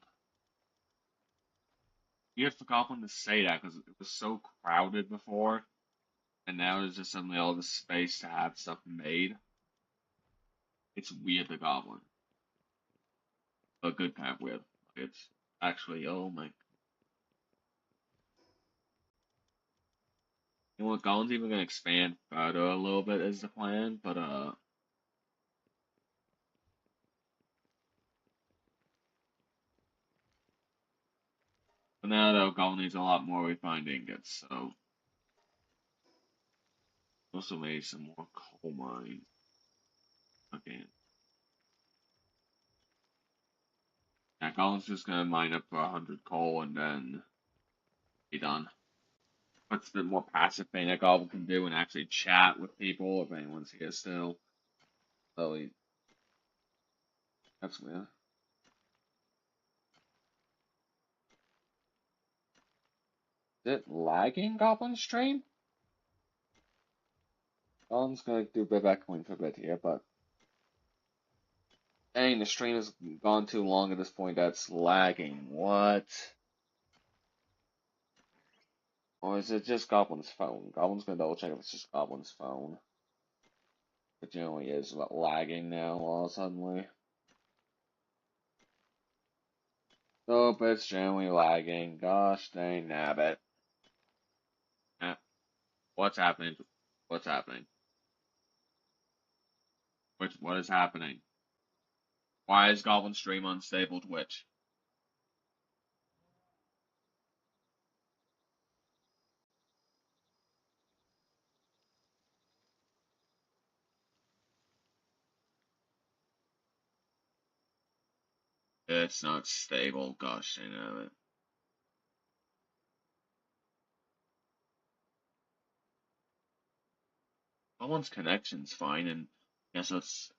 You have for Goblin to say that because it was so crowded before, and now there's just suddenly all this space to have stuff made. It's weird, the Goblin. A good kind of weird. It's actually, oh my. You know what, Goblin's even gonna expand further a little bit is the plan, but for now though, Goblin needs a lot more refined ingots, so also made some more coal mines again. Yeah, Goblin's just gonna mine up for 100 coal and then be done. What's the more passive thing that Goblin can do and actually chat with people if anyone's here still. So that's weird. Is it lagging Goblin stream? Goblin's gonna do a bit of echoing for a bit here, but dang, the stream has gone too long at this point. That's lagging. What? Or is it just Goblin's phone? Goblin's gonna double check if it's just Goblin's phone. It generally is lagging now all suddenly. Nope, it's generally lagging. Gosh dang nabbit. Eh, what's happening? What's happening? What is happening? Why is Goblin Stream unstable Twitch? It's not stable, gosh dang nabbit. Goblin's connection's fine, and I guess it's